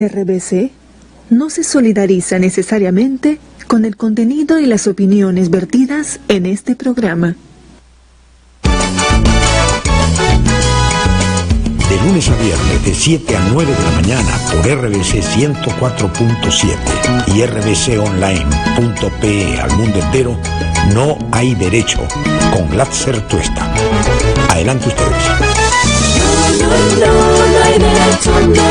RBC no se solidariza necesariamente con el contenido y las opiniones vertidas en este programa. De lunes a viernes, de 7 a 9 de la mañana, por RBC 104.7 y rbconline.pe al mundo entero, No hay derecho, con Glatzer Tuesta. Adelante ustedes. No hay derecho, no.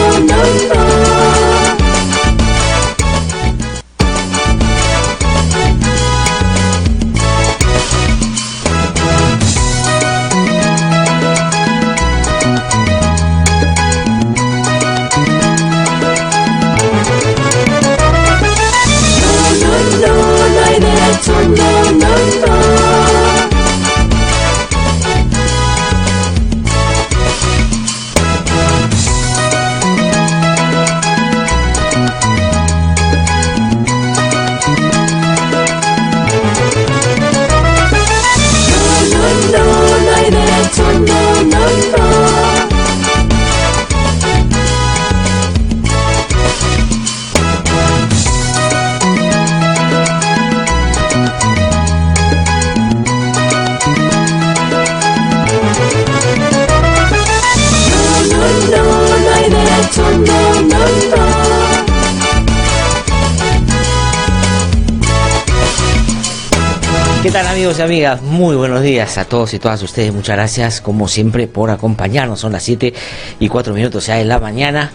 ¿Qué tal, amigos y amigas? Muy buenos días a todos y todas ustedes. Muchas gracias, como siempre, por acompañarnos. Son las 7:04 ya de la mañana.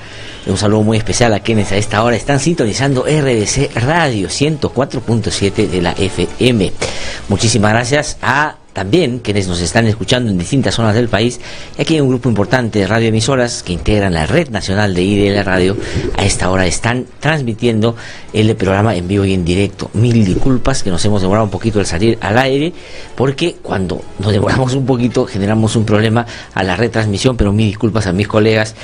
Un saludo muy especial a quienes a esta hora están sintonizando RBC Radio 104.7 de la FM. Muchísimas gracias a también quienes nos están escuchando en distintas zonas del país. Y aquí hay un grupo importante de radioemisoras que integran la Red Nacional de IDL Radio. A esta hora están transmitiendo el programa en vivo y en directo. Mil disculpas que nos hemos demorado un poquito al salir al aire, porque cuando nos demoramos un poquito generamos un problema a la retransmisión, pero mil disculpas a mis colegas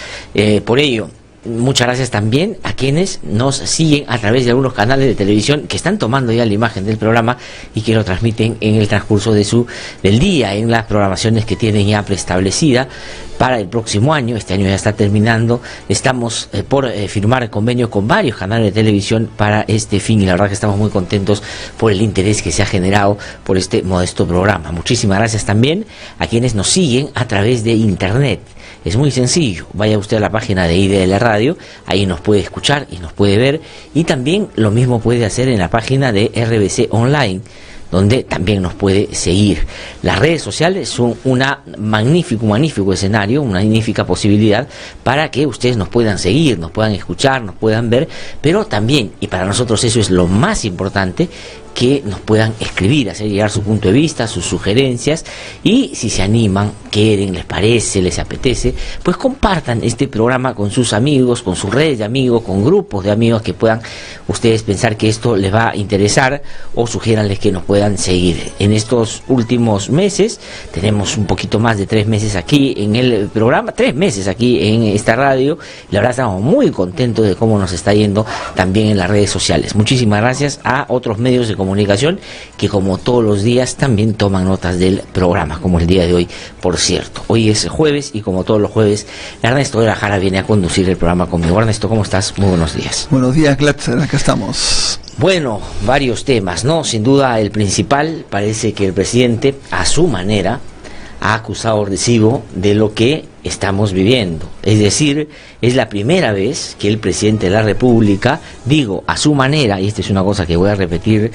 por ello. Muchas gracias también a quienes nos siguen a través de algunos canales de televisión que están tomando ya la imagen del programa y que lo transmiten en el transcurso del día, en las programaciones que tienen ya preestablecida para el próximo año. Este año ya está terminando. Estamos por firmar convenio con varios canales de televisión para este fin, y la verdad que estamos muy contentos por el interés que se ha generado por este modesto programa. Muchísimas gracias también a quienes nos siguen a través de internet. Es muy sencillo, vaya usted a la página de IDL Radio, ahí nos puede escuchar y nos puede ver, y también lo mismo puede hacer en la página de RBC Online, donde también nos puede seguir. Las redes sociales son un magnífico escenario, una magnífica posibilidad para que ustedes nos puedan seguir, nos puedan escuchar, nos puedan ver, pero también, y para nosotros eso es lo más importante, que nos puedan escribir, hacer llegar su punto de vista, sus sugerencias, y si se animan, quieren, les parece, les apetece, pues compartan este programa con sus amigos, con sus redes de amigos, con grupos de amigos que puedan ustedes pensar que esto les va a interesar, o sugiéranles que nos puedan seguir. En estos últimos meses, tenemos un poquito más de 3 meses aquí en el programa, 3 meses aquí en esta radio, y la verdad estamos muy contentos de cómo nos está yendo también en las redes sociales. Muchísimas gracias a otros medios de comunicación que, como todos los días, también toman notas del programa, como el día de hoy, por cierto. Hoy es jueves y, como todos los jueves, Ernesto de la Jara viene a conducir el programa conmigo. Ernesto, ¿cómo estás? Muy buenos días. Buenos días, Glatzer, acá estamos. Bueno, varios temas, ¿no? Sin duda el principal, parece que el presidente, a su manera, ha acusado recibo de lo que estamos viviendo. Es decir, es la primera vez que el presidente de la República, digo, a su manera, y esta es una cosa que voy a repetir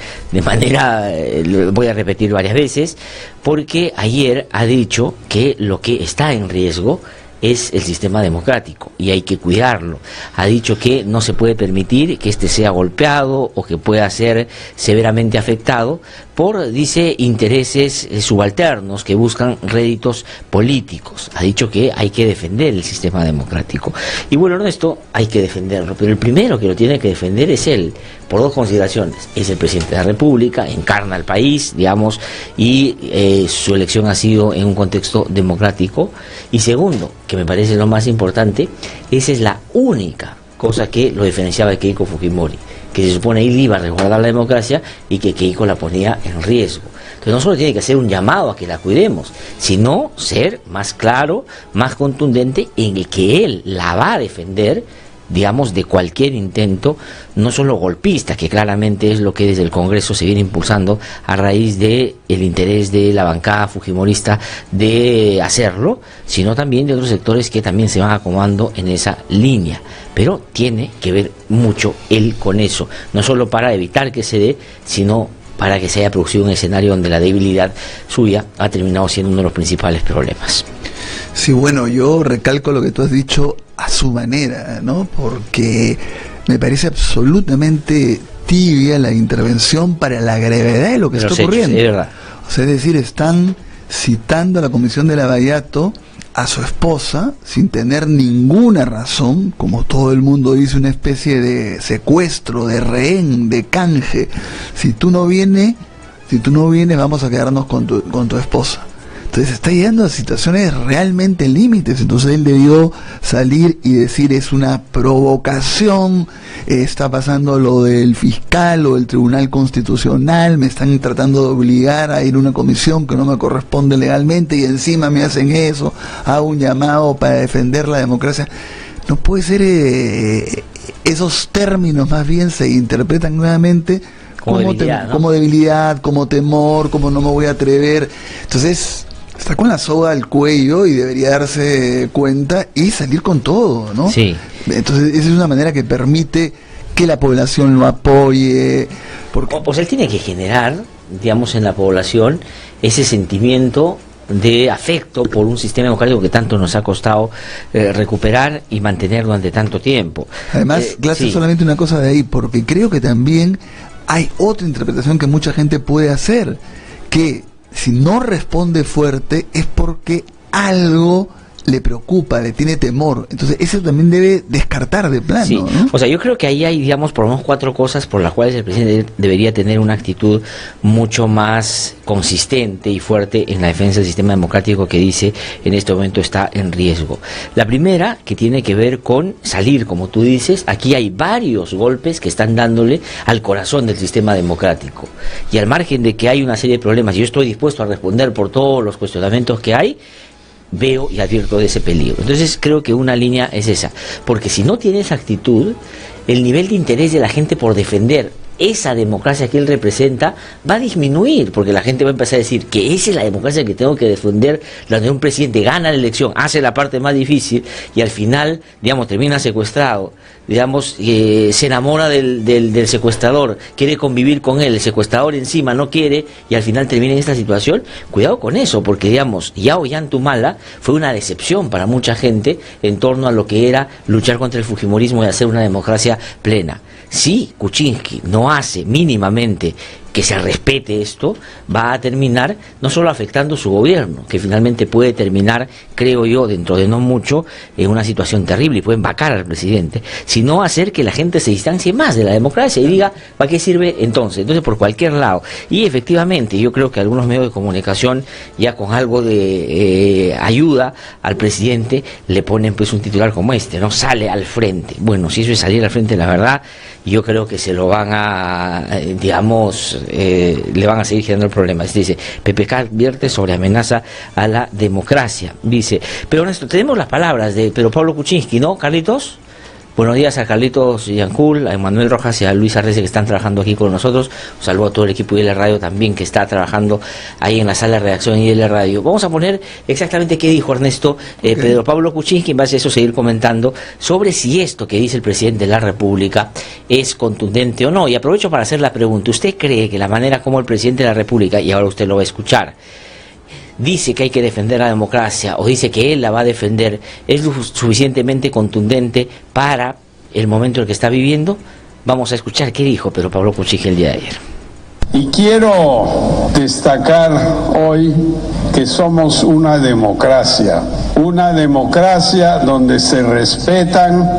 varias veces, porque ayer ha dicho que lo que está en riesgo es el sistema democrático y hay que cuidarlo. Ha dicho que no se puede permitir que este sea golpeado o que pueda ser severamente afectado por, dice, intereses subalternos que buscan réditos políticos. Ha dicho que hay que defender el sistema democrático. Y bueno, Ernesto, hay que defenderlo, pero el primero que lo tiene que defender es él, por dos consideraciones. Es el presidente de la República, encarna al país, digamos, y su elección ha sido en un contexto democrático. Y segundo, que me parece lo más importante, esa es la única cosa que lo diferenciaba de Keiko Fujimori, que se supone él iba a resguardar la democracia y que Keiko la ponía en riesgo. Entonces no solo tiene que hacer un llamado a que la cuidemos, sino ser más claro, más contundente en el que él la va a defender digamos, de cualquier intento, no solo golpista, que claramente es lo que desde el Congreso se viene impulsando a raíz de el interés de la bancada fujimorista de hacerlo, sino también de otros sectores que también se van acomodando en esa línea. Pero tiene que ver mucho él con eso, no solo para evitar que se dé, sino para que se haya producido un escenario donde la debilidad suya ha terminado siendo uno de los principales problemas. Sí, bueno, yo recalco lo que tú has dicho a su manera, ¿no? Porque me parece absolutamente tibia la intervención para la gravedad de lo que está ocurriendo. Es verdad. O sea, es decir, están citando a la Comisión de Lavallato a su esposa sin tener ninguna razón, como todo el mundo dice, una especie de secuestro, de rehén, de canje. Si tú no vienes, vamos a quedarnos con tu esposa. Entonces está llegando a situaciones realmente límites. Entonces él debió salir y decir: es una provocación, está pasando lo del fiscal o el Tribunal Constitucional, me están tratando de obligar a ir a una comisión que no me corresponde legalmente y encima me hacen eso, hago un llamado para defender la democracia. No puede ser, esos términos más bien se interpretan nuevamente como debilidad, ¿no? Como debilidad, como temor, como no me voy a atrever. Entonces está con la soga al cuello y debería darse cuenta y salir con todo, ¿no? Sí. Entonces esa es una manera que permite que la población lo apoye. Porque... Pues él tiene que generar, digamos, en la población ese sentimiento de afecto por un sistema democrático que tanto nos ha costado recuperar y mantener durante tanto tiempo. Además, Glaser, sí, solamente una cosa de ahí, porque creo que también hay otra interpretación que mucha gente puede hacer, que si no responde fuerte es porque algo le preocupa, le tiene temor. Entonces eso también debe descartar de plano, sí, ¿no? O sea, yo creo que ahí hay, digamos, por lo menos 4 cosas por las cuales el presidente debería tener una actitud mucho más consistente y fuerte en la defensa del sistema democrático que dice en este momento está en riesgo. La primera, que tiene que ver con salir, como tú dices, aquí hay varios golpes que están dándole al corazón del sistema democrático. Y al margen de que hay una serie de problemas, y yo estoy dispuesto a responder por todos los cuestionamientos que hay, veo y advierto de ese peligro. Entonces creo que una línea es esa, porque si no tiene esa actitud, el nivel de interés de la gente por defender esa democracia que él representa va a disminuir, porque la gente va a empezar a decir que esa es la democracia que tengo que defender, donde un presidente gana la elección, hace la parte más difícil y al final, digamos, termina secuestrado, digamos, se enamora del secuestrador, quiere convivir con él, el secuestrador encima no quiere y al final termina en esta situación. Cuidado con eso, porque digamos, Yao Ollantumala fue una decepción para mucha gente en torno a lo que era luchar contra el fujimorismo y hacer una democracia plena. Si Kuczynski no hace mínimamente que se respete esto, va a terminar no solo afectando su gobierno, que finalmente puede terminar, creo yo, dentro de no mucho, en una situación terrible y pueden vacar al presidente, sino hacer que la gente se distancie más de la democracia y diga, ¿para qué sirve entonces? Entonces, por cualquier lado. Y efectivamente, yo creo que algunos medios de comunicación, ya con algo de ayuda al presidente, le ponen pues un titular como este, ¿no? Sale al frente. Bueno, si eso es salir al frente, la verdad, yo creo que se lo van a, digamos, le van a seguir generando problemas. Dice, PPK advierte sobre amenaza a la democracia. Dice, pero Ernesto, tenemos las palabras de Pedro Pablo Kuczynski, ¿no, Carlitos? Buenos días a Carlitos Yancul, a Emanuel Rojas y a Luis Arrece que están trabajando aquí con nosotros. Un saludo a todo el equipo de IL Radio también que está trabajando ahí en la sala de redacción de IL Radio. Vamos a poner exactamente qué dijo Ernesto Pedro Pablo Kuczynski, en base a eso seguir comentando sobre si esto que dice el presidente de la República es contundente o no. Y aprovecho para hacer la pregunta, ¿usted cree que la manera como el presidente de la República, y ahora usted lo va a escuchar, dice que hay que defender la democracia o dice que él la va a defender, es lo suficientemente contundente para el momento en el que está viviendo? Vamos a escuchar qué dijo Pedro Pablo Kuczynski el día de ayer. Y quiero destacar hoy que somos una democracia donde se respetan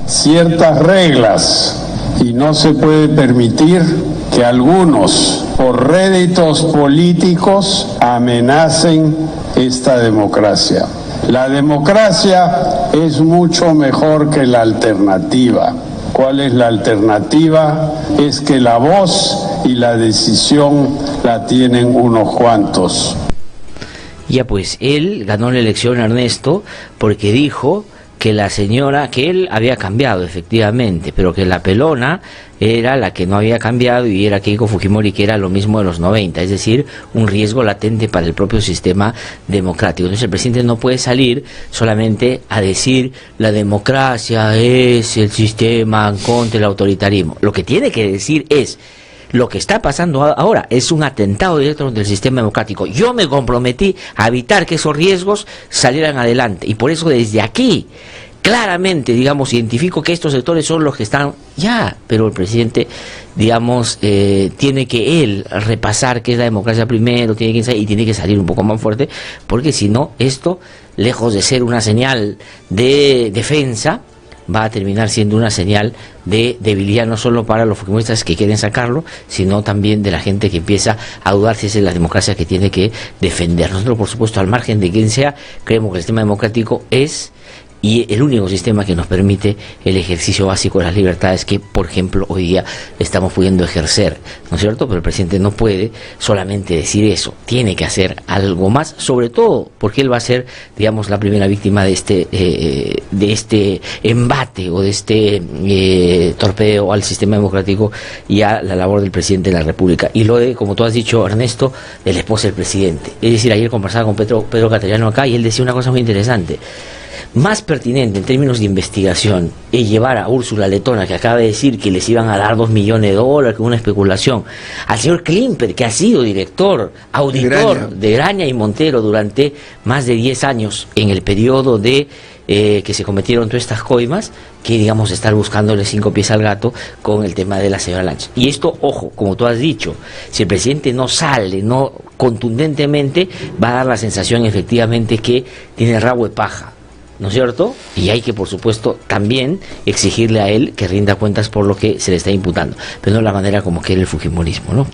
ciertas reglas y no se puede permitir que algunos, por réditos políticos, amenacen esta democracia. La democracia es mucho mejor que la alternativa. ¿Cuál es la alternativa? Es que la voz y la decisión la tienen unos cuantos. Ya pues, él ganó la elección, Ernesto, porque dijo que la señora, que él había cambiado efectivamente, pero que la pelona era la que no había cambiado y era Keiko Fujimori, que era lo mismo de los 90, es decir, un riesgo latente para el propio sistema democrático. Entonces el presidente no puede salir solamente a decir la democracia es el sistema contra el autoritarismo. Lo que tiene que decir es: lo que está pasando ahora es un atentado directo contra el sistema democrático. Yo me comprometí a evitar que esos riesgos salieran adelante, y por eso desde aquí claramente, digamos, identifico que estos sectores son los que están ya, pero el presidente, digamos, tiene que él repasar qué es la democracia primero, y tiene que salir un poco más fuerte, porque si no, esto, lejos de ser una señal de defensa, va a terminar siendo una señal de debilidad, no solo para los fujimoristas que quieren sacarlo, sino también de la gente que empieza a dudar si es la democracia que tiene que defender. Nosotros, por supuesto, al margen de quien sea, creemos que el sistema democrático es y el único sistema que nos permite el ejercicio básico de las libertades que, por ejemplo, hoy día estamos pudiendo ejercer, ¿no es cierto? Pero el presidente no puede solamente decir eso, tiene que hacer algo más, sobre todo porque él va a ser, digamos, la primera víctima de este embate o de este torpedeo al sistema democrático y a la labor del presidente de la República. Y lo de, como tú has dicho, Ernesto, de la esposa del presidente. Es decir, ayer conversaba con Pedro Castellano acá y él decía una cosa muy interesante. Más pertinente en términos de investigación es llevar a Úrsula Letona, que acaba de decir que les iban a dar $2 millones, que una especulación, al señor Klimper, que ha sido director, auditor de Graña y Montero durante más de 10 años en el periodo de que se cometieron todas estas coimas, que, digamos, estar buscándole 5 pies al gato con el tema de la señora Lancha. Y esto, ojo, como tú has dicho, si el presidente no sale, no contundentemente, va a dar la sensación efectivamente que tiene el rabo de paja, ¿no es cierto? Y hay que, por supuesto, también exigirle a él que rinda cuentas por lo que se le está imputando, pero no la manera como quiere el fujimorismo, ¿no?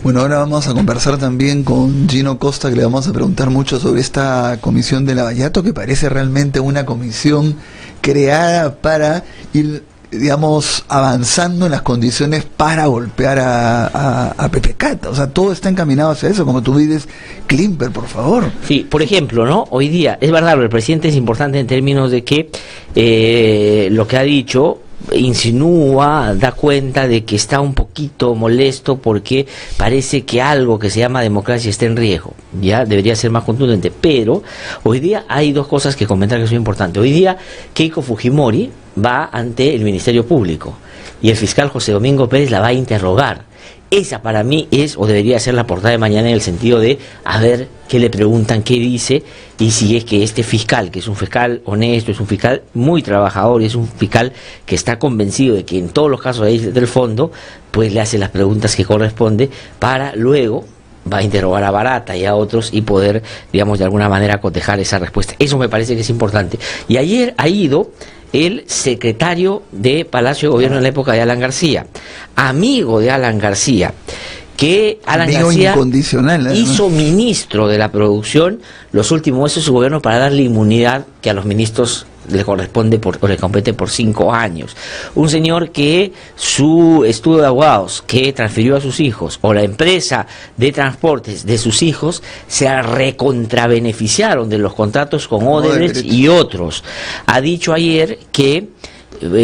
Bueno, ahora vamos a conversar también con Gino Costa, que le vamos a preguntar mucho sobre esta comisión de Lavallato, que parece realmente una comisión creada para ir, digamos, avanzando en las condiciones para golpear a Pepe Cata. O sea, todo está encaminado hacia eso, como tú dices. Klimper, por favor. Sí, por ejemplo, ¿no? Hoy día, es verdad, el presidente es importante en términos de que lo que ha dicho insinúa, da cuenta de que está un poquito molesto porque parece que algo que se llama democracia está en riesgo. Ya debería ser más contundente, pero hoy día hay dos cosas que comentar que son importantes. Hoy día Keiko Fujimori va ante el Ministerio Público y el fiscal José Domingo Pérez la va a interrogar. Esa para mí es, o debería ser, la portada de mañana, en el sentido de a ver qué le preguntan, qué dice, y si es que este fiscal, que es un fiscal honesto, es un fiscal muy trabajador, y es un fiscal que está convencido de que en todos los casos del fondo, pues le hace las preguntas que corresponde para luego va a interrogar a Barata y a otros y poder, digamos, de alguna manera cotejar esa respuesta. Eso me parece que es importante. Y ayer ha ido el secretario de Palacio de Gobierno en la época de Alan García, amigo de Alan García, que Alan amigo García incondicional, hizo ministro de la producción los últimos meses de su gobierno para darle inmunidad que a los ministros le corresponde o le compete por 5 años. Un señor que su estudio de abogados que transfirió a sus hijos, o la empresa de transportes de sus hijos, se recontrabeneficiaron de los contratos con Odebrecht y otros. Ha dicho ayer que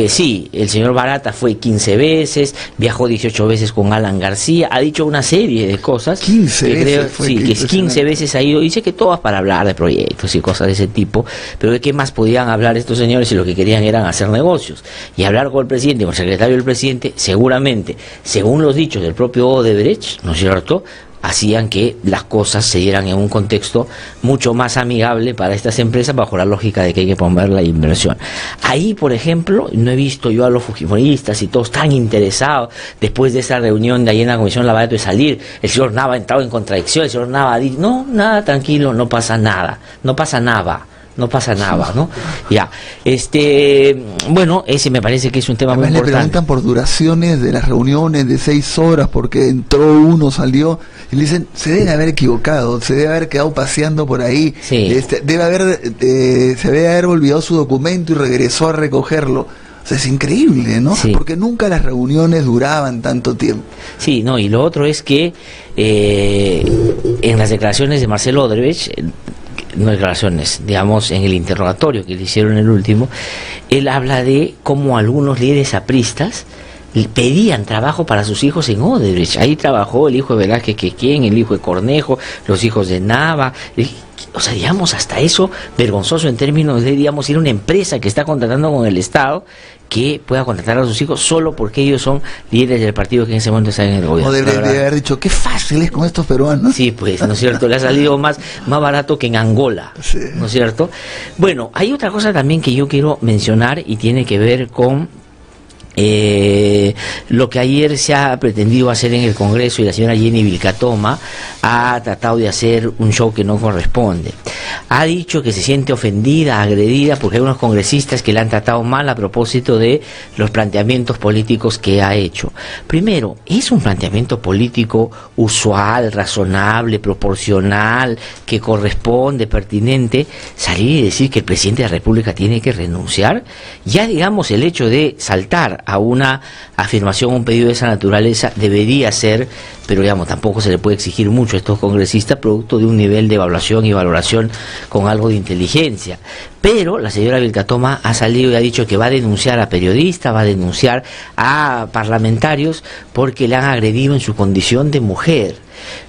sí, el señor Barata fue 15 veces, viajó 18 veces con Alan García, ha dicho una serie de cosas. 15 que veces creo, fue, sí, que 15 veces ha ido, dice que todas para hablar de proyectos y cosas de ese tipo, pero ¿de qué más podían hablar estos señores si lo que querían eran hacer negocios? Y hablar con el presidente, con el secretario del presidente, seguramente, según los dichos del propio Odebrecht, ¿no es cierto?, hacían que las cosas se dieran en un contexto mucho más amigable para estas empresas, bajo la lógica de que hay que promover la inversión. Ahí, por ejemplo, no he visto yo a los fujimoristas y todos tan interesados después de esa reunión de ayer en la Comisión Lavallato de salir. El señor Nava ha entrado en contradicción, el señor Nava ha dicho, no, nada, tranquilo, no pasa nada, no pasa nada. No pasa nada, ¿no? Ya, bueno, ese me parece que es un tema muy importante. Le preguntan por duraciones de las reuniones de 6 horas, porque entró uno, salió, y le dicen, se debe haber equivocado, se debe haber quedado paseando por ahí, sí. Se debe haber olvidado su documento y regresó a recogerlo. O sea, es increíble, ¿no? Sí. Porque nunca las reuniones duraban tanto tiempo. Sí, no, y lo otro es que en las declaraciones de Marcelo Odebrecht, no declaraciones, digamos, en el interrogatorio que le hicieron el último, él habla de cómo algunos líderes apristas pedían trabajo para sus hijos en Odebrecht. Ahí trabajó el hijo de Velázquez Quequén, el hijo de Cornejo, los hijos de Nava. O sea, digamos, hasta eso vergonzoso en términos de, digamos, ir a una empresa que está contratando con el Estado que pueda contratar a sus hijos solo porque ellos son líderes del partido que en ese momento está en el gobierno. Odebrecht debe haber dicho, qué fácil es con estos peruanos. Sí, pues, ¿no es cierto? Le ha salido más barato que en Angola, Sí. ¿no es cierto? Bueno, hay otra cosa también que yo quiero mencionar y tiene que ver con lo que ayer se ha pretendido hacer en el Congreso, y la señora Jenny Vilcatoma ha tratado de hacer un show que no corresponde. Ha dicho que se siente ofendida, agredida, porque hay unos congresistas que le han tratado mal a propósito de los planteamientos políticos que ha hecho. Primero, ¿es un planteamiento político usual, razonable, proporcional, que corresponde, pertinente, salir y decir que el presidente de la República tiene que renunciar? Ya, digamos, el hecho de saltar a una afirmación, un pedido de esa naturaleza, debería ser, pero digamos, tampoco se le puede exigir mucho a estos congresistas, producto de un nivel de evaluación y valoración con algo de inteligencia. Pero la señora Vilcatoma ha salido y ha dicho que va a denunciar a periodistas, va a denunciar a parlamentarios porque le han agredido en su condición de mujer.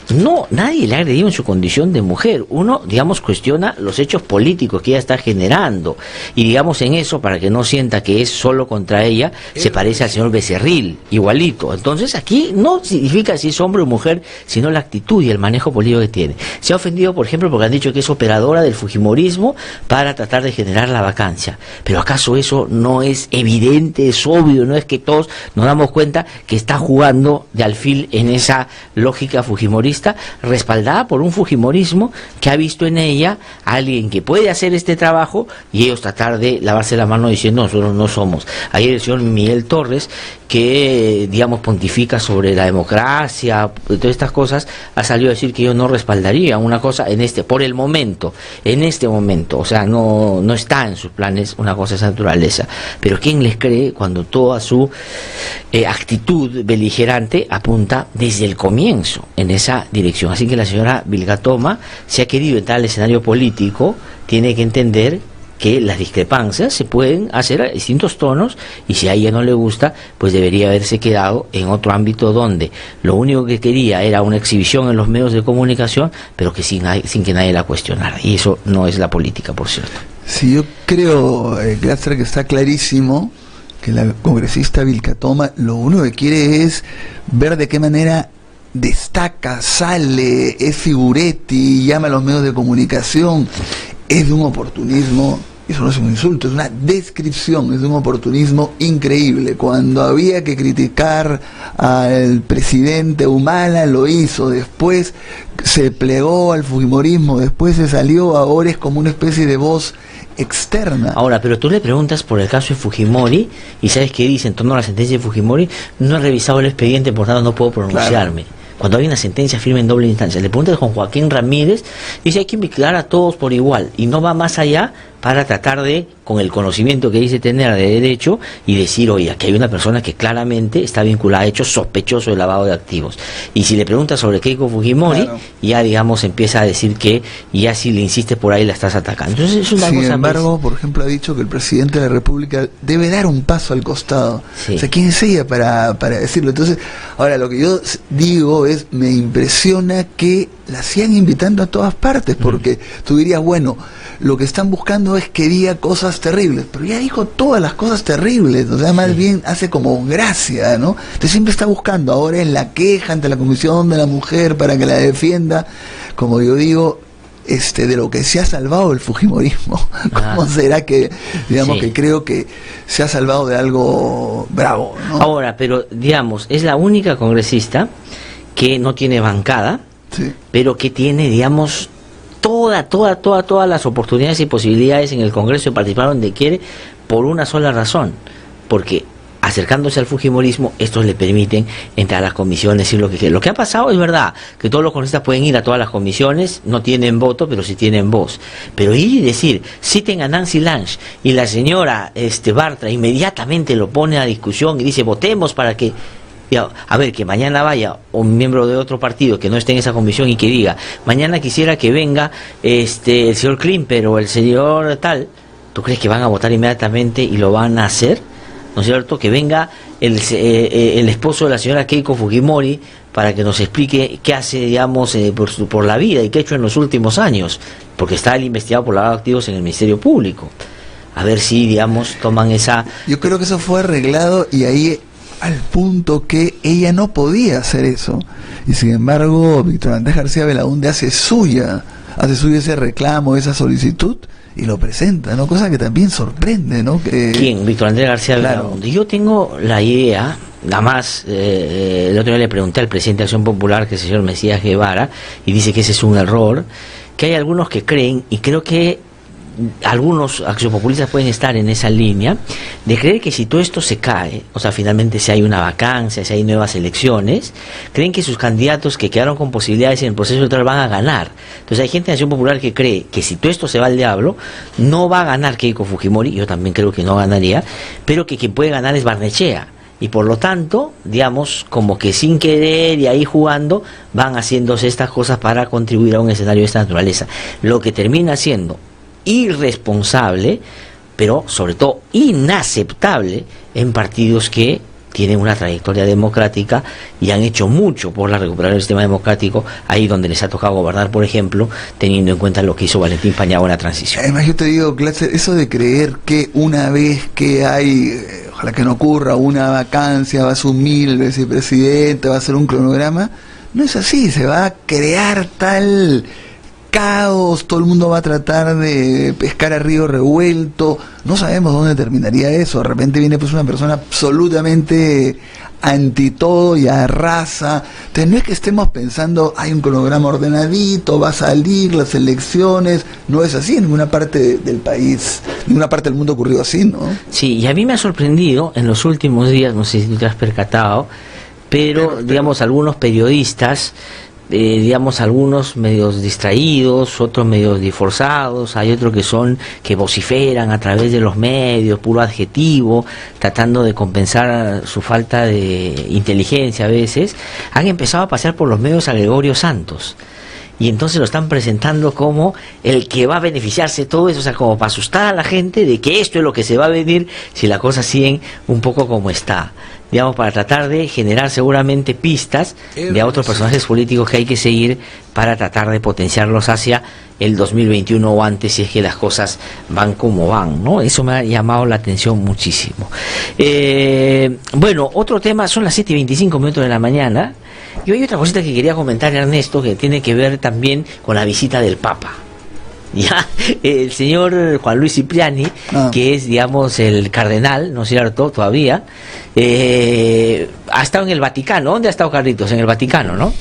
No, nadie le ha agredido en su condición de mujer. Uno, digamos, cuestiona los hechos políticos que ella está generando. Y digamos, en eso, para que no sienta que es solo contra ella, se parece al señor Becerril, igualito. Entonces, aquí no significa si es hombre o mujer, sino la actitud y el manejo político que tiene. Se ha ofendido, por ejemplo, porque han dicho que es operadora del fujimorismo para tratar de generar la vacancia. Pero ¿acaso eso no es evidente, es obvio? ¿No es que todos nos damos cuenta que está jugando de alfil en esa lógica fujimorista, respaldada por un fujimorismo que ha visto en ella a alguien que puede hacer este trabajo, y ellos tratar de lavarse la mano diciendo nosotros no somos? Ayer el señor Miguel Torres, que digamos pontifica sobre la democracia, todas estas cosas, ha salido a decir que yo no respaldaría una cosa por el momento, en este momento, o sea, no está en sus planes una cosa de esa naturaleza. Pero ¿quién les cree cuando toda su actitud beligerante apunta desde el comienzo en esa dirección? Así que la señora Vilcatoma, si ha querido entrar al escenario político, tiene que entender que las discrepancias se pueden hacer a distintos tonos, y si a ella no le gusta, pues debería haberse quedado en otro ámbito donde lo único que quería era una exhibición en los medios de comunicación, pero que sin que nadie la cuestionara. Y eso no es la política, por cierto. Sí, yo creo, Glasser, que está clarísimo que la congresista Vilcatoma lo único que quiere es ver de qué manera destaca, sale, es figuretti, llama a los medios de comunicación. Es de un oportunismo, eso no es un insulto, es una descripción, es de un oportunismo increíble. Cuando había que criticar al presidente Humala, lo hizo, después se plegó al fujimorismo, después se salió, ahora es como una especie de voz externa. Ahora, pero tú le preguntas por el caso de Fujimori, y ¿sabes qué dice en torno a la sentencia de Fujimori? No he revisado el expediente, por tanto no puedo pronunciarme. Claro. Cuando hay una sentencia firme en doble instancia, le preguntas con Joaquín Ramírez, dice hay que investigar a todos por igual, y no va más allá para tratar de, con el conocimiento que dice tener de derecho, y decir, oye, que hay una persona que claramente está vinculada a hechos sospechosos de lavado de activos. Y si le preguntas sobre Keiko Fujimori, claro, ya, digamos, empieza a decir que ya si le insistes por ahí la estás atacando. Entonces es una cosa. Sin embargo, por ejemplo, ha dicho que el presidente de la República debe dar un paso al costado. Sí. O sea, ¿quién es ella para decirlo? Entonces, ahora lo que yo digo es, me impresiona que la sigan invitando a todas partes, porque tú dirías, bueno, lo que están buscando es que diga cosas terribles, pero ya dijo todas las cosas terribles, o sea, más bien hace como gracia, ¿no? Entonces siempre está buscando, ahora es la queja ante la Comisión de la Mujer para que la defienda, como yo digo, de lo que se ha salvado el fujimorismo. ¿Cómo será que, digamos, que creo que se ha salvado de algo bravo, ¿no? Ahora, pero digamos, es la única congresista que no tiene bancada, sí, pero que tiene, digamos, todas las oportunidades y posibilidades en el Congreso de participar donde quiere, por una sola razón, porque acercándose al fujimorismo, estos le permiten entrar a las comisiones y lo que quiere. Lo que ha pasado es verdad, que todos los congresistas pueden ir a todas las comisiones, no tienen voto, pero sí tienen voz. Pero ir y decir, citen a Nancy Lange, y la señora Bartra inmediatamente lo pone a discusión y dice, votemos para que... A ver, que mañana vaya un miembro de otro partido que no esté en esa comisión y que diga, mañana quisiera que venga el señor Klimper o el señor tal, ¿tú crees que van a votar inmediatamente y lo van a hacer? ¿No es cierto? Que venga el esposo de la señora Keiko Fujimori para que nos explique qué hace, digamos, por la vida y qué ha hecho en los últimos años, porque está él investigado por lavado de activos en el Ministerio Público. A ver si, digamos, toman esa... Yo creo que eso fue arreglado y ahí al punto que ella no podía hacer eso. Y sin embargo, Víctor Andrés García Belaúnde hace suya ese reclamo, esa solicitud, y lo presenta, ¿no? Cosa que también sorprende, ¿no? ¿Quién? Víctor Andrés García Belaúnde. Yo tengo la idea, nada más, el otro día le pregunté al presidente de Acción Popular, que es el señor Mesías Guevara, y dice que ese es un error, que hay algunos que creen, y creo que algunos accionpopulistas pueden estar en esa línea de creer que si todo esto se cae, o sea, finalmente si hay una vacancia, si hay nuevas elecciones, creen que sus candidatos que quedaron con posibilidades en el proceso electoral van a ganar. Entonces hay gente de Acción Popular que cree que si todo esto se va al diablo, no va a ganar Keiko Fujimori, yo también creo que no ganaría, pero que quien puede ganar es Barnechea. Y por lo tanto, digamos, como que sin querer y ahí jugando, van haciéndose estas cosas para contribuir a un escenario de esta naturaleza. Lo que termina siendo irresponsable, pero sobre todo inaceptable en partidos que tienen una trayectoria democrática y han hecho mucho por la recuperación del sistema democrático, ahí donde les ha tocado gobernar, por ejemplo, teniendo en cuenta lo que hizo Valentín Paniagua en la transición. Además, yo te digo, Glatzer, eso de creer que una vez que hay, ojalá que no ocurra, una vacancia, va a asumir el vicepresidente, va a hacer un cronograma, no es así. Se va a crear tal caos, todo el mundo va a tratar de pescar a río revuelto, no sabemos dónde terminaría eso. De repente viene pues una persona absolutamente anti todo y arrasa. Entonces no es que estemos pensando hay un cronograma ordenadito, va a salir las elecciones, no es así. En ninguna parte del país, en ninguna parte del mundo ocurrió así, ¿no? Sí, y a mí me ha sorprendido en los últimos días, no sé si tú te has percatado, pero digamos algunos periodistas, digamos algunos medios distraídos, otros medios disforzados, hay otros que vociferan a través de los medios, puro adjetivo, tratando de compensar su falta de inteligencia a veces, han empezado a pasear por los medios a Gregorio Santos. Y entonces lo están presentando como el que va a beneficiarse de todo eso, o sea, como para asustar a la gente de que esto es lo que se va a venir si las cosas siguen un poco como está. Digamos, para tratar de generar seguramente pistas de otros personajes políticos que hay que seguir para tratar de potenciarlos hacia el 2021 o antes, si es que las cosas van como van, ¿no? Eso me ha llamado la atención muchísimo. Bueno, otro tema, son las 7:25 de la mañana, y hay otra cosita que quería comentar, Ernesto, que tiene que ver también con la visita del Papa. Ya, el señor Juan Luis Cipriani, que es, digamos, el cardenal, ¿no es cierto?, todavía, ha estado en el Vaticano. ¿Dónde ha estado Carlitos? En el Vaticano, ¿no?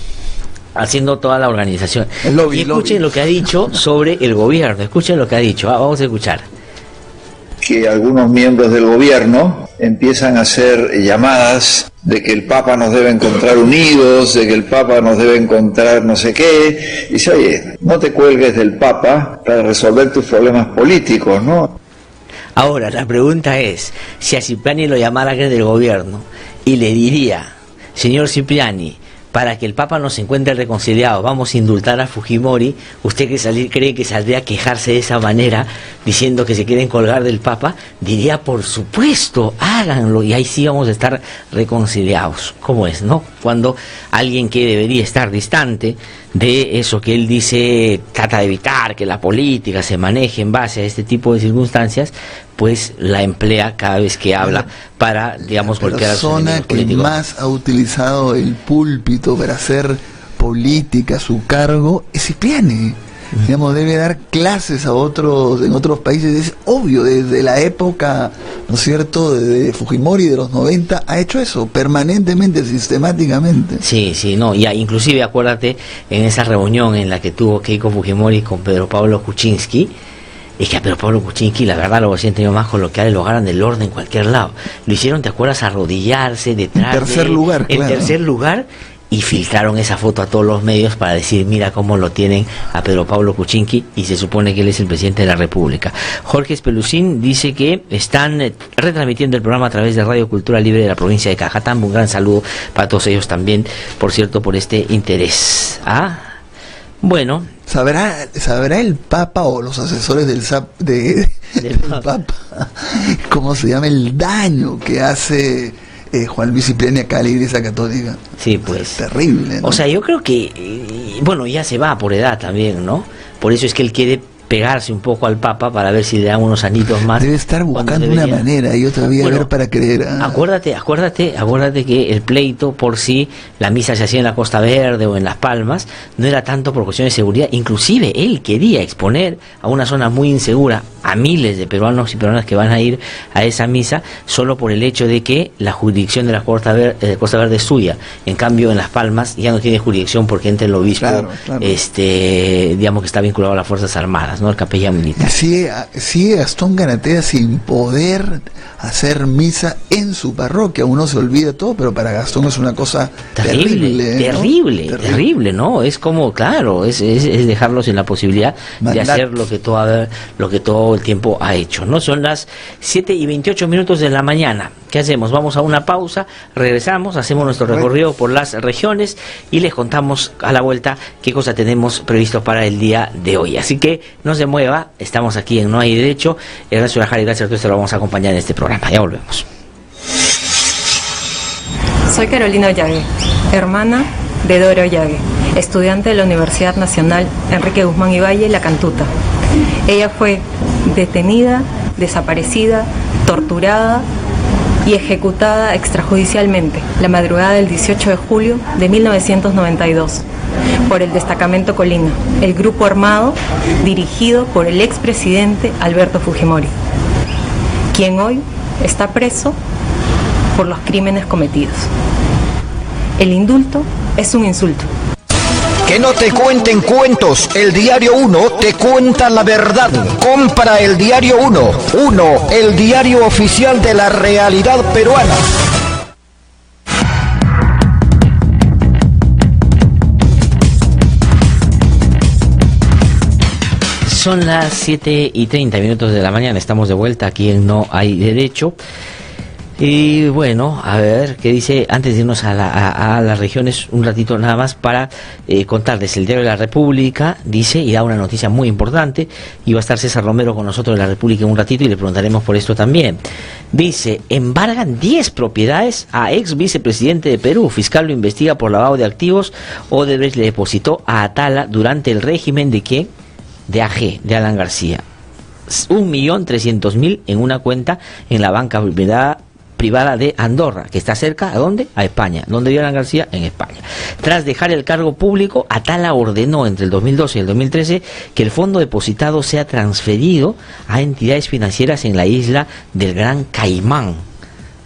Haciendo toda la organización. Y escuchen lo que ha dicho sobre el gobierno, escuchen lo que ha dicho, vamos a escuchar. Que algunos miembros del gobierno empiezan a hacer llamadas de que el Papa nos debe encontrar unidos, de que el Papa nos debe encontrar no sé qué. Y dice, oye, no te cuelgues del Papa para resolver tus problemas políticos, ¿no? Ahora, la pregunta es, si a Cipriani lo llamara alguien del gobierno y le diría, señor Cipriani, para que el Papa nos encuentre reconciliado, vamos a indultar a Fujimori, ¿usted cree que saldría a quejarse de esa manera, diciendo que se quieren colgar del Papa? Diría, por supuesto, háganlo, y ahí sí vamos a estar reconciliados. ¿Cómo es, no? Cuando alguien que debería estar distante de eso que él dice, trata de evitar que la política se maneje en base a este tipo de circunstancias, pues la emplea cada vez que habla para, digamos, golpear a sus enemigos políticos. La persona que más ha utilizado el púlpito para hacer política, su cargo, es Cipriani. Digamos, debe dar clases a otros, en otros países. Es obvio, desde la época, ¿no es cierto?, de Fujimori de los 90, ha hecho eso, permanentemente, sistemáticamente. Sí, sí, no, ya, inclusive acuérdate, en esa reunión en la que tuvo Keiko Fujimori con Pedro Pablo Kuczynski, es que a Pedro Pablo Kuczynski, la verdad, lo habían tenido más coloquial, lo agarran del orden en cualquier lado. Lo hicieron, ¿te acuerdas?, arrodillarse detrás en tercer lugar, en tercer lugar, y filtraron esa foto a todos los medios para decir, mira cómo lo tienen a Pedro Pablo Kuczynski, y se supone que él es el presidente de la República. Jorge Espelucín dice que están retransmitiendo el programa a través de Radio Cultura Libre de la provincia de Cajatambo. Un gran saludo para todos ellos también, por cierto, por este interés. Bueno, ¿Sabrá el Papa o los asesores del Papa cómo se llama el daño que hace Juan Luis Cipriani acá a la Iglesia Católica? Sí, pues. Es terrible, ¿no? O sea, yo creo que, bueno, ya se va por edad también, ¿no? Por eso es que él quiere pegarse un poco al Papa para ver si le dan unos anitos más. Debe estar buscando una manera, yo todavía ver para creer. Acuérdate que el pleito por si la misa se hacía en la Costa Verde o en Las Palmas no era tanto por cuestiones de seguridad. Inclusive él quería exponer a una zona muy insegura a miles de peruanos y peruanas que van a ir a esa misa solo por el hecho de que la jurisdicción de la Costa Verde es suya. En cambio, en Las Palmas ya no tiene jurisdicción porque entra el obispo, claro. Digamos que está vinculado a las Fuerzas Armadas, ¿no? El capellán militar. Sigue Gastón Garatea sin poder hacer misa en su parroquia. Uno se olvida todo, pero para Gastón es una cosa terrible, ¿no? Es como, claro, es dejarlos sin la posibilidad de hacer lo que todo el tiempo ha hecho, ¿no? Son las 7:28 de la mañana. ¿Qué hacemos? Vamos a una pausa, regresamos, hacemos nuestro recorrido por las regiones y les contamos a la vuelta qué cosa tenemos previsto para el día de hoy. Así que no se mueva, estamos aquí en No Hay Derecho. Ernesto Urajari, gracias a todos, te lo vamos a acompañar en este programa. Ya volvemos. Soy Carolina Ollague, hermana de Dora Ollague, estudiante de la Universidad Nacional Enrique Guzmán y Valle, La Cantuta. Ella fue detenida, desaparecida, torturada y ejecutada extrajudicialmente la madrugada del 18 de julio de 1992 por el Destacamento Colina, el grupo armado dirigido por el expresidente Alberto Fujimori, quien hoy está preso por los crímenes cometidos. El indulto es un insulto. Que no te cuenten cuentos, el Diario 1 te cuenta la verdad. Compra el Diario 1, el diario oficial de la realidad peruana. Son las 7:30 de la mañana, estamos de vuelta aquí en No Hay Derecho. Y bueno, a ver, ¿qué dice? Antes de irnos a las regiones, un ratito nada más para contarles. El Diario de la República dice, y da una noticia muy importante, y va a estar César Romero con nosotros de la República en un ratito y le preguntaremos por esto también. Dice, embargan 10 propiedades a ex vicepresidente de Perú. Fiscal lo investiga por lavado de activos. Odebrecht le depositó a Atala durante el régimen de ¿qué? De AG, de Alan García. 1.300.000 en una cuenta en la banca privada de Andorra, que está cerca, ¿a dónde? A España. ¿Dónde vive Alan García? En España. Tras dejar el cargo público, Atala ordenó entre el 2012 y el 2013 que el fondo depositado sea transferido a entidades financieras en la isla del Gran Caimán.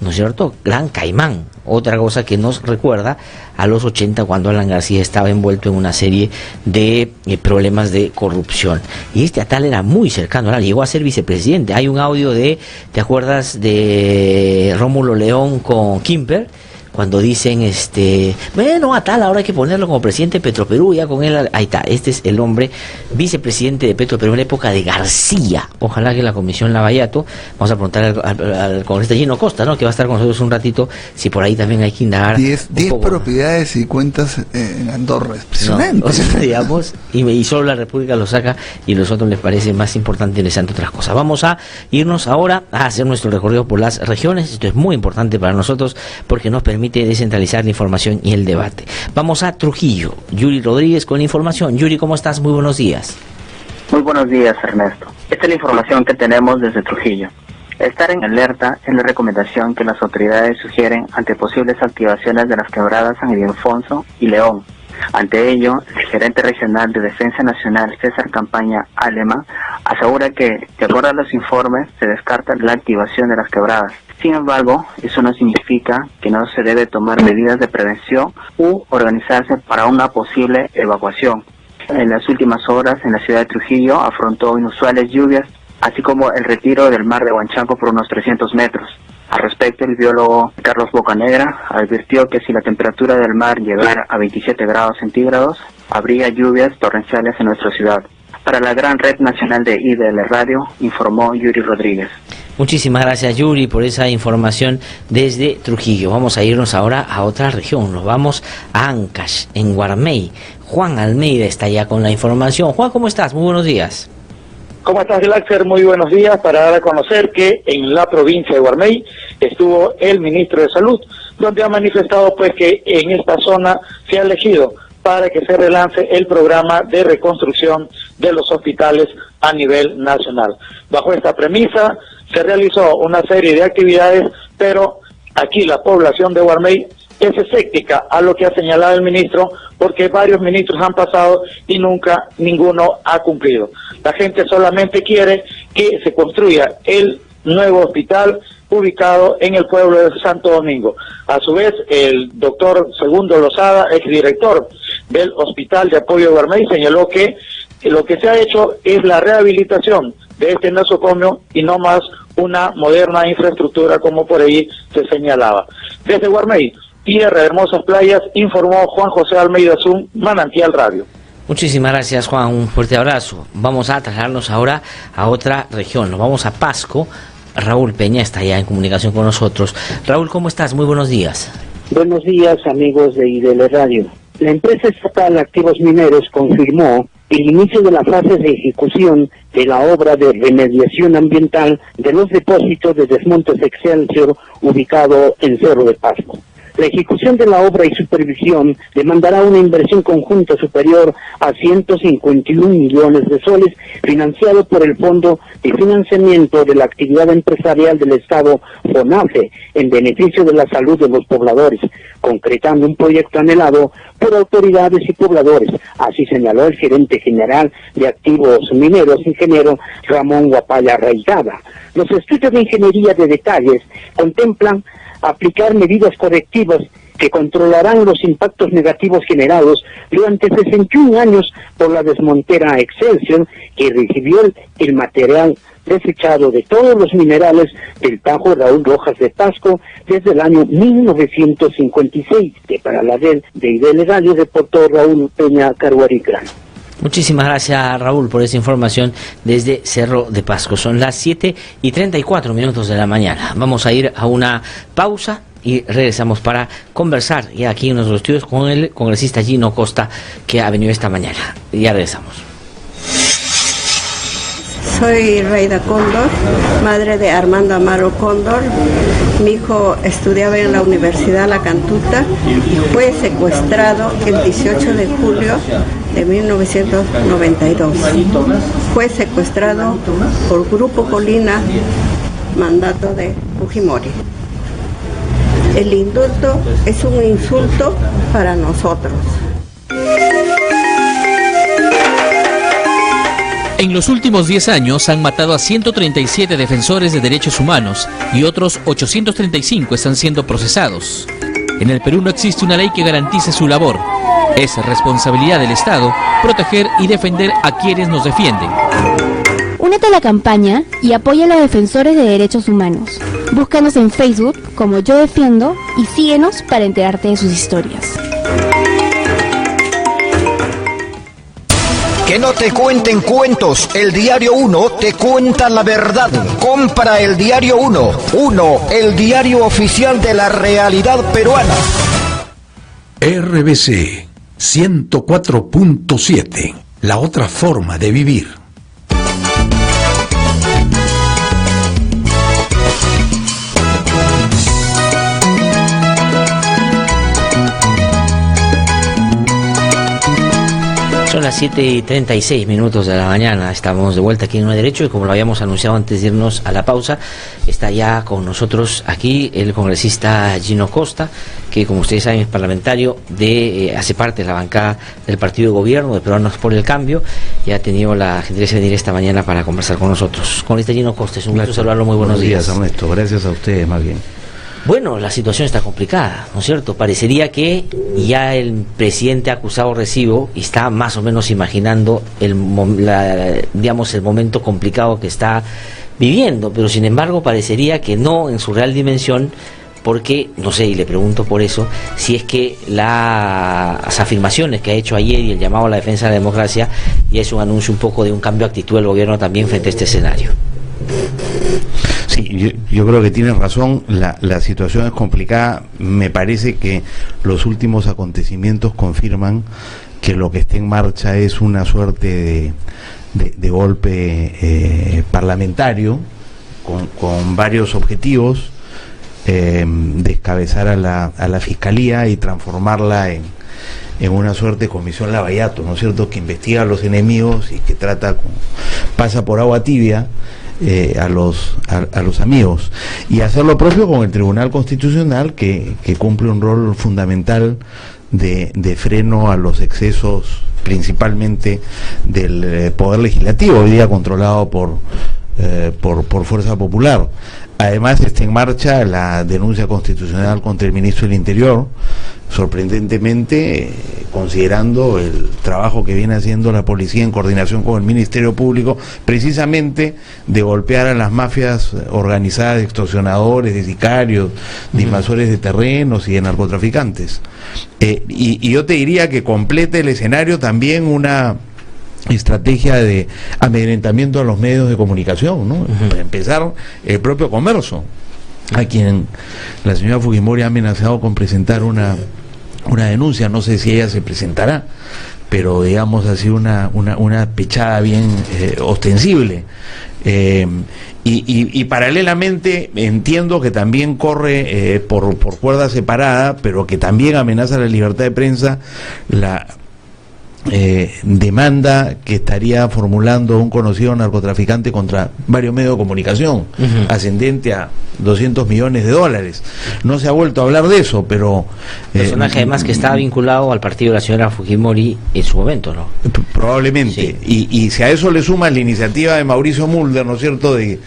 ¿No es cierto? Gran Caimán. Otra cosa que nos recuerda a los 80, cuando Alan García estaba envuelto en una serie de problemas de corrupción. Y este Atala era muy cercano, llegó a ser vicepresidente. Hay un audio ¿te acuerdas de Rómulo León con Kimper? Cuando dicen, bueno, Atala, ahora hay que ponerlo como presidente de Petroperú, ya con él, ahí está, este es el hombre vicepresidente de Petroperú en la época de García. Ojalá que la comisión Lavallato, vamos a preguntar al congresista Gino Costa, ¿no? Que va a estar con nosotros un ratito, si por ahí también hay que indagar. 10 propiedades y cuentas en Andorra, impresionante. No, o sea, digamos, y solo la República lo saca y a los otros les parece más importante y interesante otras cosas. Vamos a irnos ahora a hacer nuestro recorrido por las regiones. Esto es muy importante para nosotros porque nos permite descentralizar la información y el debate. Vamos a Trujillo. Yuri Rodríguez con información. Yuri, ¿cómo estás? Muy buenos días. Muy buenos días, Ernesto. Esta es la información que tenemos desde Trujillo. Estar en alerta es la recomendación que las autoridades sugieren ante posibles activaciones de las quebradas San Ildefonso y León. Ante ello, el gerente regional de Defensa Nacional, César Campaña Alema, asegura que, de acuerdo a los informes, se descarta la activación de las quebradas. Sin embargo, eso no significa que no se debe tomar medidas de prevención u organizarse para una posible evacuación. En las últimas horas, en la ciudad de Trujillo, afrontó inusuales lluvias así como el retiro del mar de Huanchanco por unos 300 metros. Al respecto, el biólogo Carlos Bocanegra advirtió que si la temperatura del mar llegara a 27 grados centígrados, habría lluvias torrenciales en nuestra ciudad. Para la gran red nacional de IDL Radio, informó Yuri Rodríguez. Muchísimas gracias, Yuri, por esa información desde Trujillo. Vamos a irnos ahora a otra región. Nos vamos a Ancash, en Guarmey. Juan Almeida está ya con la información. Juan, ¿cómo estás? Muy buenos días. ¿Cómo estás, Glaxer? Muy buenos días. Para dar a conocer que en la provincia de Guarmey estuvo el ministro de Salud, donde ha manifestado pues que en esta zona se ha elegido para que se relance el programa de reconstrucción de los hospitales a nivel nacional. Bajo esta premisa se realizó una serie de actividades, pero aquí la población de Guarmey es escéptica a lo que ha señalado el ministro, porque varios ministros han pasado y nunca ninguno ha cumplido. La gente solamente quiere que se construya el nuevo hospital ubicado en el pueblo de Santo Domingo. A su vez, el doctor Segundo Lozada, exdirector del Hospital de Apoyo de Guarmey, señaló que lo que se ha hecho es la rehabilitación de este nosocomio y no más una moderna infraestructura como por ahí se señalaba. Desde Guarmey, tierra de hermosas playas, informó Juan José Almeida Zum, Manantial Radio. Muchísimas gracias, Juan, un fuerte abrazo. Vamos a trasladarnos ahora a otra región, nos vamos a Pasco. Raúl Peña está ya en comunicación con nosotros. Raúl, ¿cómo estás? Muy buenos días. Buenos días, amigos de IDL Radio. La empresa estatal Activos Mineros confirmó el inicio de la fase de ejecución de la obra de remediación ambiental de los depósitos de Desmontes Excelsior ubicado en Cerro de Pasco. La ejecución de la obra y supervisión demandará una inversión conjunta superior a 151 millones de soles, financiado por el Fondo de Financiamiento de la Actividad Empresarial del Estado, FONAFE, en beneficio de la salud de los pobladores, concretando un proyecto anhelado por autoridades y pobladores. Así señaló el gerente general de Activos Mineros, ingeniero Ramón Guapaya Raigada. Los estudios de ingeniería de detalles contemplan aplicar medidas correctivas que controlarán los impactos negativos generados durante 61 años por la desmontera Excelsior, que recibió el material desechado de todos los minerales del Tajo Raúl Rojas de Pasco desde el año 1956, que para la red de IDL Radio reportó Raúl Peña Caruaricrán. Muchísimas gracias, Raúl, por esa información desde Cerro de Pasco. Son las 7:34 de la mañana. Vamos a ir a una pausa y regresamos para conversar ya aquí en nuestros estudios con el congresista Gino Costa, que ha venido esta mañana. Ya regresamos. Soy Reida Cóndor, madre de Armando Amaro Cóndor. Mi hijo estudiaba en la Universidad La Cantuta y fue secuestrado el 18 de julio de 1992. Fue secuestrado por Grupo Colina, mandato de Fujimori. El indulto es un insulto para nosotros. En los últimos 10 años han matado a 137 defensores de derechos humanos y otros 835 están siendo procesados. En el Perú no existe una ley que garantice su labor. Es responsabilidad del Estado proteger y defender a quienes nos defienden. Únete a la campaña y apoya a los defensores de derechos humanos. Búscanos en Facebook como Yo Defiendo y síguenos para enterarte de sus historias. Que no te cuenten cuentos, el Diario 1 te cuenta la verdad. Compra el Diario 1, el diario oficial de la realidad peruana. RBC 104.7, la otra forma de vivir. Son las 7:36 de la mañana, estamos de vuelta aquí en Uno Derecho y como lo habíamos anunciado antes de irnos a la pausa, está ya con nosotros aquí el congresista Gino Costa, que como ustedes saben es parlamentario, hace parte de la bancada del Partido de Gobierno de Peruanos por el Cambio, y ha tenido la gentileza de venir esta mañana para conversar con nosotros. Congresista Gino Costa, es un gusto saludarlo, muy buenos días. Buenos días, Ernesto, gracias a ustedes más bien. Bueno, la situación está complicada, ¿no es cierto? Parecería que ya el presidente ha acusado recibo y está más o menos imaginando el momento complicado que está viviendo, pero sin embargo parecería que no en su real dimensión, porque, no sé, y le pregunto por eso, si es que las afirmaciones que ha hecho ayer y el llamado a la defensa de la democracia ya es un anuncio un poco de un cambio de actitud del gobierno también frente a este escenario. Sí, yo creo que tienes razón, la situación es complicada. Me parece que los últimos acontecimientos confirman que lo que está en marcha es una suerte de golpe parlamentario con varios objetivos, descabezar a la Fiscalía y transformarla en una suerte de comisión Lavallato, ¿no es cierto?, que investiga a los enemigos y que pasa por agua tibia a los amigos, y hacer lo propio con el Tribunal Constitucional, que cumple un rol fundamental de freno a los excesos, principalmente del Poder Legislativo, hoy día controlado por Fuerza Popular. Además está en marcha la denuncia constitucional contra el ministro del Interior, sorprendentemente, considerando el trabajo que viene haciendo la policía en coordinación con el Ministerio Público, precisamente de golpear a las mafias organizadas de extorsionadores, de sicarios, de invasores de terrenos y de narcotraficantes. Y yo te diría que completa el escenario también una estrategia de amedrentamiento a los medios de comunicación, ¿no? Para empezar, el propio Comercio, a quien la señora Fujimori ha amenazado con presentar una denuncia. No sé si ella se presentará, pero digamos así una pechada bien ostensible. Y paralelamente entiendo que también corre por cuerda separada, pero que también amenaza la libertad de prensa, la demanda que estaría formulando un conocido narcotraficante contra varios medios de comunicación, ascendente a $200 millones. No se ha vuelto a hablar de eso, pero personaje además que estaba vinculado al partido de la señora Fujimori en su momento, ¿no? Probablemente, sí. Y si a eso le sumas la iniciativa de Mauricio Mulder, ¿no es cierto?, de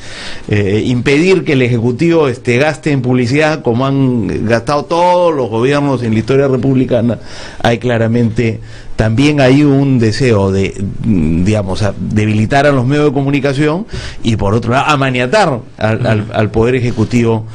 impedir que el Ejecutivo gaste en publicidad como han gastado todos los gobiernos en la historia republicana, hay claramente también hay un deseo de, digamos, debilitar a los medios de comunicación y por otro lado amaniatar al Poder Ejecutivo,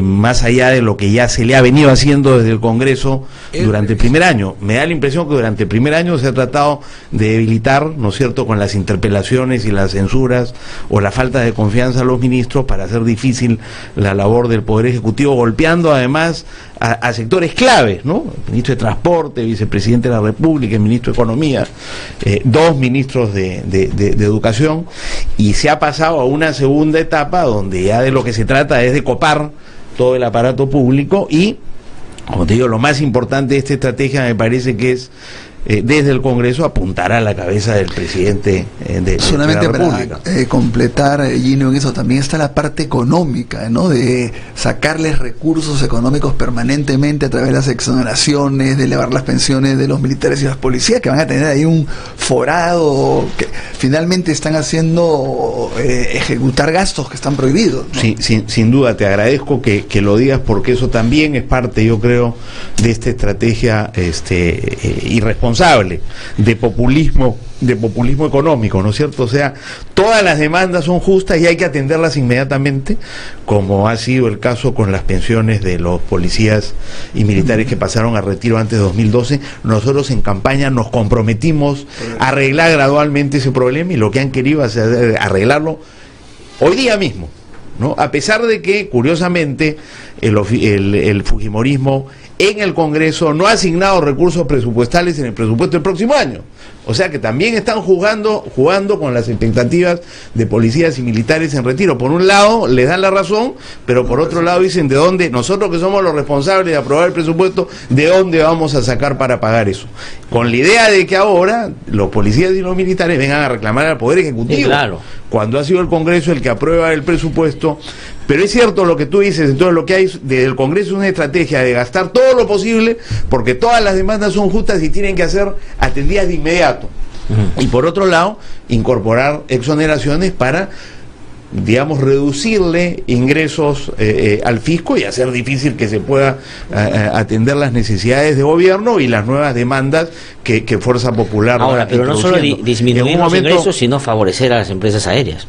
más allá de lo que ya se le ha venido haciendo desde el Congreso durante el primer año. Me da la impresión que durante el primer año se ha tratado de debilitar, ¿no es cierto?, con las interpelaciones y las censuras o la falta de confianza a los ministros para hacer difícil la labor del Poder Ejecutivo, golpeando además a sectores claves, ¿no? El ministro de Transporte, vicepresidente de la República, el ministro de Economía, dos ministros de Educación, y se ha pasado a una segunda etapa donde ya de lo que se trata es de copar todo el aparato público y, como te digo, lo más importante de esta estrategia me parece que es desde el Congreso apuntar a la cabeza del presidente de la República. Para completar, Gino, en eso también está la parte económica, ¿no?, de sacarles recursos económicos permanentemente a través de las exoneraciones, de elevar las pensiones de los militares y las policías, que van a tener ahí un forado que finalmente están haciendo ejecutar gastos que están prohibidos, ¿no? Sí, sin duda, te agradezco que lo digas, porque eso también es parte, yo creo, de esta estrategia irresponsable de populismo económico, ¿no es cierto? O sea, todas las demandas son justas y hay que atenderlas inmediatamente, como ha sido el caso con las pensiones de los policías y militares que pasaron a retiro antes de 2012. Nosotros en campaña nos comprometimos a arreglar gradualmente ese problema, y lo que han querido es arreglarlo hoy día mismo, ¿no? A pesar de que, curiosamente, el fujimorismo en el Congreso no ha asignado recursos presupuestales en el presupuesto del próximo año. O sea que también están jugando con las expectativas de policías y militares en retiro. Por un lado les dan la razón, pero por otro lado dicen, ¿de dónde? Nosotros, que somos los responsables de aprobar el presupuesto, ¿de dónde vamos a sacar para pagar eso? Con la idea de que ahora los policías y los militares vengan a reclamar al Poder Ejecutivo, sí, claro, cuando ha sido el Congreso el que aprueba el presupuesto. Pero es cierto lo que tú dices, entonces lo que hay desde el Congreso es una estrategia de gastar todo lo posible, porque todas las demandas son justas y tienen que ser atendidas de inmediato. Y por otro lado, incorporar exoneraciones para digamos, reducirle ingresos al fisco y hacer difícil que se pueda atender las necesidades de gobierno y las nuevas demandas que Fuerza Popular ahora, pero no solo disminuir los ingresos, sino favorecer a las empresas aéreas.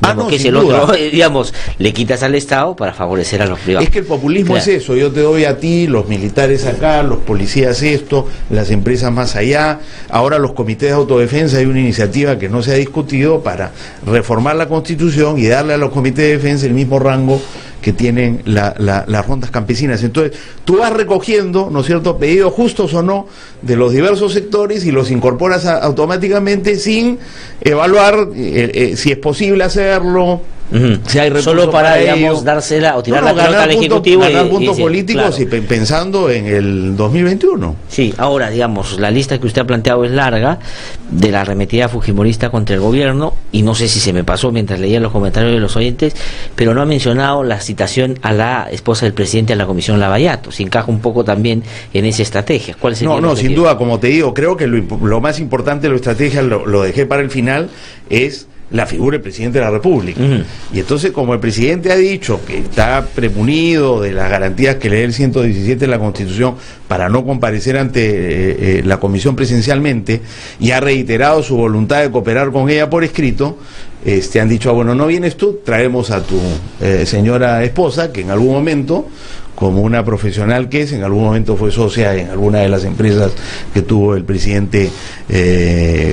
No, que es el otro, digamos, le quitas al Estado para favorecer a los privados. Es que el populismo es eso, yo te doy a ti, los militares acá, los policías esto, las empresas más allá. Ahora los comités de autodefensa, hay una iniciativa que no se ha discutido para reformar la Constitución y darle a los comités de defensa el mismo rango que tienen las rondas campesinas. Entonces, tú vas recogiendo, ¿no es cierto?, pedidos justos o no de los diversos sectores y los incorporas automáticamente sin evaluar si es posible hacerlo. Si hay solo para digamos, dársela o tirar la pelota al Ejecutivo. Ganar puntos políticos, claro. Y pensando en el 2021. Sí, ahora, digamos, la lista que usted ha planteado es larga, de la arremetida fujimorista contra el gobierno, y no sé si se me pasó mientras leía los comentarios de los oyentes, pero no ha mencionado la citación a la esposa del presidente de la Comisión Lavallato. Se encaja un poco también en esa estrategia. ¿Cuál sería? No, sin duda, como te digo, creo que lo más importante de la estrategia, lo dejé para el final, es la figura del presidente de la República. Y entonces, como el presidente ha dicho que está premunido de las garantías que lee el 117 de la Constitución para no comparecer ante la comisión presencialmente, y ha reiterado su voluntad de cooperar con ella por escrito, han dicho, bueno, no vienes tú, traemos a tu señora esposa, que en algún momento, como una profesional que es, en algún momento fue socia en alguna de las empresas que tuvo el presidente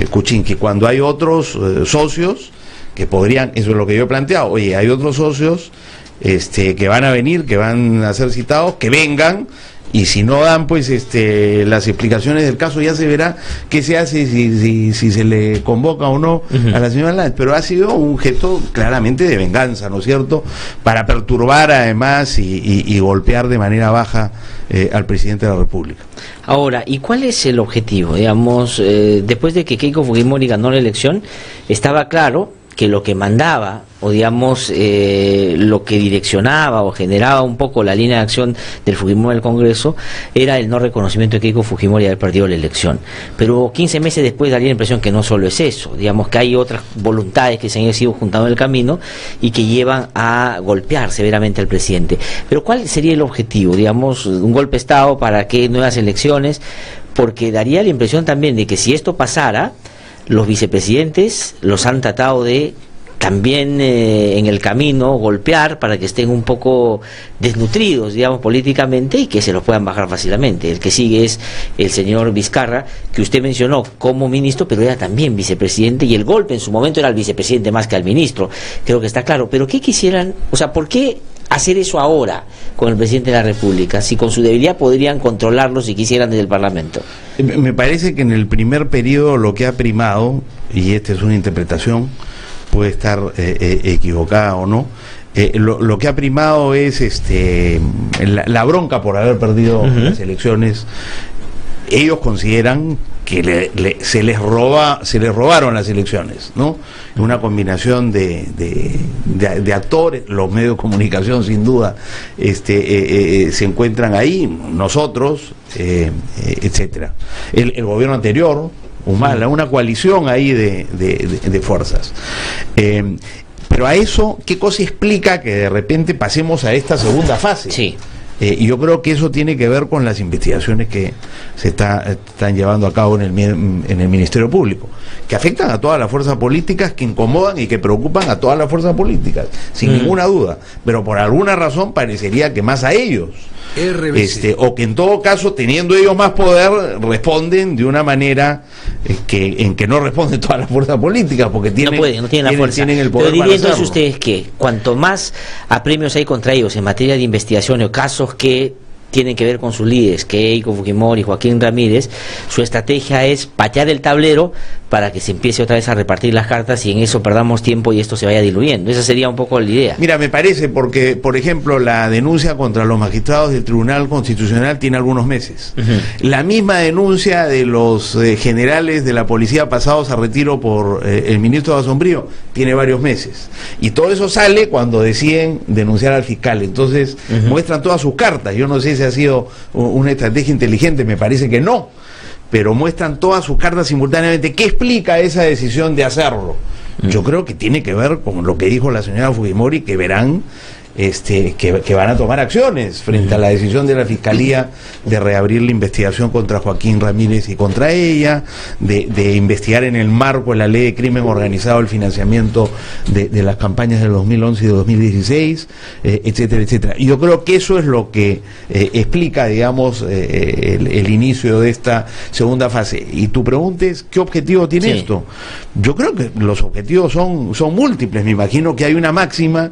Kuczynski. Cuando hay otros socios que podrían, eso es lo que yo he planteado, oye, hay otros socios que van a venir, que van a ser citados, que vengan, y si no dan pues las explicaciones del caso, ya se verá qué se hace, si se le convoca o no a la señora Lanz. Pero ha sido un gesto claramente de venganza, ¿no es cierto?, para perturbar además y golpear de manera baja al presidente de la República. Ahora, ¿y cuál es el objetivo? Digamos, después de que Keiko Fujimori ganó la elección, estaba claro que lo que mandaba, o digamos, lo que direccionaba o generaba un poco la línea de acción del Fujimori del Congreso, era el no reconocimiento de Keiko Fujimori haber perdido la elección. Pero 15 meses después daría la impresión que no solo es eso, digamos que hay otras voluntades que se han ido juntando en el camino y que llevan a golpear severamente al presidente. Pero ¿cuál sería el objetivo? Digamos, un golpe de Estado para que nuevas elecciones, porque daría la impresión también de que si esto pasara, los vicepresidentes los han tratado de también en el camino golpear para que estén un poco desnutridos, digamos, políticamente, y que se los puedan bajar fácilmente. El que sigue es el señor Vizcarra, que usted mencionó como ministro, pero era también vicepresidente, y el golpe en su momento era al vicepresidente más que al ministro. Creo que está claro. Pero ¿qué quisieran? O sea, ¿por qué hacer eso ahora con el presidente de la República, si con su debilidad podrían controlarlo si quisieran desde el Parlamento? Me parece que en el primer periodo lo que ha primado, y esta es una interpretación, puede estar equivocada o no, lo que ha primado es la bronca por haber perdido las elecciones. Ellos consideran que se les robaron las elecciones, ¿no? Una combinación de actores, los medios de comunicación sin duda se encuentran ahí, nosotros, etcétera. El gobierno anterior, Humala, una coalición ahí de fuerzas. Pero a eso, ¿qué cosa explica que de repente pasemos a esta segunda fase? Sí. Y yo creo que eso tiene que ver con las investigaciones que se están llevando a cabo en el Ministerio Público, que afectan a todas las fuerzas políticas, que incomodan y que preocupan a todas las fuerzas políticas, sin ninguna duda, pero por alguna razón parecería que más a ellos. O que en todo caso, teniendo ellos más poder, responden de una manera en que no responden todas las fuerzas políticas, porque no tienen la fuerza. Tienen el poder. Pero dirían entonces ustedes que cuanto más apremios hay contra ellos en materia de investigación o casos que tienen que ver con sus líderes, Keiko Fujimori, Joaquín Ramírez, su estrategia es patear el tablero para que se empiece otra vez a repartir las cartas y en eso perdamos tiempo y esto se vaya diluyendo. Esa sería un poco la idea. Mira, me parece, porque, por ejemplo, la denuncia contra los magistrados del Tribunal Constitucional tiene algunos meses. La misma denuncia de los generales de la policía pasados a retiro por el ministro Basombrío tiene varios meses. Y todo eso sale cuando deciden denunciar al fiscal. Entonces, muestran todas sus cartas. Yo no sé si ha sido una estrategia inteligente, me parece que no, pero muestran todas sus cartas simultáneamente. ¿Qué explica esa decisión de hacerlo? Yo creo que tiene que ver con lo que dijo la señora Fujimori, que verán que van a tomar acciones frente a la decisión de la Fiscalía de reabrir la investigación contra Joaquín Ramírez y contra ella, de investigar en el marco de la Ley de Crimen Organizado el financiamiento de las campañas del 2011 y de 2016, etcétera, etcétera. Y yo creo que eso es lo que explica, digamos, el inicio de esta segunda fase. Y tu pregunta es, ¿qué objetivo tiene esto? Yo creo que los objetivos son múltiples. Me imagino que hay una máxima,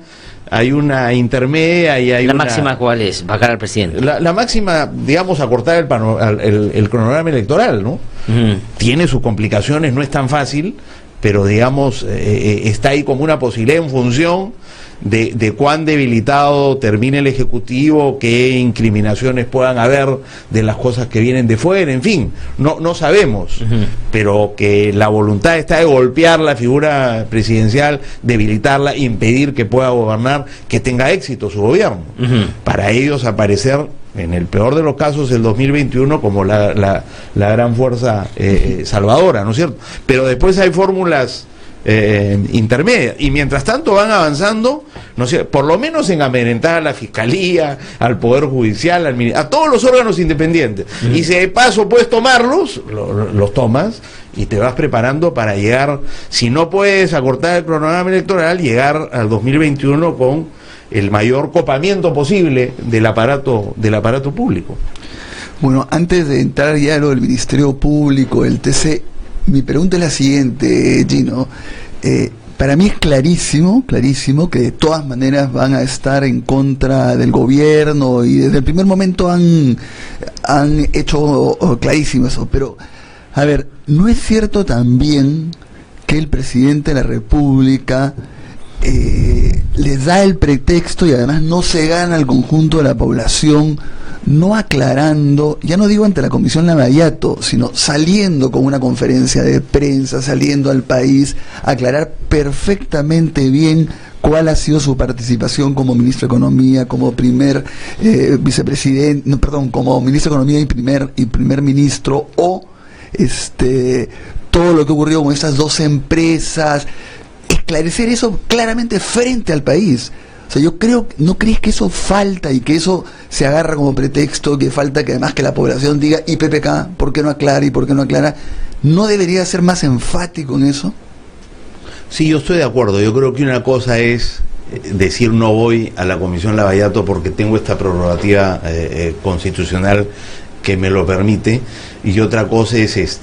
hay una intermedia y hay ¿La máxima cuál es? ¿Vacar al presidente? La máxima, digamos, acortar el cronograma electoral, ¿no? Tiene sus complicaciones, no es tan fácil, pero digamos, está ahí como una posibilidad en función de cuán debilitado termine el Ejecutivo, qué incriminaciones puedan haber de las cosas que vienen de fuera, en fin, no sabemos, pero que la voluntad está de golpear la figura presidencial, debilitarla, impedir que pueda gobernar, que tenga éxito su gobierno, para ellos aparecer en el peor de los casos el 2021 como la gran fuerza salvadora, ¿no es cierto? Pero después hay fórmulas intermedia, y mientras tanto van avanzando, no sé, por lo menos en amedrentar a la Fiscalía, al Poder Judicial, a todos los órganos independientes, y si de paso puedes tomarlos, los tomas y te vas preparando para llegar, si no puedes acortar el cronograma electoral, llegar al 2021 con el mayor copamiento posible del aparato público. Bueno, antes de entrar ya a lo del Ministerio Público, el TC, mi pregunta es la siguiente, Gino. Para mí es clarísimo que de todas maneras van a estar en contra del gobierno y desde el primer momento han hecho clarísimo eso. Pero, a ver, ¿no es cierto también que el presidente de la República les da el pretexto y además no se gana al conjunto de la población, no aclarando, ya no digo ante la Comisión Lavallato, sino saliendo con una conferencia de prensa, saliendo al país, aclarar perfectamente bien cuál ha sido su participación como ministro de Economía, como primer vicepresidente, no, perdón, como ministro de Economía y primer ministro, o todo lo que ocurrió con estas dos empresas, esclarecer eso claramente frente al país. O sea, yo creo, ¿no crees que eso falta y que eso se agarra como pretexto, que falta que además que la población diga, y PPK, ¿por qué no aclara y por qué no aclara? ¿No debería ser más enfático en eso? Sí, yo estoy de acuerdo. Yo creo que una cosa es decir no voy a la Comisión Lavallato porque tengo esta prerrogativa constitucional que me lo permite, y otra cosa es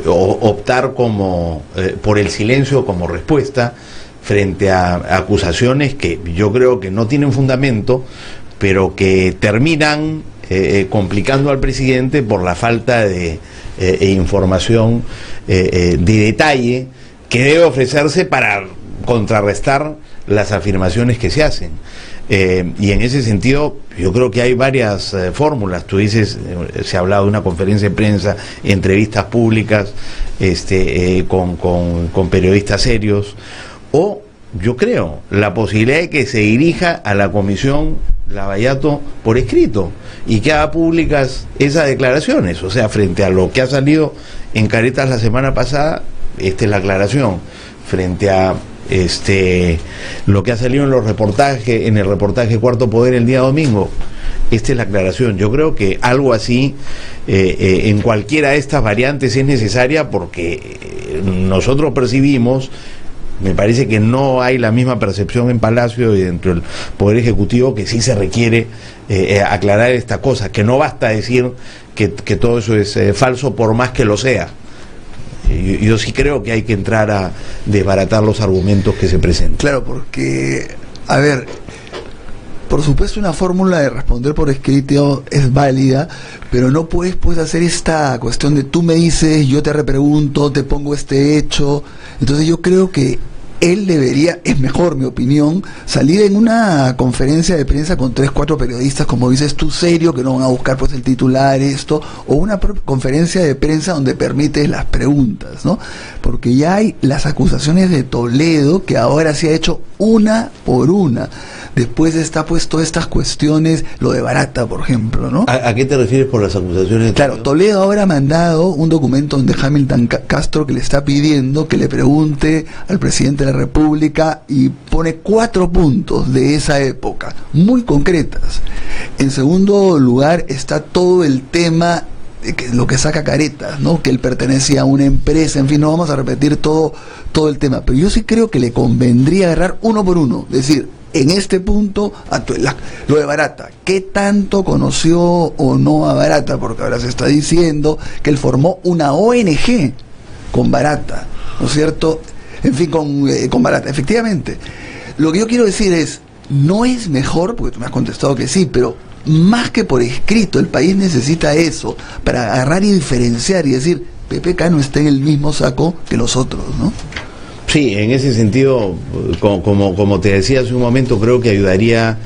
optar por el silencio como respuesta frente a acusaciones que yo creo que no tienen fundamento, pero que terminan complicando al presidente por la falta de información de detalle que debe ofrecerse para contrarrestar las afirmaciones que se hacen. Y en ese sentido yo creo que hay varias fórmulas. Tú dices, se ha hablado de una conferencia de prensa, entrevistas públicas con periodistas serios, o yo creo la posibilidad de que se dirija a la Comisión Lavallato por escrito y que haga públicas esas declaraciones. O sea, frente a lo que ha salido en Caretas la semana pasada, esta es la aclaración. Frente a lo que ha salido en el reportaje Cuarto Poder el día domingo, esta es la aclaración. Yo creo que algo así en cualquiera de estas variantes es necesaria, porque nosotros percibimos, me parece que no hay la misma percepción en Palacio y dentro del Poder Ejecutivo, que sí se requiere aclarar esta cosa, que no basta decir que todo eso es falso por más que lo sea. Yo sí creo que hay que entrar a desbaratar los argumentos que se presentan. Claro, porque, a ver, por supuesto una fórmula de responder por escrito es válida, pero no puedes hacer esta cuestión de tú me dices, yo te repregunto, te pongo este hecho. Entonces yo creo que él debería, es mejor mi opinión, salir en una conferencia de prensa con 3-4 periodistas, como dices tú, serio, que no van a buscar pues el titular, esto, o una conferencia de prensa donde permites las preguntas, ¿no? Porque ya hay las acusaciones de Toledo, que ahora se ha hecho una por una. Después está pues todas estas cuestiones, lo de Barata, por ejemplo, ¿no? ¿A qué te refieres por las acusaciones? Claro, Toledo ahora ha mandado un documento donde Hamilton Castro que le está pidiendo que le pregunte al presidente de la República y pone 4 puntos de esa época, muy concretas. En segundo lugar está todo el tema de que lo que saca caretas, ¿no? Que él pertenecía a una empresa, en fin, no vamos a repetir todo el tema, pero yo sí creo que le convendría agarrar uno por uno, es decir, en este punto, lo de Barata, ¿qué tanto conoció o no a Barata? Porque ahora se está diciendo que él formó una ONG con Barata, ¿no es cierto? En fin, con Barata, efectivamente. Lo que yo quiero decir es, no es mejor, porque tú me has contestado que sí, pero más que por escrito, el país necesita eso, para agarrar y diferenciar y decir, PPK no está en el mismo saco que los otros, ¿no? Sí, en ese sentido, como te decía hace un momento, creo que ayudaría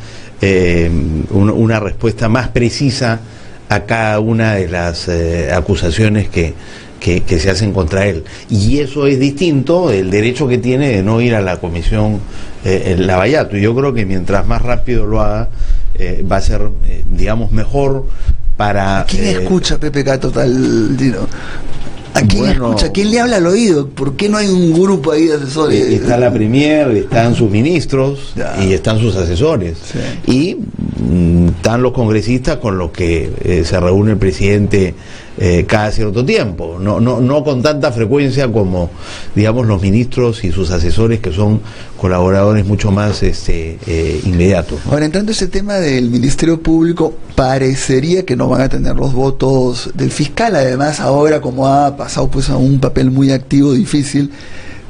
una respuesta más precisa a cada una de las acusaciones que se hacen contra él. Y eso es distinto del derecho que tiene de no ir a la comisión Lavallato. Y yo creo que mientras más rápido lo haga, va a ser, digamos, mejor para... ¿Quién escucha PPK total, Gino? ¿A quién escucha? ¿A quién le habla al oído? ¿Por qué no hay un grupo ahí de asesores? Está la Premier, están sus ministros y están sus asesores. Sí. Y están los congresistas con los que se reúne el presidente cada cierto tiempo. No con tanta frecuencia como, digamos, los ministros y sus asesores, que son colaboradores mucho más inmediatos, ¿no? Ahora, entrando a ese tema del Ministerio Público, parecería que no van a tener los votos del fiscal. Además, ahora, como ha pasado pues a un papel muy activo, difícil,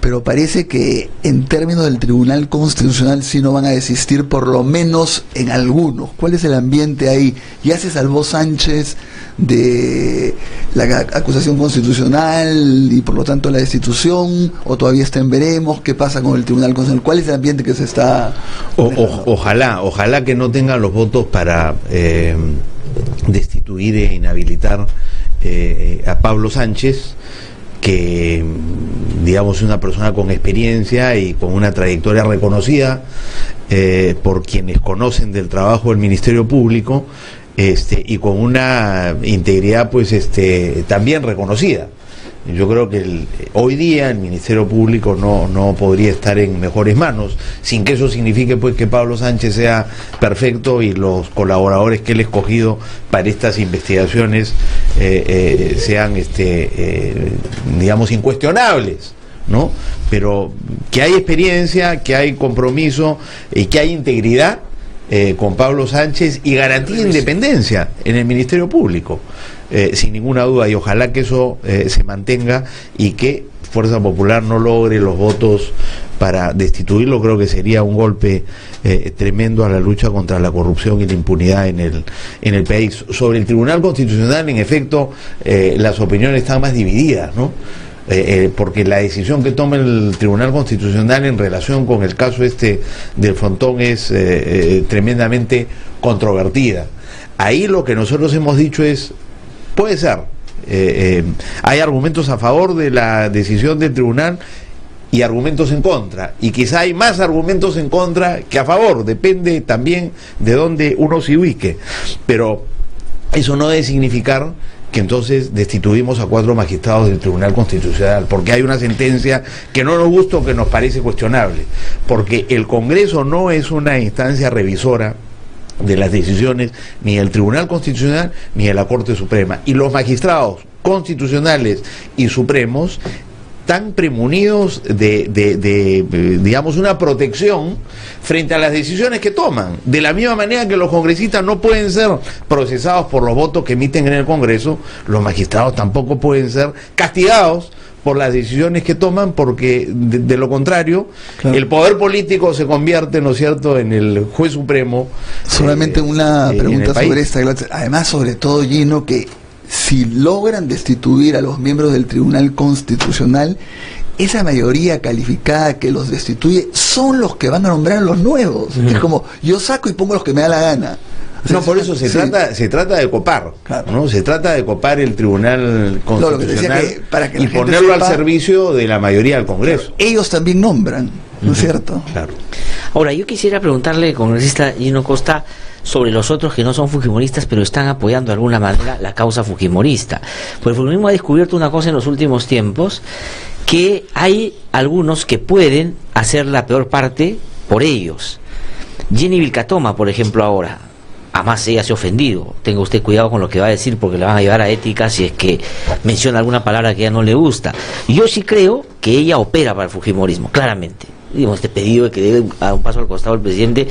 pero parece que en términos del Tribunal Constitucional sí no van a desistir, por lo menos en algunos. ¿Cuál es el ambiente ahí? ¿Ya se salvó Sánchez de la acusación constitucional y por lo tanto la destitución, o todavía está en veremos? ¿Qué pasa con el Tribunal Constitucional? ¿Cuál es el ambiente que se está...? Ojalá que no tengan los votos para destituir e inhabilitar a Pablo Sánchez, que, digamos, es una persona con experiencia y con una trayectoria reconocida por quienes conocen del trabajo del Ministerio Público, y con una integridad pues también reconocida. Yo creo que hoy día el Ministerio Público no podría estar en mejores manos, sin que eso signifique pues que Pablo Sánchez sea perfecto y los colaboradores que él ha escogido para estas investigaciones sean digamos incuestionables, ¿no? Pero que hay experiencia, que hay compromiso y que hay integridad con Pablo Sánchez y garantía de independencia en el Ministerio Público, sin ninguna duda, y ojalá que eso se mantenga y que Fuerza Popular no logre los votos para destituirlo. Creo que sería un golpe tremendo a la lucha contra la corrupción y la impunidad en el país. Sobre el Tribunal Constitucional, en efecto, las opiniones están más divididas, ¿no? Porque la decisión que toma el Tribunal Constitucional en relación con el caso del Frontón es tremendamente controvertida. Ahí lo que nosotros hemos dicho es, puede ser, hay argumentos a favor de la decisión del tribunal y argumentos en contra, y quizá hay más argumentos en contra que a favor, depende también de dónde uno se ubique, pero eso no debe significar que entonces destituimos a 4 magistrados del Tribunal Constitucional, porque hay una sentencia que no nos gusta o que nos parece cuestionable, porque el Congreso no es una instancia revisora de las decisiones ni del Tribunal Constitucional ni de la Corte Suprema, y los magistrados constitucionales y supremos están premunidos de digamos, una protección frente a las decisiones que toman. De la misma manera que los congresistas no pueden ser procesados por los votos que emiten en el Congreso, los magistrados tampoco pueden ser castigados por las decisiones que toman, porque de lo contrario, claro, el poder político se convierte, ¿no es cierto?, en el juez supremo. Solamente una pregunta sobre esta. Además, sobre todo, Gino, que si logran destituir a los miembros del Tribunal Constitucional, esa mayoría calificada que los destituye son los que van a nombrar a los nuevos. Es como, yo saco y pongo los que me da la gana. No, por eso se trata de copar, ¿no? Se trata de copar el Tribunal Constitucional y ponerlo al servicio de la mayoría del Congreso. Ellos también nombran, ¿no es cierto? Claro. Ahora, yo quisiera preguntarle, congresista Gino Costa, sobre los otros que no son fujimoristas, pero están apoyando de alguna manera la causa fujimorista. Pues el fujimorismo ha descubierto una cosa en los últimos tiempos, que hay algunos que pueden hacer la peor parte por ellos. Jenny Vilcatoma, por ejemplo, ahora, además ella se ha ofendido. Tenga usted cuidado con lo que va a decir, porque le van a llevar a ética si es que menciona alguna palabra que a ella no le gusta. Yo sí creo que ella opera para el fujimorismo, claramente. Digamos, este pedido de que debe dar un paso al costado el presidente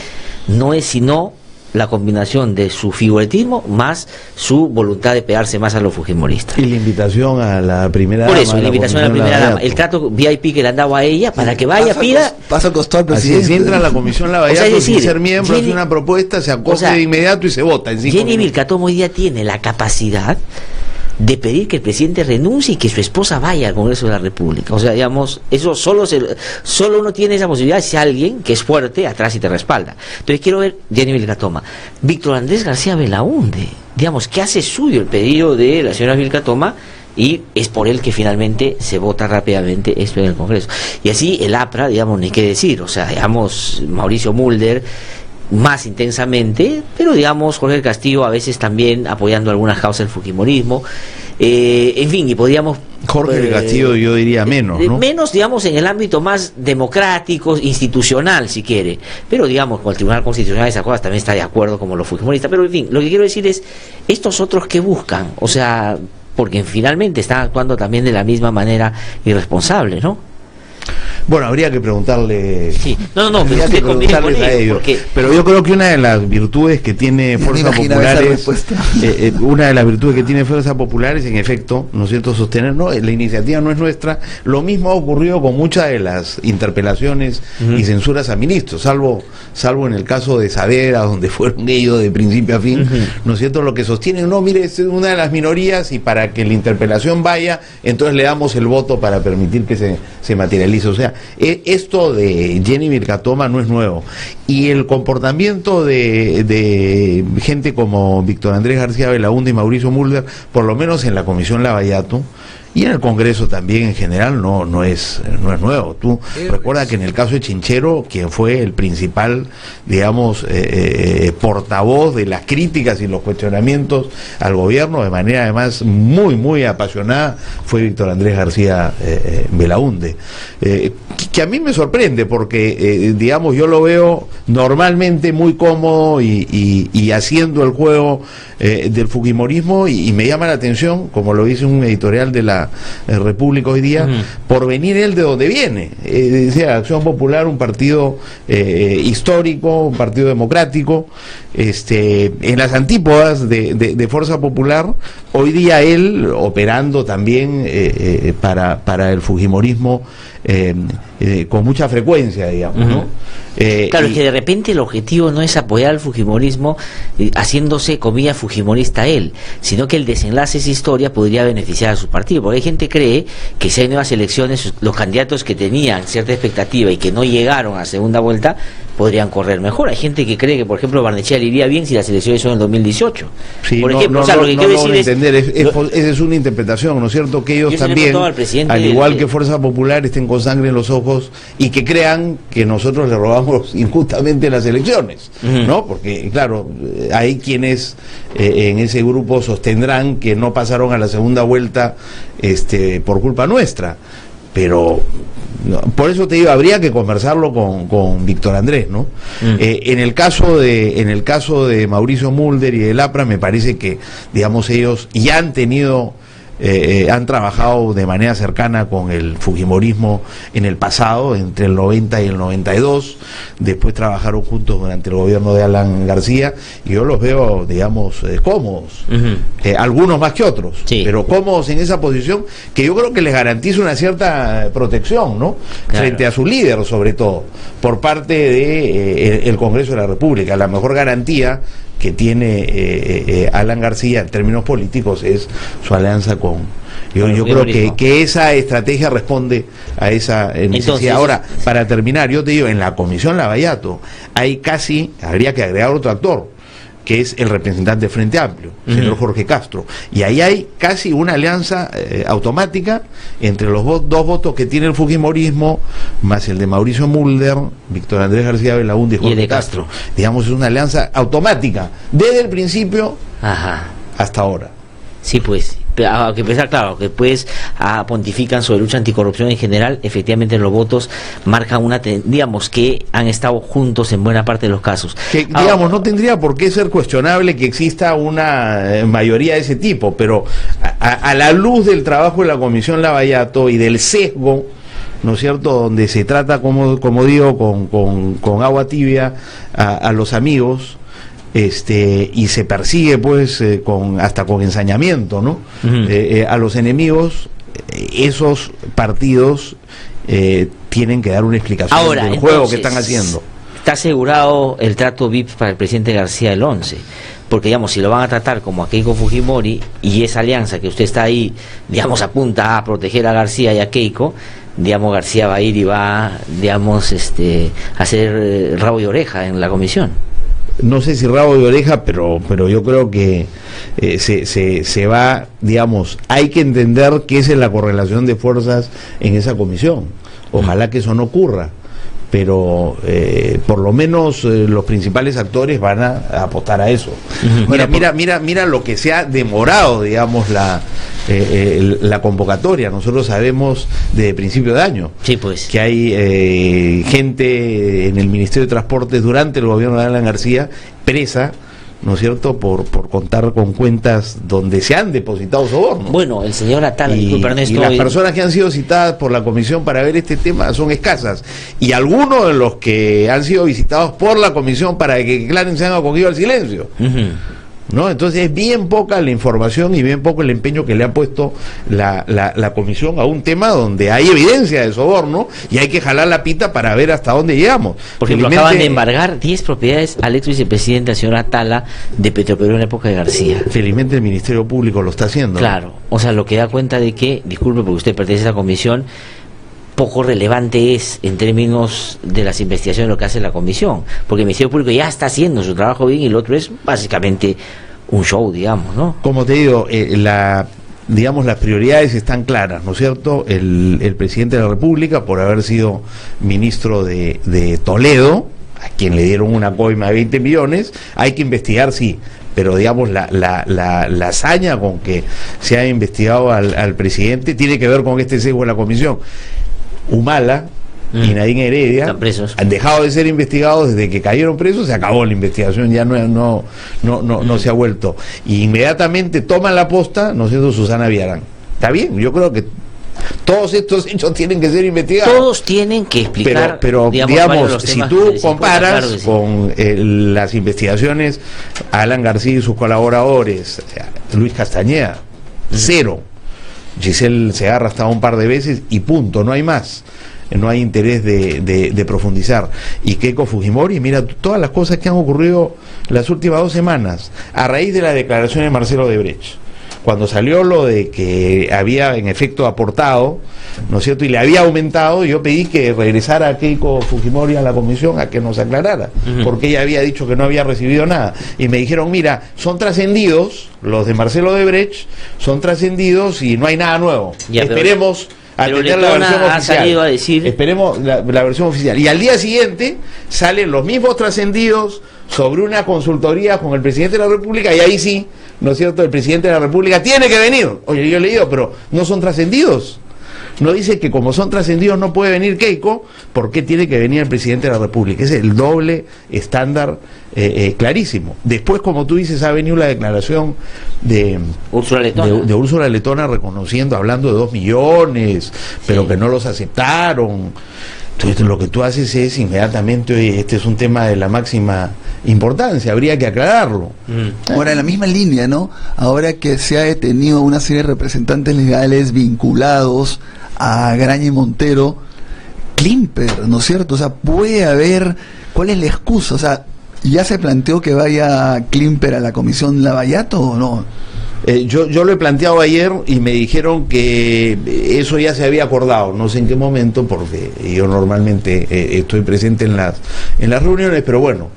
no es sino la combinación de su figuretismo más su voluntad de pegarse más a los fujimoristas. Y la invitación a la primera dama. Por eso, la invitación a la primera dama. El trato VIP que le han dado a ella para que vaya, pida. Pasa al costado al presidente. Si entra a la comisión Lavallato, o sea, sin ser miembro, hace una propuesta, se acoge de inmediato y se vota. Jenny Vilcatoma hoy día tiene la capacidad de pedir que el presidente renuncie y que su esposa vaya al Congreso de la República. O sea, digamos, eso solo uno tiene esa posibilidad si alguien que es fuerte atrás y te respalda. Entonces quiero ver Jenny Vilcatoma. Víctor Andrés García Belaúnde, digamos, que hace suyo el pedido de la señora Vilcatoma y es por él que finalmente se vota rápidamente esto en el Congreso. Y así el APRA, digamos, ni qué decir, o sea, digamos, Mauricio Mulder más intensamente, pero digamos Jorge Castillo a veces también apoyando algunas causas del fujimorismo, en fin, y podríamos Jorge Castillo yo diría menos, ¿no? Menos, digamos, en el ámbito más democrático, institucional, si quiere, pero digamos, con el Tribunal Constitucional esas cosas también está de acuerdo como los fujimoristas, pero en fin, lo que quiero decir es, estos otros que buscan, o sea, porque finalmente están actuando también de la misma manera irresponsable, ¿no? Bueno, habría que preguntarle. Sí, no, pero usted preguntarles a ellos. Pero yo creo que una de las virtudes que tiene Fuerzas Populares, una de las virtudes que tiene Fuerzas Populares, en efecto, ¿no es cierto?, sostener, no, la iniciativa no es nuestra. Lo mismo ha ocurrido con muchas de las interpelaciones y censuras a ministros, salvo en el caso de Saavedra, donde fueron ellos de principio a fin, ¿no es cierto? Lo que sostienen, no, mire, es una de las minorías y para que la interpelación vaya, entonces le damos el voto para permitir que se materialice. O sea, esto de Jenny Vilcatoma no es nuevo, y el comportamiento de gente como Víctor Andrés García Belaúnde y Mauricio Mulder, por lo menos en la Comisión Lavallato y en el Congreso también en general, no es nuevo. Tú recuerda que en el caso de Chinchero, quien fue el principal, digamos, portavoz de las críticas y los cuestionamientos al gobierno, de manera además muy apasionada, fue Víctor Andrés García Belaúnde, que a mí me sorprende porque, digamos, yo lo veo normalmente muy cómodo y haciendo el juego del fujimorismo, y me llama la atención, como lo dice un editorial de la República hoy día, por venir él de donde viene, decía Acción Popular, un partido histórico, un partido democrático, en las antípodas de Fuerza Popular, hoy día él operando también para el fujimorismo con mucha frecuencia, digamos, ¿no? Claro, es que de repente el objetivo no es apoyar al fujimorismo haciéndose, comillas, fujimorista él, sino que el desenlace de esa historia podría beneficiar a su partido, porque hay gente que cree que si hay nuevas elecciones, los candidatos que tenían cierta expectativa y que no llegaron a segunda vuelta podrían correr mejor. Hay gente que cree que, por ejemplo, Barnechea le iría bien si las elecciones son en 2018. Sí, por ejemplo, o sea, lo que quiero decir es... Esa es una interpretación, ¿no es cierto? Que ellos también, al igual que Fuerza Popular, estén con sangre en los ojos y que crean que nosotros le robamos injustamente las elecciones, ¿no? Porque, claro, hay quienes en ese grupo sostendrán que no pasaron a la segunda vuelta por culpa nuestra, pero... por eso te digo, habría que conversarlo con Víctor Andrés, ¿no? En el caso de Mauricio Mulder y del APRA, me parece que, digamos, ellos ya han tenido han trabajado de manera cercana con el fujimorismo en el pasado, entre el 90 y el 92, después trabajaron juntos durante el gobierno de Alan García, y yo los veo, digamos, cómodos, algunos más que otros, pero cómodos en esa posición, que yo creo que les garantiza una cierta protección, ¿no? Claro. Frente a su líder, sobre todo, por parte de el Congreso de la República. La mejor garantía que tiene Alan García en términos políticos es su alianza con... Yo creo que esa estrategia responde a esa necesidad. Entonces, ahora, para terminar, yo te digo, en la Comisión Lavallato habría que agregar otro actor, que es el representante del Frente Amplio, señor Jorge Castro. Y ahí hay casi una alianza automática entre los dos votos que tiene el fujimorismo, más el de Mauricio Mulder, Víctor Andrés García Belaúnde y Jorge Castro. Digamos, es una alianza automática, desde el principio hasta ahora. Sí, pues, aunque pensar, claro, que pues pontifican sobre lucha anticorrupción en general, efectivamente los votos marcan digamos que han estado juntos en buena parte de los casos. Que, digamos, no tendría por qué ser cuestionable que exista una mayoría de ese tipo, pero a la luz del trabajo de la Comisión Lavallato y del sesgo, ¿no es cierto?, donde se trata, como digo, con agua tibia a los amigos, y se persigue pues hasta con ensañamiento, ¿no? A los enemigos, esos partidos tienen que dar una explicación ahora, del juego que están haciendo. Está asegurado el trato VIP para el presidente García el 11, porque digamos, si lo van a tratar como a Keiko Fujimori, y esa alianza que usted está ahí, digamos, apunta a proteger a García y a Keiko, digamos, García va a ir y va, digamos, a hacer rabo y oreja en la comisión. No sé si rabo de oreja, pero yo creo que se va, digamos, hay que entender qué es la correlación de fuerzas en esa comisión. Ojalá que eso no ocurra, pero por lo menos los principales actores van a apostar a eso. Mira lo que se ha demorado, digamos, la convocatoria. Nosotros sabemos desde principio de año que hay gente en el Ministerio de Transportes durante el gobierno de Alan García presa, ¿no es cierto?, por contar con cuentas donde se han depositado sobornos. Bueno, el señor Atala, y las personas que han sido citadas por la comisión para ver este tema son escasas, y algunos de los que han sido visitados por la comisión para que declaren se han acogido al silencio. ¿No? Entonces es bien poca la información y bien poco el empeño que le ha puesto la comisión a un tema donde hay evidencia de soborno y hay que jalar la pita para ver hasta dónde llegamos. Por ejemplo, acaban de embargar 10 propiedades al ex vicepresidente, al señor Atala, de Petroperú en la época de García. Felizmente el Ministerio Público lo está haciendo. Claro, o sea, lo que da cuenta de que, disculpe porque usted pertenece a esa comisión, poco relevante es en términos de las investigaciones lo que hace la comisión, porque el Ministerio Público ya está haciendo su trabajo bien y el otro es básicamente un show, digamos, ¿no? Como te digo, digamos, las prioridades están claras, ¿no es cierto? El presidente de la República, por haber sido ministro de Toledo, a quien le dieron una coima de 20 millones, hay que investigar, sí, pero digamos la hazaña con que se ha investigado al presidente tiene que ver con este sesgo de la comisión. Humala y Nadine Heredia han dejado de ser investigados desde que cayeron presos, se acabó la investigación, ya no se ha vuelto. Y inmediatamente toman la posta, ¿no es cierto?, Susana Villarán. Está bien, yo creo que todos estos hechos tienen que ser investigados. Todos tienen que explicar. Pero digamos, si tú comparas con las investigaciones a Alan García y sus colaboradores, Luis Castañeda, cero. Giselle Segarra estaba un par de veces y punto, no hay más. No hay interés de profundizar. Y Keiko Fujimori, mira todas las cosas que han ocurrido las últimas 2 semanas a raíz de la declaración de Marcelo Odebrecht. Cuando salió lo de que había en efecto aportado, ¿no es cierto?, y le había aumentado, yo pedí que regresara a Keiko Fujimori a la comisión a que nos aclarara, porque ella había dicho que no había recibido nada. Y me dijeron, mira, son trascendidos, los de Marcelo Odebrecht, son trascendidos y no hay nada nuevo. Esperemos a tener la versión oficial. Esperemos la versión oficial. Y al día siguiente salen los mismos trascendidos sobre una consultoría con el presidente de la República, y ahí sí, ¿no es cierto?, el presidente de la República tiene que venir. Oye, yo he leído, pero no son trascendidos. No dice que como son trascendidos no puede venir Keiko, ¿por qué tiene que venir el presidente de la República? Es el doble estándar clarísimo. Después, como tú dices, ha venido la declaración de Úrsula Letona reconociendo, hablando de 2 millones, pero que no los aceptaron. Entonces lo que tú haces es inmediatamente, oye, este es un tema de la máxima importancia, habría que aclararlo. Ahora, en la misma línea, ¿no? Ahora que se ha detenido una serie de representantes legales vinculados a Graña y Montero, Klimper, ¿no es cierto? O sea, puede haber, ¿cuál es la excusa? O sea, ¿Ya se planteó que vaya Klimper a la comisión Lavallato o no? Yo lo he planteado ayer y me dijeron que eso ya se había acordado, no sé en qué momento, porque yo normalmente estoy presente en las reuniones, pero bueno,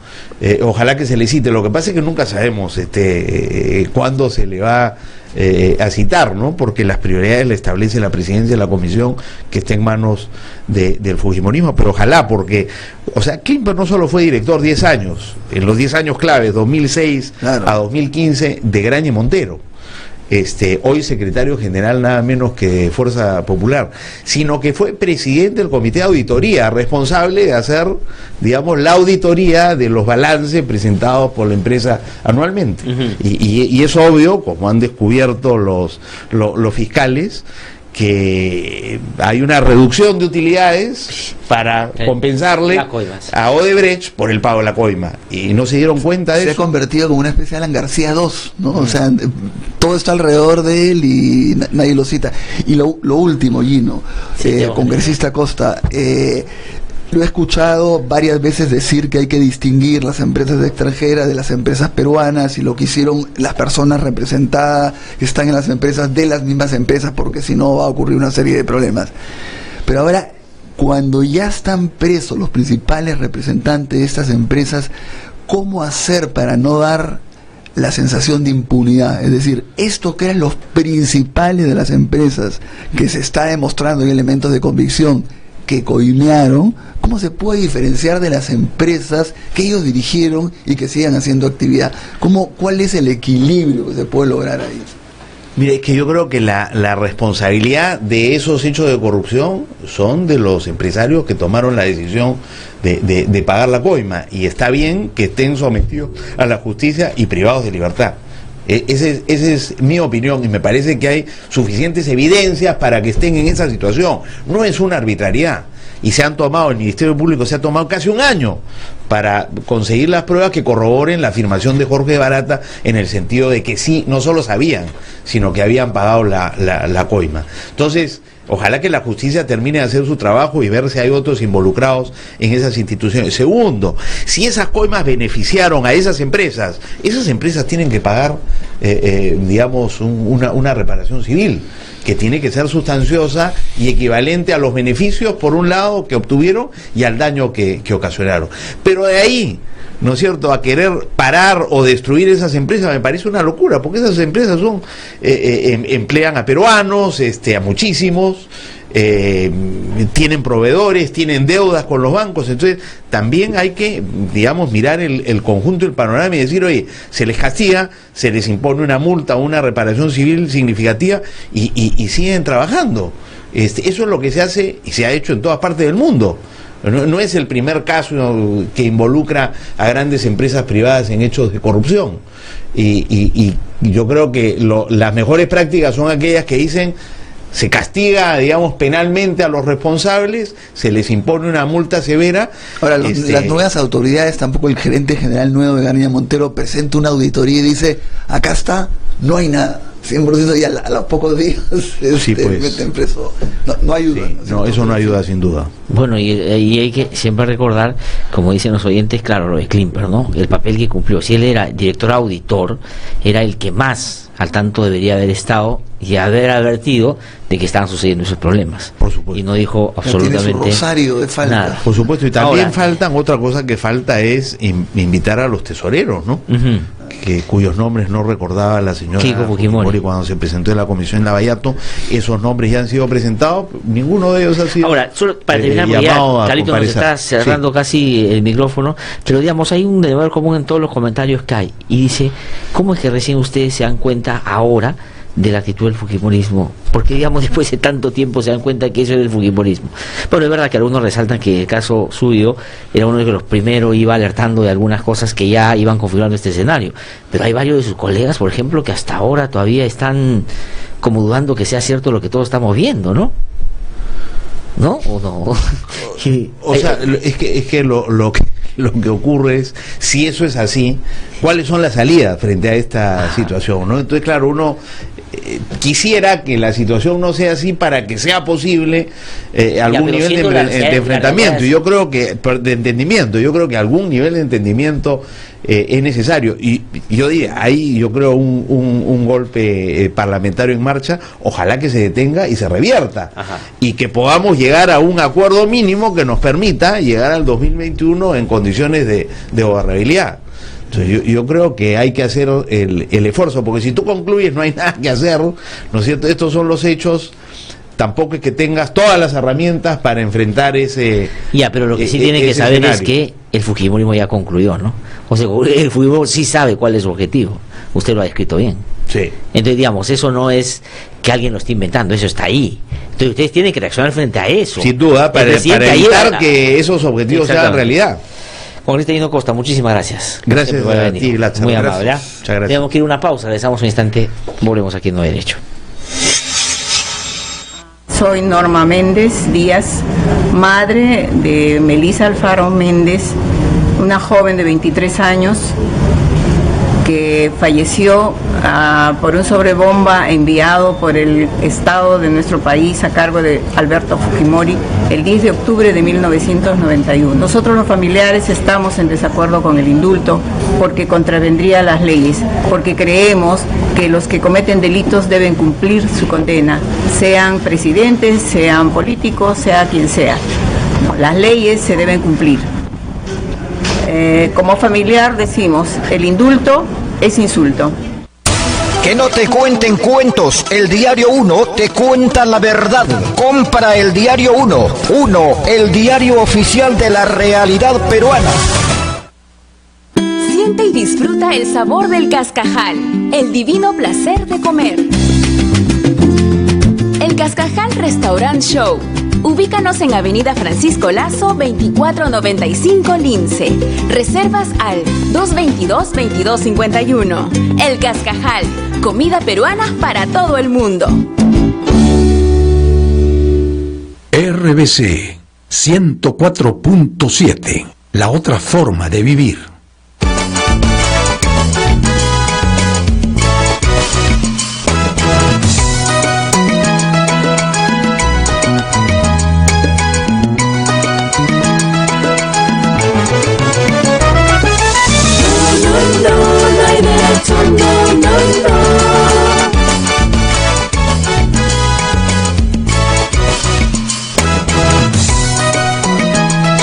ojalá que se le cite. Lo que pasa es que nunca sabemos cuándo se le va a citar, ¿no? Porque las prioridades le establece la presidencia de la comisión, que está en manos del fujimorismo, pero ojalá, porque, o sea, Klimper no solo fue director 10 años, en los 10 años claves, 2006 a 2015, de Graña y Montero. Hoy secretario general nada menos que de Fuerza Popular, sino que fue presidente del comité de auditoría, responsable de hacer, digamos, la auditoría de los balances presentados por la empresa anualmente. Y es obvio, como han descubierto los fiscales, que hay una reducción de utilidades para compensarle a Odebrecht por el pago de la coima, y no se dieron cuenta de eso. Se ha convertido como una especie de Alan García 2, ¿no? O sea, todo está alrededor de él y nadie lo cita. Y lo último, Gino, congresista Costa, lo he escuchado varias veces decir que hay que distinguir las empresas extranjeras de las empresas peruanas y lo que hicieron las personas representadas que están en las empresas de las mismas empresas, porque si no va a ocurrir una serie de problemas. Pero ahora, cuando ya están presos los principales representantes de estas empresas, ¿cómo hacer para no dar la sensación de impunidad? Es decir, esto que eran los principales de las empresas, que se está demostrando en elementos de convicción que coimearon, ¿cómo se puede diferenciar de las empresas que ellos dirigieron y que sigan haciendo actividad? ¿Cuál es el equilibrio que se puede lograr ahí? Mire, es que yo creo que la responsabilidad de esos hechos de corrupción son de los empresarios que tomaron la decisión de pagar la coima, y está bien que estén sometidos a la justicia y privados de libertad. Esa es mi opinión, y me parece que hay suficientes evidencias para que estén en esa situación. No es una arbitrariedad, y el Ministerio Público se ha tomado casi un año para conseguir las pruebas que corroboren la afirmación de Jorge Barata, en el sentido de que sí, no solo sabían, sino que habían pagado la coima. Entonces, ojalá que la justicia termine de hacer su trabajo y ver si hay otros involucrados en esas instituciones. Segundo, si esas coimas beneficiaron a esas empresas tienen que pagar, digamos, una reparación civil, que tiene que ser sustanciosa y equivalente a los beneficios, por un lado, que obtuvieron, y al daño que ocasionaron. Pero de ahí, ¿no es cierto?, a querer parar o destruir esas empresas, me parece una locura, porque esas empresas emplean a peruanos, a muchísimos, tienen proveedores, tienen deudas con los bancos. Entonces también hay que, digamos, mirar el conjunto del panorama y decir, oye, se les castiga, se les impone una multa o una reparación civil significativa, y siguen trabajando. Eso es lo que se hace y se ha hecho en todas partes del mundo. No es el primer caso que involucra a grandes empresas privadas en hechos de corrupción. Y yo creo que las mejores prácticas son aquellas que dicen: se castiga, digamos, penalmente a los responsables, se les impone una multa severa. Ahora, las nuevas autoridades, tampoco el gerente general nuevo de Graña Montero presenta una auditoría y dice: acá está, no hay nada. 100%, y a los pocos días meten preso. No ayuda. Sí, no, eso no ayuda, sin duda. Bueno, y hay que siempre recordar, como dicen los oyentes, claro, lo de Klimper, ¿no? El papel que cumplió. Si él era director auditor, era el que más al tanto debería haber estado y haber advertido de que estaban sucediendo esos problemas. Por supuesto. Y no dijo absolutamente tiene su rosario de falta. Nada. Por supuesto, y también otra cosa que falta es invitar a los tesoreros, ¿no? Cuyos nombres no recordaba la señora Keiko Fujimori cuando se presentó en la comisión en Lavallato. Esos nombres ya han sido presentados, ninguno de ellos ha sido ahora, solo para terminar, porque ya Carlito nos está cerrando casi el micrófono, pero digamos, hay un denominador común en todos los comentarios que hay, y dice: ¿cómo es que recién ustedes se dan cuenta ahora de la actitud del fujimorismo? Porque, digamos, después de tanto tiempo se dan cuenta que eso era el fujimorismo. Bueno, es verdad que algunos resaltan que el caso suyo era uno de los primeros, iba alertando de algunas cosas que ya iban configurando este escenario, pero hay varios de sus colegas, por ejemplo, que hasta ahora todavía están como dudando que sea cierto lo que todos estamos viendo, ¿no? ¿No? ¿O no? O sea, es que lo que ocurre es, si eso es así, ¿cuáles son las salidas frente a esta situación, ¿no? Entonces, claro, uno quisiera que la situación no sea así para que sea posible algún nivel de enfrentamiento. Y yo creo que, de entendimiento, yo creo que algún nivel de entendimiento es necesario. Y yo diría, ahí yo creo un golpe parlamentario en marcha, ojalá que se detenga y se revierta. Ajá. Y que podamos llegar a un acuerdo mínimo que nos permita llegar al 2021 en condiciones de gobernabilidad. Entonces, yo creo que hay que hacer el esfuerzo, porque si tú concluyes no hay nada que hacer, ¿no es cierto? Estos son los hechos. Tampoco es que tengas todas las herramientas para enfrentar ese. Ya, pero lo que sí tienen que saber escenario. Es que el fujimorismo ya concluyó, ¿no? O sea, el fujimorismo sí sabe cuál es su objetivo. Usted lo ha descrito bien. Sí. Entonces, digamos, eso no es que alguien lo esté inventando, eso está ahí. Entonces, ustedes tienen que reaccionar frente a eso. Sin duda, para evitar que esos objetivos sean realidad. Congresista Dino Costa, muchísimas gracias. Gracias a ti, Glatzer. Muy amable. Muchas gracias. Tenemos que ir a una pausa, regresamos un instante, volvemos aquí en No Derecho. Soy Norma Méndez Díaz, madre de Melissa Alfaro Méndez, una joven de 23 años que falleció por un sobrebomba enviado por el Estado de nuestro país a cargo de Alberto Fujimori el 10 de octubre de 1991. Nosotros los familiares estamos en desacuerdo con el indulto porque contravendría las leyes, porque creemos que los que cometen delitos deben cumplir su condena, sean presidentes, sean políticos, sea quien sea. Las leyes se deben cumplir. Como familiar decimos, el indulto es insulto. Que no te cuenten cuentos, el Diario 1 te cuenta la verdad. Compra el Diario 1, el diario oficial de la realidad peruana. Siente y disfruta el sabor del cascajal, el divino placer de comer. El Cascajal Restaurant Show. Ubícanos en Avenida Francisco Lazo, 2495 Lince. Reservas al 222-2251. El Cascajal, comida peruana para todo el mundo. RBC 104.7, la otra forma de vivir.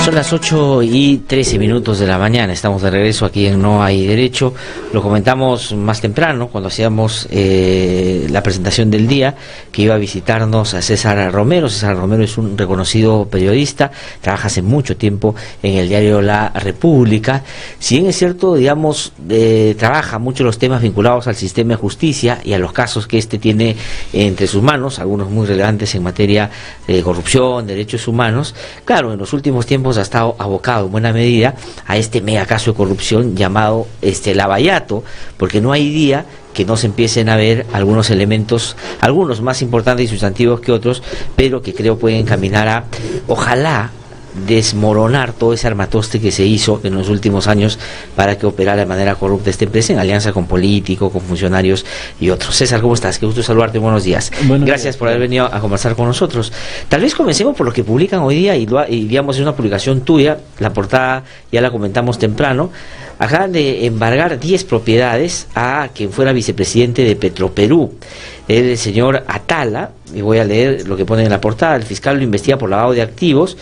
Son las 8:13 de la mañana, estamos de regreso aquí en No Hay Derecho. Lo comentamos más temprano cuando hacíamos la presentación del día, que iba a visitarnos a César Romero. César Romero es un reconocido periodista, trabaja hace mucho tiempo en el diario La República. Si bien es cierto, digamos, trabaja mucho los temas vinculados al sistema de justicia y a los casos que este tiene entre sus manos, algunos muy relevantes en materia de corrupción, derechos humanos. Claro, en los últimos tiempos ha estado abocado en buena medida a este mega caso de corrupción llamado Lavallato, porque no hay día que no se empiecen a ver algunos elementos, algunos más importantes y sustantivos que otros, pero que creo pueden caminar a, ojalá, desmoronar todo ese armatoste que se hizo en los últimos años para que operara de manera corrupta esta empresa en alianza con políticos, con funcionarios y otros. César, ¿cómo estás? Qué gusto saludarte, buenos días. Gracias por haber venido a conversar con nosotros. Tal vez comencemos por lo que publican hoy día y digamos es una publicación tuya, la portada ya la comentamos temprano. Acaban de embargar 10 propiedades a quien fuera vicepresidente de Petroperú, el señor Atala, y voy a leer lo que pone en la portada. El fiscal lo investiga por lavado de activos.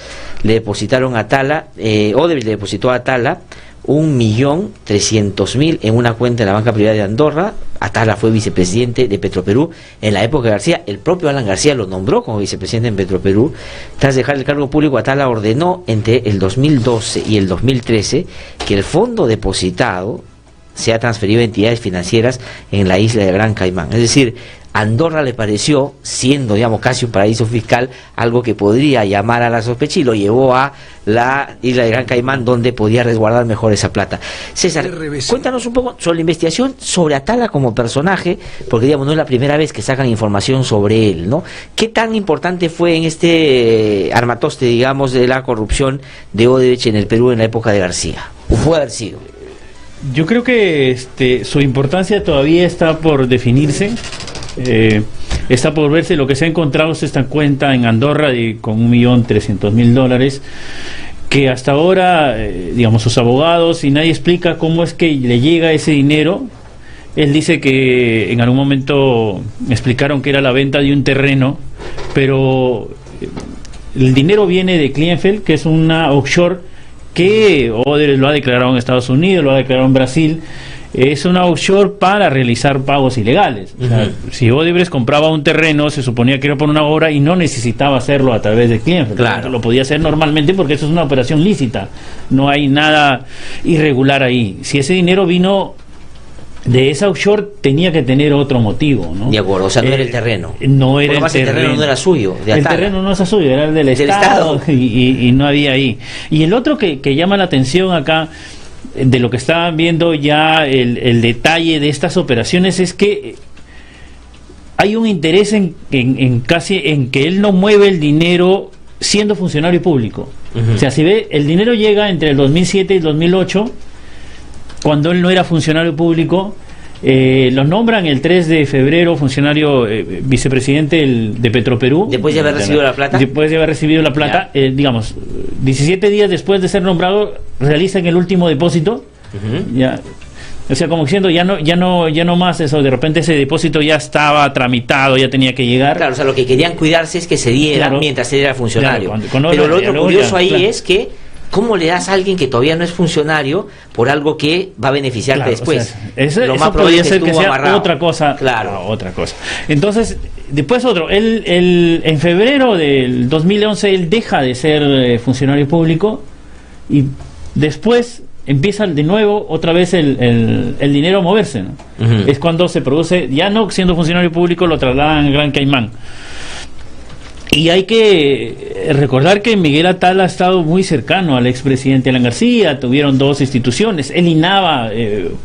Le depositaron a Atala, Odebrecht le depositó a Atala 1.300.000 en una cuenta en la banca privada de Andorra. Atala fue vicepresidente de Petroperú en la época de García. El propio Alan García lo nombró como vicepresidente en Petroperú. Tras dejar el cargo público, Atala ordenó entre el 2012 y el 2013 que el fondo depositado sea transferido a entidades financieras en la isla de Gran Caimán. Es decir, Andorra le pareció, siendo, digamos, casi un paraíso fiscal, algo que podría llamar a la sospecha y lo llevó a la isla de Gran Caimán, donde podía resguardar mejor esa plata. César, cuéntanos un poco sobre la investigación sobre Atala como personaje, porque, digamos, no es la primera vez que sacan información sobre él, ¿no? ¿Qué tan importante fue en este armatoste, digamos, de la corrupción de Odebrecht en el Perú en la época de García? ¿O puede haber sido? Yo creo que su importancia todavía está por definirse. Está por verse. Lo que se ha encontrado es esta cuenta en Andorra con $1.300.000, que hasta ahora, digamos, sus abogados y nadie explica cómo es que le llega ese dinero. Él dice que en algún momento me explicaron que era la venta de un terreno, pero el dinero viene de Klienfeld, que es una offshore que Odebrecht lo ha declarado en Estados Unidos, lo ha declarado en Brasil. Es una offshore para realizar pagos ilegales. O sea, si Odebrecht compraba un terreno, se suponía que era por una obra y no necesitaba hacerlo a través de Klienfeld. Claro. Lo podía hacer normalmente porque eso es una operación lícita. No hay nada irregular ahí. Si ese dinero vino de esa offshore, tenía que tener otro motivo, ¿no? De acuerdo, o sea, no era el terreno. No era el terreno no era suyo. El terreno no era suyo, era el del Estado. Y no había ahí. Y el otro que llama la atención acá, de lo que estaban viendo ya el detalle de estas operaciones, es que hay un interés en que él no mueve el dinero siendo funcionario público. O sea, si ve, el dinero llega entre el 2007 y el 2008, cuando él no era funcionario público. Los nombran el 3 de febrero funcionario vicepresidente de Petroperú. Después de haber recibido la plata. Después de haber recibido la plata, digamos, 17 días después de ser nombrado, realizan el último depósito. Ya, o sea, como diciendo, ya no más eso. De repente ese depósito ya estaba tramitado, ya tenía que llegar. Claro, o sea, lo que querían cuidarse es que se diera mientras él era funcionario. Claro, pero lo otro curioso ahí es que ¿cómo le das a alguien que todavía no es funcionario por algo que va a beneficiarte después? O sea, lo más eso podría ser que sea amarrado. otra cosa. Claro. Otra cosa. Entonces, después otro. En febrero del 2011 él deja de ser funcionario público y después empieza de nuevo otra vez el dinero a moverse, ¿no? Es cuando se produce, ya no siendo funcionario público, lo trasladan a Gran Caimán. Y hay que recordar que Miguel Atala ha estado muy cercano al expresidente Alan García, tuvieron dos instituciones, él y Nava,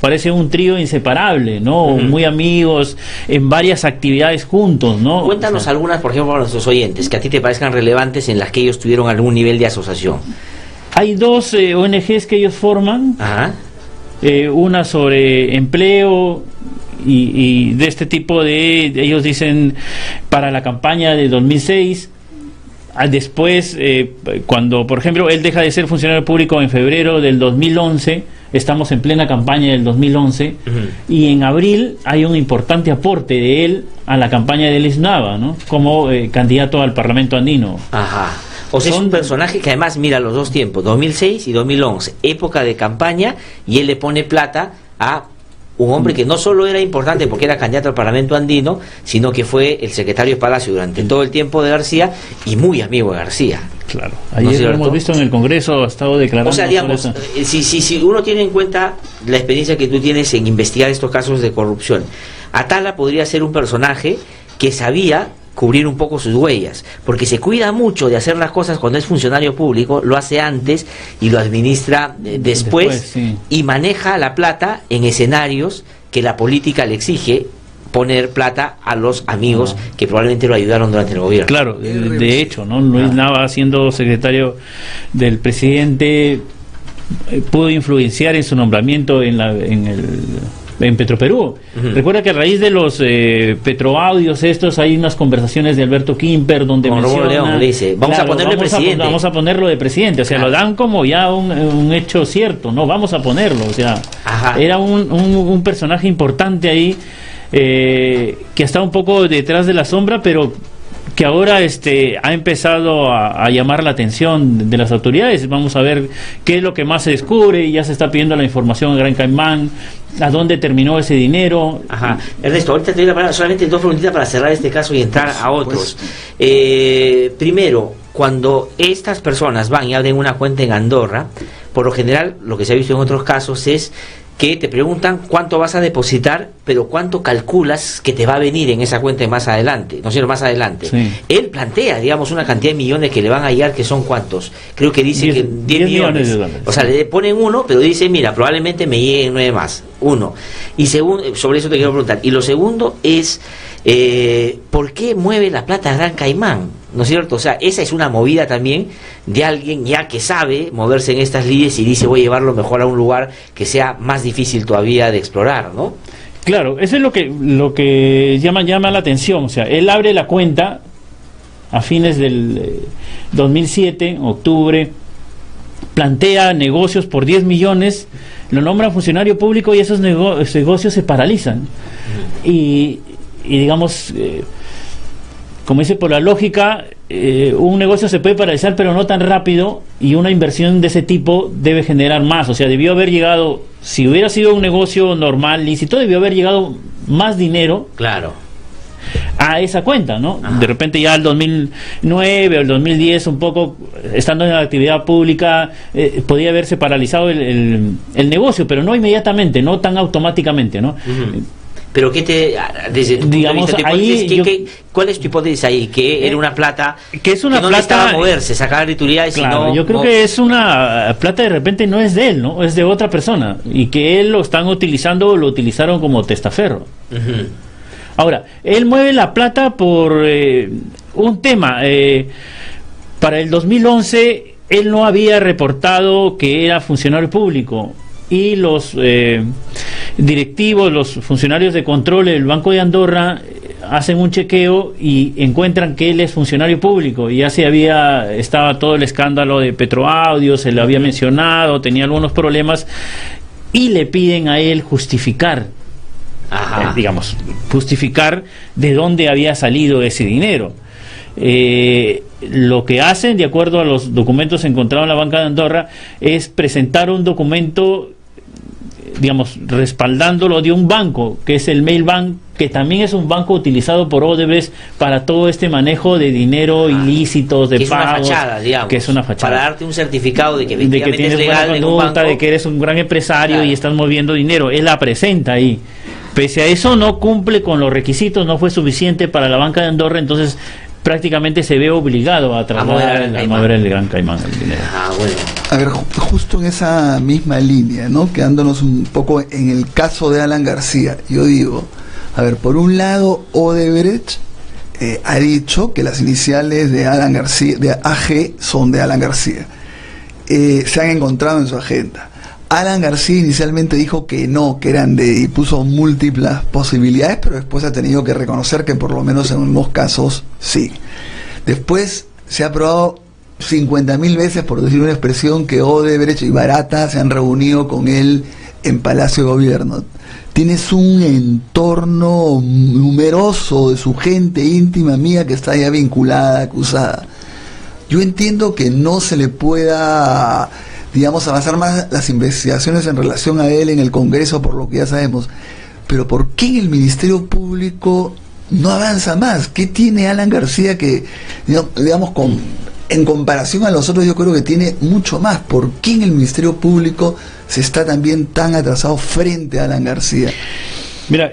parece un trío inseparable, ¿no? Muy amigos, en varias actividades juntos, ¿no? Cuéntanos algunas, por ejemplo, para nuestros oyentes, que a ti te parezcan relevantes en las que ellos tuvieron algún nivel de asociación. Hay dos ONGs que ellos forman, una sobre empleo, y de este tipo ellos dicen para la campaña de 2006. Después, cuando por ejemplo él deja de ser funcionario público en febrero del 2011, estamos en plena campaña del 2011, y en abril hay un importante aporte de él a la campaña de Elis Nava, ¿no? Como candidato al Parlamento andino. O sea, es un personaje que además mira los dos tiempos, 2006 y 2011, época de campaña, y él le pone plata a un hombre que no solo era importante porque era candidato al Parlamento andino, sino que fue el secretario de Palacio durante todo el tiempo de García y muy amigo de García. Claro, ayer lo hemos visto en el Congreso, ha estado declarando. O sea, digamos, si uno tiene en cuenta la experiencia que tú tienes en investigar estos casos de corrupción, Atala podría ser un personaje que sabía cubrir un poco sus huellas, porque se cuida mucho de hacer las cosas cuando es funcionario público, lo hace antes y lo administra después, y maneja la plata en escenarios que la política le exige poner plata a los amigos que probablemente lo ayudaron durante el gobierno. Claro, de hecho, ¿no? Luis Nava, siendo secretario del presidente, pudo influenciar en su nombramiento en Petroperú. Recuerda que a raíz de los petroaudios estos hay unas conversaciones de Alberto Quimper donde menciona, León le dice, vamos a ponerlo de presidente. Vamos a ponerlo de presidente, o sea, lo dan como ya un hecho cierto, no, vamos a ponerlo, o sea, era un personaje importante ahí, que está un poco detrás de la sombra, pero que ahora ha empezado a llamar la atención de las autoridades. Vamos a ver qué es lo que más se descubre. Ya se está pidiendo la información en Gran Caimán, a dónde terminó ese dinero. Ernesto, ahorita te doy la palabra, solamente dos preguntitas para cerrar este caso y entrar a otros. Primero, cuando estas personas van y abren una cuenta en Andorra, por lo general, lo que se ha visto en otros casos es que te preguntan cuánto vas a depositar, pero cuánto calculas que te va a venir en esa cuenta más adelante, ¿no es cierto? Más adelante. Sí. Él plantea, digamos, una cantidad de millones que le van a llegar, que son ¿cuántos? Creo que dice 10 que 10 millones. de dólares. O sea, le ponen uno, pero dice, mira, probablemente me lleguen 9 más. Uno. Y segundo, sobre eso te quiero preguntar. Y lo segundo es, ¿por qué mueve la plata a Gran Caimán? ¿No es cierto? O sea, esa es una movida también de alguien ya que sabe moverse en estas líneas y dice, voy a llevarlo mejor a un lugar que sea más difícil todavía de explorar, ¿no? Claro, eso es lo que llama la atención. O sea, él abre la cuenta a fines del 2007, octubre, plantea negocios por 10 millones, lo nombra funcionario público y esos negocios se paralizan. Y digamos, como dice, por la lógica, un negocio se puede paralizar, pero no tan rápido, y una inversión de ese tipo debe generar más. O sea, debió haber llegado, si hubiera sido un negocio normal, lícito, debió haber llegado más dinero. Claro. A esa cuenta, ¿no? Ajá. De repente ya el 2009 o el 2010, un poco, estando en la actividad pública, podía haberse paralizado el negocio, pero no inmediatamente, no tan automáticamente, ¿no? Uh-huh. Pero desde tu digamos, punto de vista, ¿cuál es tu hipótesis ahí? Que era una plata que es una que no plata necesitaba moverse, sacar ritualidades, claro, sino... yo creo que es una plata, de repente no es de él, ¿no? Es de otra persona, y que él lo están utilizando o lo utilizaron como testaferro. Uh-huh. Ahora, él mueve la plata por un tema. Para el 2011, él no había reportado que era funcionario público, y los directivos, los funcionarios de control del Banco de Andorra hacen un chequeo y encuentran que él es funcionario público, y ya estaba todo el escándalo de Petroaudio, se le había mencionado, tenía algunos problemas, y le piden a él justificar. Digamos, justificar de dónde había salido ese dinero. Lo que hacen, de acuerdo a los documentos encontrados en la Banca de Andorra, es presentar un documento, digamos, respaldándolo de un banco, que es el Mailbank, que también es un banco utilizado por Odebrecht para todo este manejo de dinero ilícitos, de pagos. Es una fachada, digamos. Que es una fachada. Para darte un certificado de que efectivamente tienes es legal buena en un conducta, banco. de que eres un gran empresario, claro, y estás moviendo dinero. Él la presenta ahí. Pese a eso, no cumple con los requisitos, no fue suficiente para la Banca de Andorra, entonces prácticamente se ve obligado a trasladar el Gran Caimán el dinero. Bueno. A ver, justo en esa misma línea, ¿no? Quedándonos un poco en el caso de Alan García, yo digo, a ver, por un lado, Odebrecht ha dicho que las iniciales de Alan García, de AG, son de Alan García. Se han encontrado en su agenda. Alan García inicialmente dijo que no, que eran y puso múltiples posibilidades, pero después ha tenido que reconocer que por lo menos en unos casos sí. Después se ha probado 50.000 veces, por decir una expresión, que Odebrecht y Barata se han reunido con él en Palacio de Gobierno. Tienes un entorno numeroso de su gente íntima mía que está ya vinculada, acusada. Yo entiendo que no se le pueda, digamos, avanzar más las investigaciones en relación a él en el Congreso, por lo que ya sabemos, pero ¿por qué en el Ministerio Público no avanza más? ¿Qué tiene Alan García que, digamos, en comparación a los otros, yo creo que tiene mucho más? ¿Por qué en el Ministerio Público se está también tan atrasado frente a Alan García? Mira,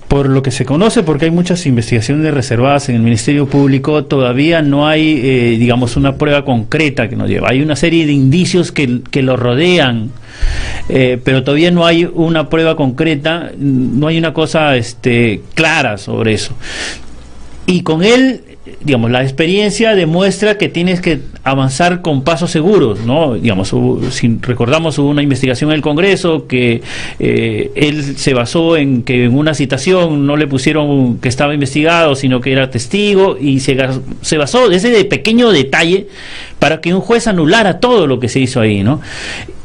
por lo que se conoce, porque hay muchas investigaciones reservadas en el Ministerio Público, todavía no hay, digamos, una prueba concreta que nos lleva. Hay una serie de indicios que lo rodean, pero todavía no hay una prueba concreta, no hay una cosa clara sobre eso. Y con él, digamos, la experiencia demuestra que tienes que avanzar con pasos seguros, ¿no? Digamos, si recordamos, hubo una investigación en el Congreso que él se basó en que en una citación no le pusieron que estaba investigado, sino que era testigo, y se basó de ese pequeño detalle para que un juez anulara todo lo que se hizo ahí, ¿no?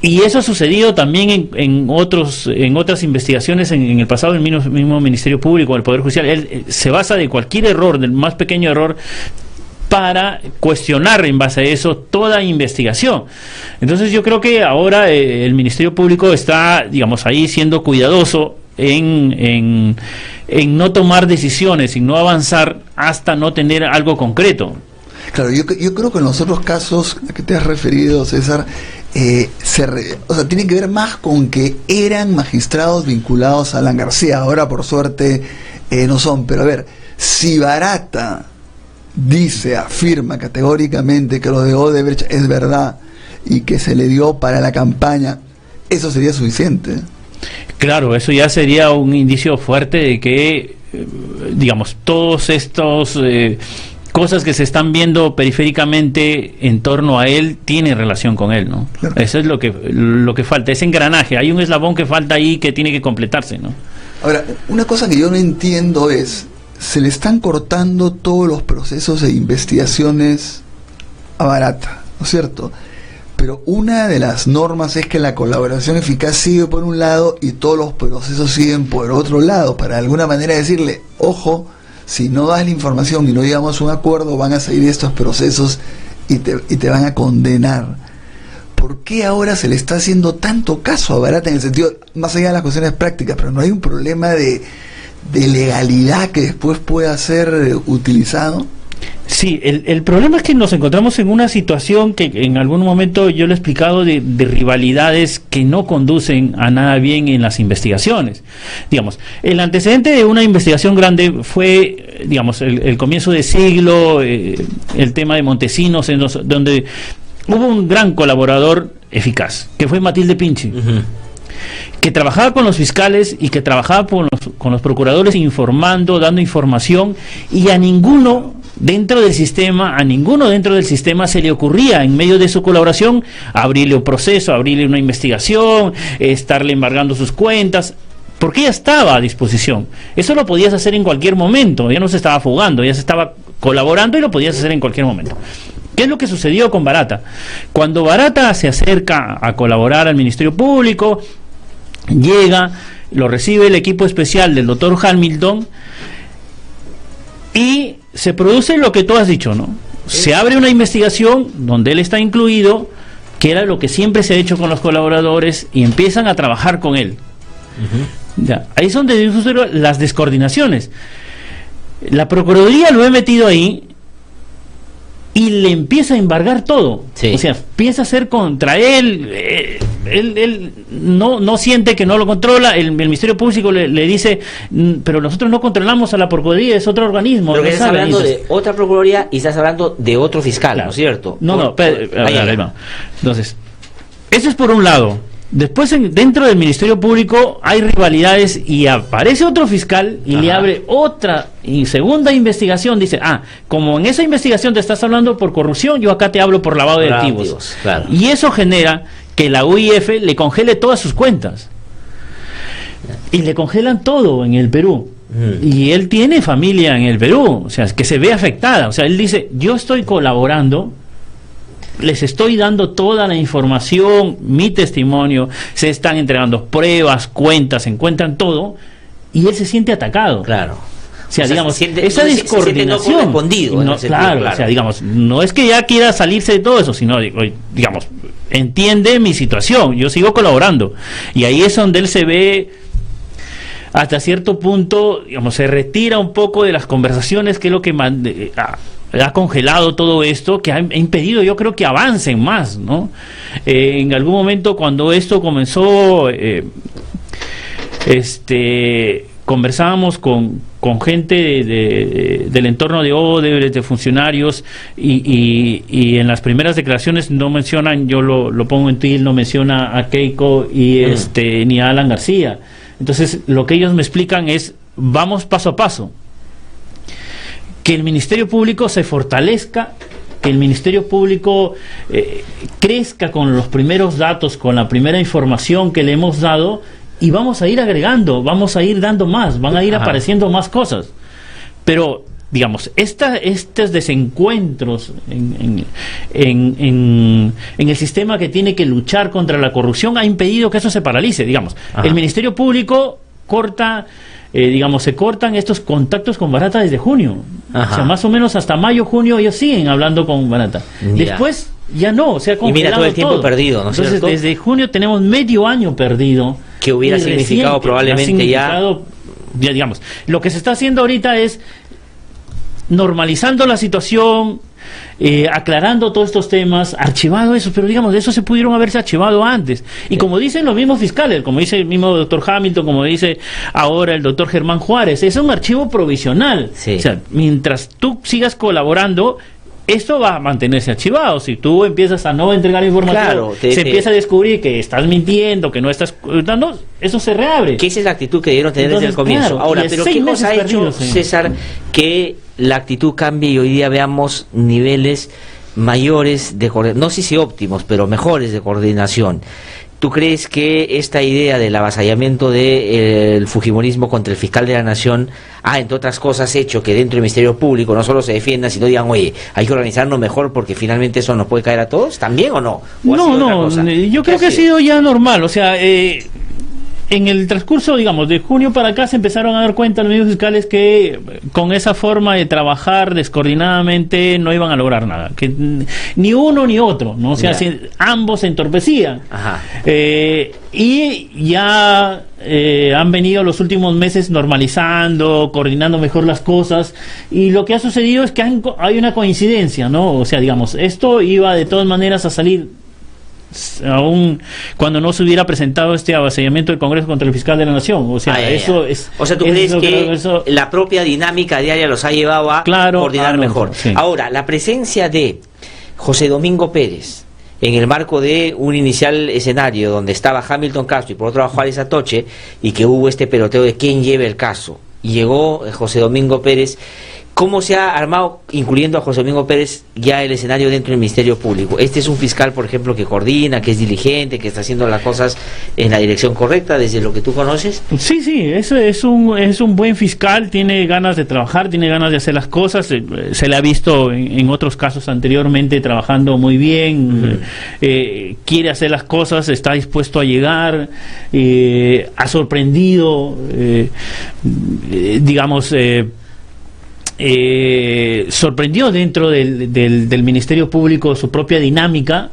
Y eso ha sucedido también en otras investigaciones en el pasado del mismo Ministerio Público, del Poder Judicial. Él se basa de cualquier error, del más pequeño error, para cuestionar en base a eso toda investigación. Entonces yo creo que ahora el Ministerio Público está, digamos, ahí siendo cuidadoso en no tomar decisiones, en no avanzar hasta no tener algo concreto. Claro, yo creo que en los otros casos a que te has referido, César, tiene que ver más con que eran magistrados vinculados a Alan García. Ahora, por suerte, no son. Pero a ver, si Barata afirma categóricamente que lo de Odebrecht es verdad y que se le dio para la campaña, eso sería suficiente. Claro, eso ya sería un indicio fuerte de que, digamos, todos estos cosas que se están viendo periféricamente en torno a él tienen relación con él, ¿no? Claro. Eso es lo que falta, ese engranaje. Hay un eslabón que falta ahí que tiene que completarse, ¿no? Ahora, una cosa que yo no entiendo es, se le están cortando todos los procesos e investigaciones a Barata, ¿no es cierto? Pero una de las normas es que la colaboración eficaz sigue por un lado y todos los procesos siguen por otro lado, para de alguna manera decirle, ojo, si no das la información y no llegamos a un acuerdo, van a seguir estos procesos y te van a condenar. ¿Por qué ahora se le está haciendo tanto caso a Barata en el sentido, más allá de las cuestiones prácticas, pero no hay un problema de legalidad que después pueda ser utilizado? Sí, el problema es que nos encontramos en una situación que en algún momento yo lo he explicado de rivalidades que no conducen a nada bien en las investigaciones. Digamos, el antecedente de una investigación grande fue, digamos, el comienzo de siglo, el tema de Montesinos, donde hubo un gran colaborador eficaz, que fue Matilde Pinchi, que trabajaba con los fiscales y que trabajaba con los procuradores informando, dando información, y a ninguno dentro del sistema se le ocurría, en medio de su colaboración, abrirle un proceso, abrirle una investigación, estarle embargando sus cuentas, porque ella estaba a disposición. Eso lo podías hacer en cualquier momento, ya no se estaba fugando, ya se estaba colaborando y lo podías hacer en cualquier momento. ¿Qué es lo que sucedió con Barata? Cuando Barata se acerca a colaborar al Ministerio Público, llega, lo recibe el equipo especial del doctor Hamilton y se produce lo que tú has dicho, ¿no? Se abre una investigación donde él está incluido, que era lo que siempre se ha hecho con los colaboradores, y empiezan a trabajar con él. Ya, ahí son donde las descoordinaciones. La Procuraduría lo he metido ahí y le empieza a embargar todo. Sí. O sea, empieza a hacer contra él. Él no siente que no lo controla. El Ministerio Público le dice, pero nosotros no controlamos a la Procuraduría, es otro organismo. Pero no estás hablando de otra Procuraduría y estás hablando de otro fiscal, claro, ¿no es cierto? Entonces, eso es por un lado. Después, dentro del Ministerio Público hay rivalidades y aparece otro fiscal y le abre otra y segunda investigación. Dice, como en esa investigación te estás hablando por corrupción, yo acá te hablo por lavado de activos. Claro. Y eso genera que la UIF le congele todas sus cuentas. Y le congelan todo en el Perú. Y él tiene familia en el Perú, o sea, que se ve afectada. O sea, él dice, yo estoy colaborando, les estoy dando toda la información, mi testimonio, se están entregando pruebas, cuentas, se encuentran todo, y él se siente atacado. Claro. O sea, digamos, esa descoordinación. No correspondido. Claro, o sea, digamos, no es que ya quiera salirse de todo eso, sino, digamos, entiende mi situación, yo sigo colaborando. Y ahí es donde él se ve, hasta cierto punto, digamos, se retira un poco de las conversaciones, que es lo que ha congelado todo esto, que ha impedido, yo creo, que avancen más, ¿no? En algún momento, cuando esto comenzó, conversábamos con gente del entorno de Odebrecht, de funcionarios, y en las primeras declaraciones no mencionan, yo lo pongo en Twitter, no menciona a Keiko y ni a Alan García. Entonces, lo que ellos me explican es, vamos paso a paso. Que el Ministerio Público se fortalezca, que el Ministerio Público crezca con los primeros datos, con la primera información que le hemos dado, y vamos a ir agregando, vamos a ir dando más, van a ir apareciendo más cosas. Pero, digamos, estos desencuentros en el sistema que tiene que luchar contra la corrupción ha impedido que eso se paralice. Digamos, el Ministerio Público se cortan estos contactos con Barata desde junio. O sea, más o menos hasta mayo, junio ellos siguen hablando con Barata. Después ya no, se ha congelado. Y mira todo el tiempo perdido, ¿no es cierto? Entonces, desde junio tenemos medio año perdido. Que hubiera significado probablemente ya, digamos, lo que se está haciendo ahorita es normalizando la situación, aclarando todos estos temas, archivado eso, pero digamos, de eso se pudieron haberse archivado antes. Y como dicen los mismos fiscales, como dice el mismo doctor Hamilton, como dice ahora el doctor Germán Juárez, es un archivo provisional. Sí. O sea, mientras tú sigas colaborando, esto va a mantenerse archivado. Si tú empiezas a no entregar información, Claro, empieza a descubrir que estás mintiendo, que no estás dando, eso se reabre. Que esa es la actitud que debieron tener desde el comienzo. Claro, Ahora, y pero 6 ¿qué cosa ha meses hecho, perdidos, sí. César, que la actitud cambie y hoy día veamos niveles mayores de coordinación, no sé si óptimos, pero mejores de coordinación? ¿Tú crees que esta idea del avasallamiento del fujimorismo contra el fiscal de la Nación ha, entre otras cosas, hecho que dentro del Ministerio Público no solo se defiendan, sino digan, oye, hay que organizarnos mejor porque finalmente eso nos puede caer a todos? ¿También o no? ¿O No, yo creo que ha sido ya normal. O sea, en el transcurso, digamos, de junio para acá se empezaron a dar cuenta los medios fiscales que con esa forma de trabajar descoordinadamente no iban a lograr nada, que ni uno ni otro, ¿no? O sea, ambos se entorpecían. Ajá. Y ya han venido los últimos meses normalizando, coordinando mejor las cosas, y lo que ha sucedido es que hay una coincidencia, ¿no? O sea, digamos, esto iba de todas maneras a salir aún cuando no se hubiera presentado este avasallamiento del Congreso contra el fiscal de la Nación. O sea, es... O sea, ¿tú crees que la propia dinámica diaria los ha llevado a coordinar mejor? Sí. Ahora, la presencia de José Domingo Pérez en el marco de un inicial escenario donde estaba Hamilton Castro y por otro lado Juárez Atoche, y que hubo este peloteo de quién lleva el caso, y llegó José Domingo Pérez. ¿Cómo se ha armado, incluyendo a José Domingo Pérez, ya el escenario dentro del Ministerio Público? Este es un fiscal, por ejemplo, que coordina, que es diligente, que está haciendo las cosas en la dirección correcta, desde lo que tú conoces. Sí, eso es un buen fiscal, tiene ganas de trabajar, tiene ganas de hacer las cosas, se le ha visto en otros casos anteriormente trabajando muy bien, quiere hacer las cosas, está dispuesto a llegar, ha sorprendido, digamos... sorprendió dentro del Ministerio Público su propia dinámica.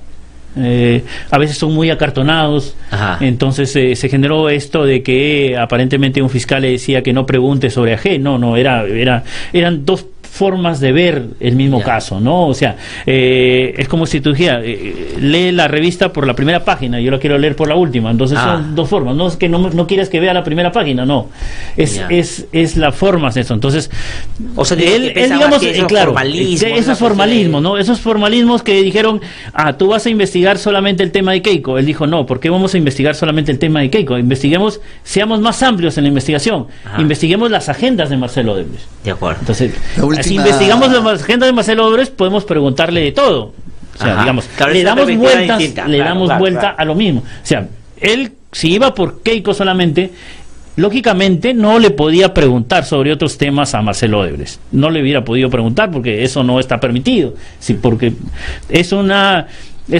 A veces son muy acartonados. Ajá. Entonces se generó esto de que aparentemente un fiscal le decía que no pregunte sobre AG. Eran dos formas de ver el mismo caso, ¿no? O sea, es como si tú dijeras, lee la revista por la primera página, yo la quiero leer por la última, entonces son dos formas, no es que no quieras que vea la primera página, no, es la forma de eso. Entonces, o sea, él digamos, claro, esos formalismos, ¿no? Esos formalismos que dijeron, tú vas a investigar solamente el tema de Keiko. Él dijo, no, ¿por qué vamos a investigar solamente el tema de Keiko? Investiguemos, seamos más amplios en la investigación, investiguemos las agendas de Marcelo Odebrecht. De acuerdo. Entonces, si investigamos las agendas de Marcelo Odebrecht, podemos preguntarle de todo. O sea, digamos, claro, le damos vuelta a lo mismo. O sea, él, si iba por Keiko solamente, lógicamente no le podía preguntar sobre otros temas a Marcelo Odebrecht. No le hubiera podido preguntar porque eso no está permitido. Sí, porque es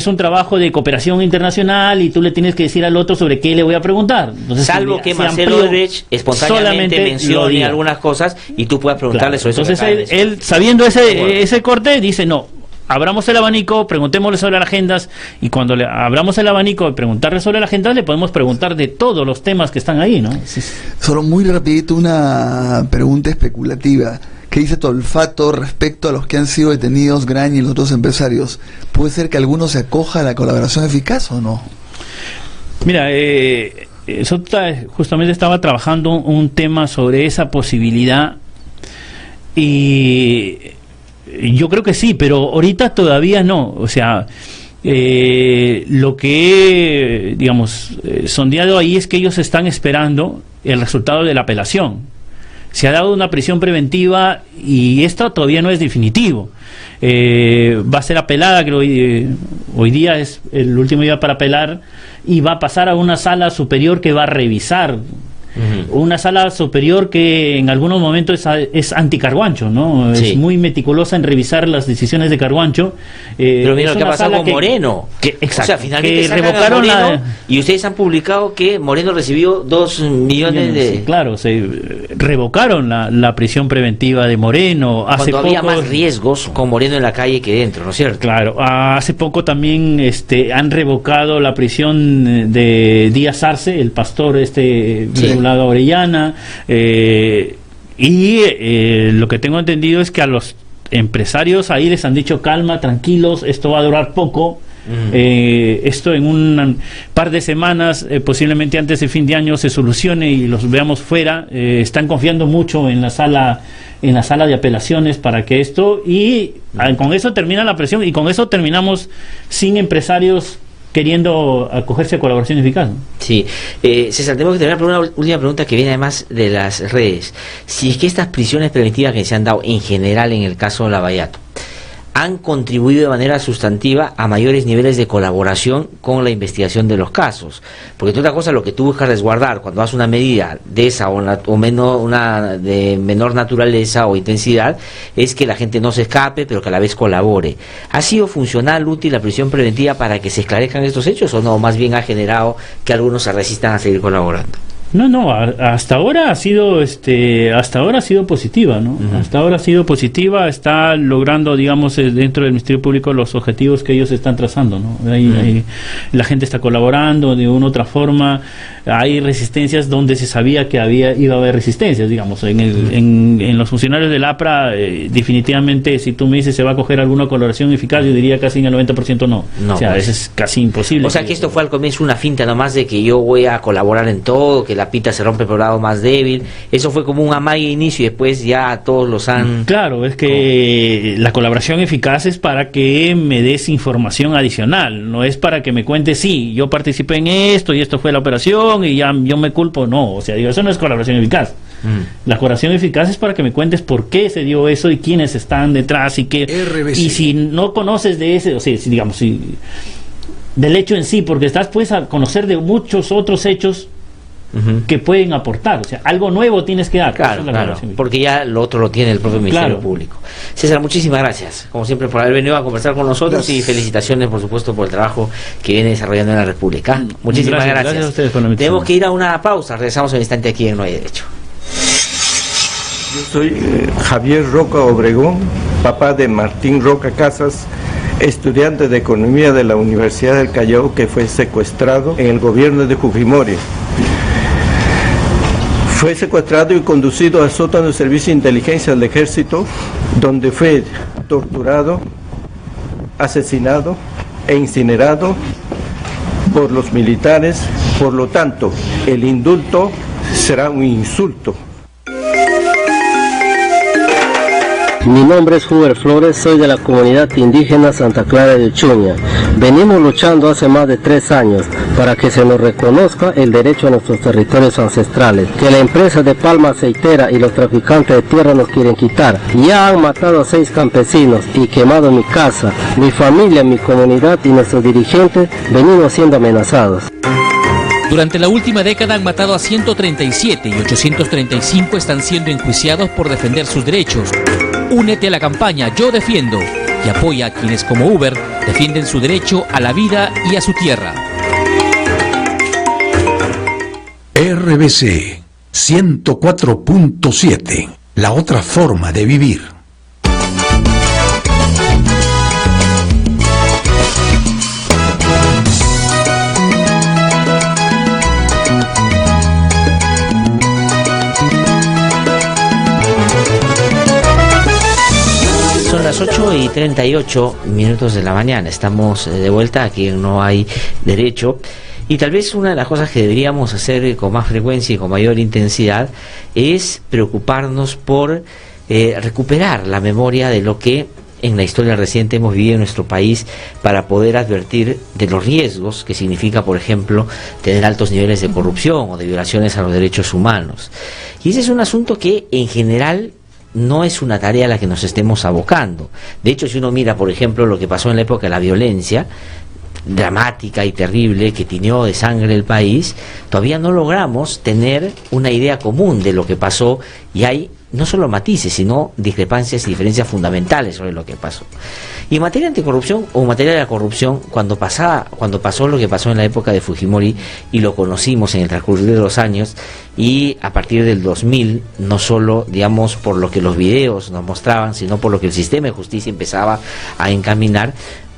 un trabajo de cooperación internacional y tú le tienes que decir al otro sobre qué le voy a preguntar. Entonces, salvo que Marcelo Odebrecht espontáneamente mencione algunas cosas y tú puedas preguntarle sobre eso. Entonces él sabiendo ese corte, dice, no, abramos el abanico, preguntémosle sobre las agendas, y cuando le abramos el abanico y preguntarle sobre las agendas, le podemos preguntar de todos los temas que están ahí, ¿no? Solo muy rapidito una pregunta especulativa. ¿Qué dice tu olfato respecto a los que han sido detenidos, Graña y los otros empresarios? ¿Puede ser que alguno se acoja a la colaboración eficaz o no? Mira, justamente estaba trabajando un tema sobre esa posibilidad y yo creo que sí, pero ahorita todavía no. O sea, lo que, digamos, sondeado ahí es que ellos están esperando el resultado de la apelación. Se ha dado una prisión preventiva y esto todavía no es definitivo. Va a ser apelada, creo, hoy día es el último día para apelar, y va a pasar a una sala superior que va a revisar. Una sala superior que en algunos momentos es anti-Carguancho, ¿no? Sí. Es muy meticulosa en revisar las decisiones de Carguancho. Pero mira lo que ha pasado con Moreno. Exacto. O sea, finalmente que revocaron y ustedes han publicado que Moreno recibió 2 millones de... Sí, claro, se revocaron la prisión preventiva de Moreno. Cuando había más riesgos con Moreno en la calle que dentro, ¿no es cierto? Claro. Hace poco también han revocado la prisión de Díaz Arce, el pastor vinculado a Orellana, y lo que tengo entendido es que a los empresarios ahí les han dicho calma, tranquilos, esto va a durar poco. Esto en un par de semanas, posiblemente antes de fin de año, se solucione y los veamos fuera. Están confiando mucho en la sala de apelaciones para que esto, y con eso termina la presión, y con eso terminamos sin empresarios queriendo acogerse a colaboración eficaz, ¿no? Sí, César, tenemos que terminar por una última pregunta que viene además de las redes. Si es que estas prisiones preventivas que se han dado en general en el caso de Lavallato han contribuido de manera sustantiva a mayores niveles de colaboración con la investigación de los casos, porque otra cosa, lo que tú buscas resguardar cuando haces una medida de esa o menos, una de menor naturaleza o intensidad, es que la gente no se escape, pero que a la vez colabore. ¿Ha sido funcional, útil la prisión preventiva para que se esclarezcan estos hechos, o no, más bien ha generado que algunos se resistan a seguir colaborando? No, hasta ahora ha sido positiva, ¿no? Hasta ahora ha sido positiva, está logrando, digamos, dentro del Ministerio Público los objetivos que ellos están trazando, ¿no? La gente está colaborando de una u otra forma. Hay resistencias donde se sabía que iba a haber resistencias, digamos, en los funcionarios del APRA, definitivamente, si tú me dices se va a coger alguna colaboración eficaz, yo diría casi en el 90% no. O sea, eso es casi imposible. O sea, que esto fue al comienzo una finta nomás de que yo voy a colaborar en todo, que la pita se rompe por el lado más débil. Eso fue como un amague inicio y después ya todos los han... Claro, es que la colaboración eficaz es para que me des información adicional, no es para que me cuentes, sí, yo participé en esto y esto fue la operación y ya yo me culpo, no, o sea, digo, eso no es colaboración eficaz. La colaboración eficaz es para que me cuentes por qué se dio eso y quiénes están detrás y qué. Y si no conoces de ese, o sea, si, digamos, del hecho en sí, porque estás pues a conocer de muchos otros hechos que pueden aportar, o sea, algo nuevo tienes que dar. Claro, porque ya lo otro lo tiene el propio Ministerio Público. César, muchísimas gracias, como siempre, por haber venido a conversar con nosotros. Gracias. Y felicitaciones, por supuesto, por el trabajo que viene desarrollando en la República. Muchísimas gracias. Gracias a ustedes por la invitación. Tenemos que ir a una pausa, regresamos en un instante aquí en No Hay Derecho. Yo soy Javier Roca Obregón, papá de Martín Roca Casas, estudiante de Economía de la Universidad del Callao, que fue secuestrado en el gobierno de Fujimori. Fue secuestrado y conducido al sótano del Servicio de Inteligencia del Ejército, donde fue torturado, asesinado e incinerado por los militares. Por lo tanto, el indulto será un insulto. Mi nombre es Huber Flores, soy de la comunidad indígena Santa Clara de Uchuña. Venimos luchando hace más de 3 años para que se nos reconozca el derecho a nuestros territorios ancestrales, que la empresa de palma aceitera y los traficantes de tierra nos quieren quitar. Ya han matado a 6 campesinos y quemado mi casa, mi familia, mi comunidad y nuestros dirigentes venimos siendo amenazados. Durante la última década han matado a 137 y 835 están siendo enjuiciados por defender sus derechos. Únete a la campaña Yo Defiendo y apoya a quienes como Uber defienden su derecho a la vida y a su tierra. RBC 104.7, la otra forma de vivir. Las 8:38 de la mañana, estamos de vuelta aquí en No Hay Derecho, y tal vez una de las cosas que deberíamos hacer con más frecuencia y con mayor intensidad es preocuparnos por recuperar la memoria de lo que en la historia reciente hemos vivido en nuestro país, para poder advertir de los riesgos que significa, por ejemplo, tener altos niveles de corrupción o de violaciones a los derechos humanos. Y ese es un asunto que en general no es una tarea a la que nos estemos abocando. De hecho, si uno mira, por ejemplo, lo que pasó en la época de la violencia dramática y terrible que tiñó de sangre el país, todavía no logramos tener una idea común de lo que pasó, y hay no solo matices, sino discrepancias y diferencias fundamentales sobre lo que pasó. Y en materia de anticorrupción o en materia de la corrupción, cuando pasó lo que pasó en la época de Fujimori, y lo conocimos en el transcurrir de los años, y a partir del 2000, no solo, digamos, por lo que los videos nos mostraban, sino por lo que el sistema de justicia empezaba a encaminar,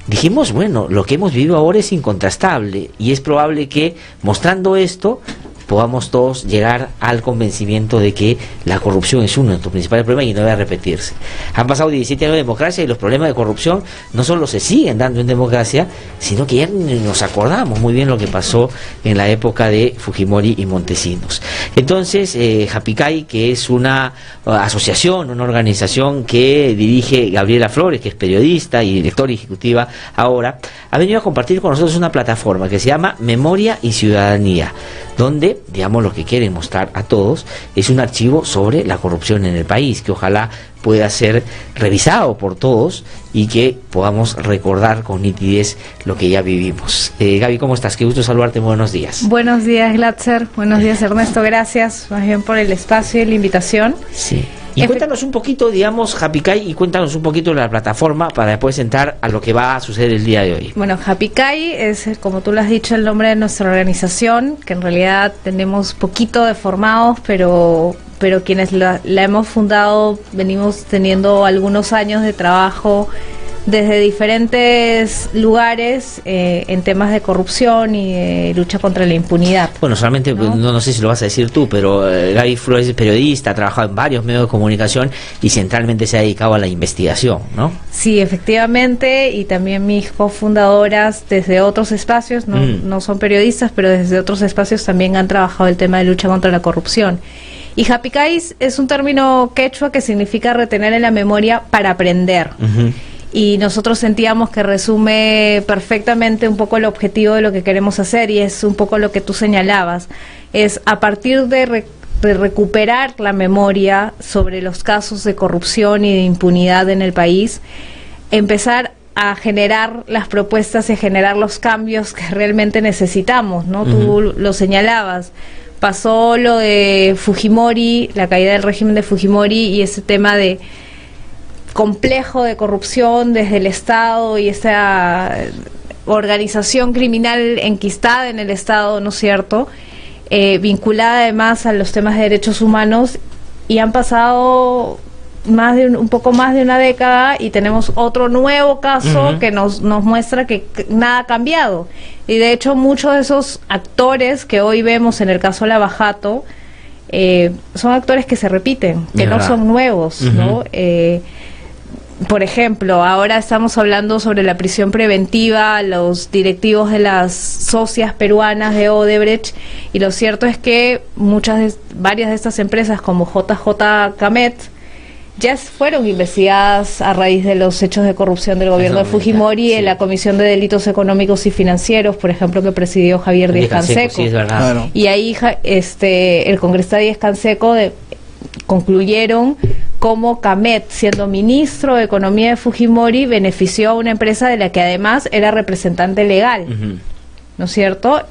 dijimos, bueno, lo que hemos vivido ahora es incontrastable, y es probable que, mostrando esto, podamos todos llegar al convencimiento de que la corrupción es uno de nuestros principales problemas y no debe repetirse. Han pasado 17 años de democracia y los problemas de corrupción no solo se siguen dando en democracia, sino que ya nos acordamos muy bien lo que pasó en la época de Fujimori y Montesinos. Entonces, Japicay, que es una asociación, una organización que dirige Gabriela Flores, que es periodista y directora ejecutiva ahora, ha venido a compartir con nosotros una plataforma que se llama Memoria y Ciudadanía, donde, digamos, lo que quieren mostrar a todos es un archivo sobre la corrupción en el país, que ojalá pueda ser revisado por todos y que podamos recordar con nitidez lo que ya vivimos. Gaby, ¿cómo estás? Qué gusto saludarte, muy buenos días. Buenos días, Glatzer. Buenos días, Ernesto. Gracias más bien por el espacio y la invitación. Sí. Y cuéntanos un poquito, digamos, Japicay, y cuéntanos un poquito de la plataforma para después entrar a lo que va a suceder el día de hoy. Bueno, Japicay es, como tú lo has dicho, el nombre de nuestra organización, que en realidad tenemos poquito de formados, pero quienes la hemos fundado venimos teniendo algunos años de trabajo desde diferentes lugares en temas de corrupción y de lucha contra la impunidad. Bueno, solamente, no sé si lo vas a decir tú, pero Gaby Flores es periodista, ha trabajado en varios medios de comunicación y centralmente se ha dedicado a la investigación, ¿no? Sí, efectivamente, y también mis cofundadoras desde otros espacios, no son periodistas, pero desde otros espacios también han trabajado el tema de lucha contra la corrupción. Y Japicay es un término quechua que significa retener en la memoria para aprender. Y nosotros sentíamos que resume perfectamente un poco el objetivo de lo que queremos hacer, y es un poco lo que tú señalabas, es a partir de recuperar la memoria sobre los casos de corrupción y de impunidad en el país, empezar a generar las propuestas y a generar los cambios que realmente necesitamos, ¿no? Tú lo señalabas. Pasó lo de Fujimori, la caída del régimen de Fujimori y ese tema de complejo de corrupción desde el Estado y esa organización criminal enquistada en el Estado, ¿no es cierto? Vinculada además a los temas de derechos humanos, y han pasado un poco más de una década y tenemos otro nuevo caso que nos muestra que nada ha cambiado. Y de hecho muchos de esos actores que hoy vemos en el caso Lava Jato son actores que se repiten, que no son nuevos, ¿no? Por ejemplo, ahora estamos hablando sobre la prisión preventiva a los directivos de las socias peruanas de Odebrecht, y lo cierto es que varias de estas empresas como JJ Camet ya fueron investigadas a raíz de los hechos de corrupción del gobierno de Fujimori en la Comisión de Delitos Económicos y Financieros, por ejemplo, que presidió Javier Díaz Canseco. Sí, es verdad. Claro. Y ahí el congresista Díaz Canseco concluyeron cómo Camet, siendo ministro de Economía de Fujimori, benefició a una empresa de la que además era representante legal, ¿no es cierto?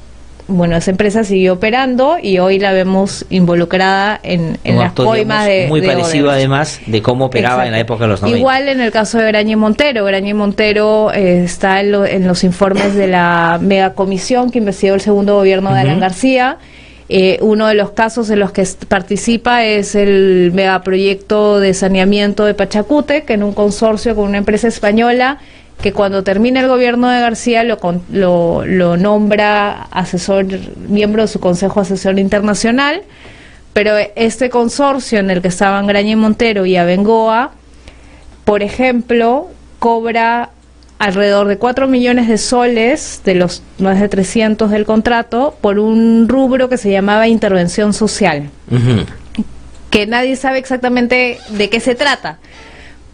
Bueno, esa empresa siguió operando y hoy la vemos involucrada en las coimas de muy parecido además de cómo operaba en la época de los 90. Igual en el caso de Graña y Montero. Graña y Montero está en los informes de la megacomisión que investigó el segundo gobierno de Alan García. Uno de los casos en los que participa es el megaproyecto de saneamiento de Pachacútec, en un consorcio con una empresa española que cuando termina el gobierno de García lo nombra miembro de su Consejo Asesor Internacional, pero este consorcio en el que estaban Graña y Montero y Abengoa, por ejemplo, cobra alrededor de 4 millones de soles de los más de 300 del contrato por un rubro que se llamaba intervención social, que nadie sabe exactamente de qué se trata,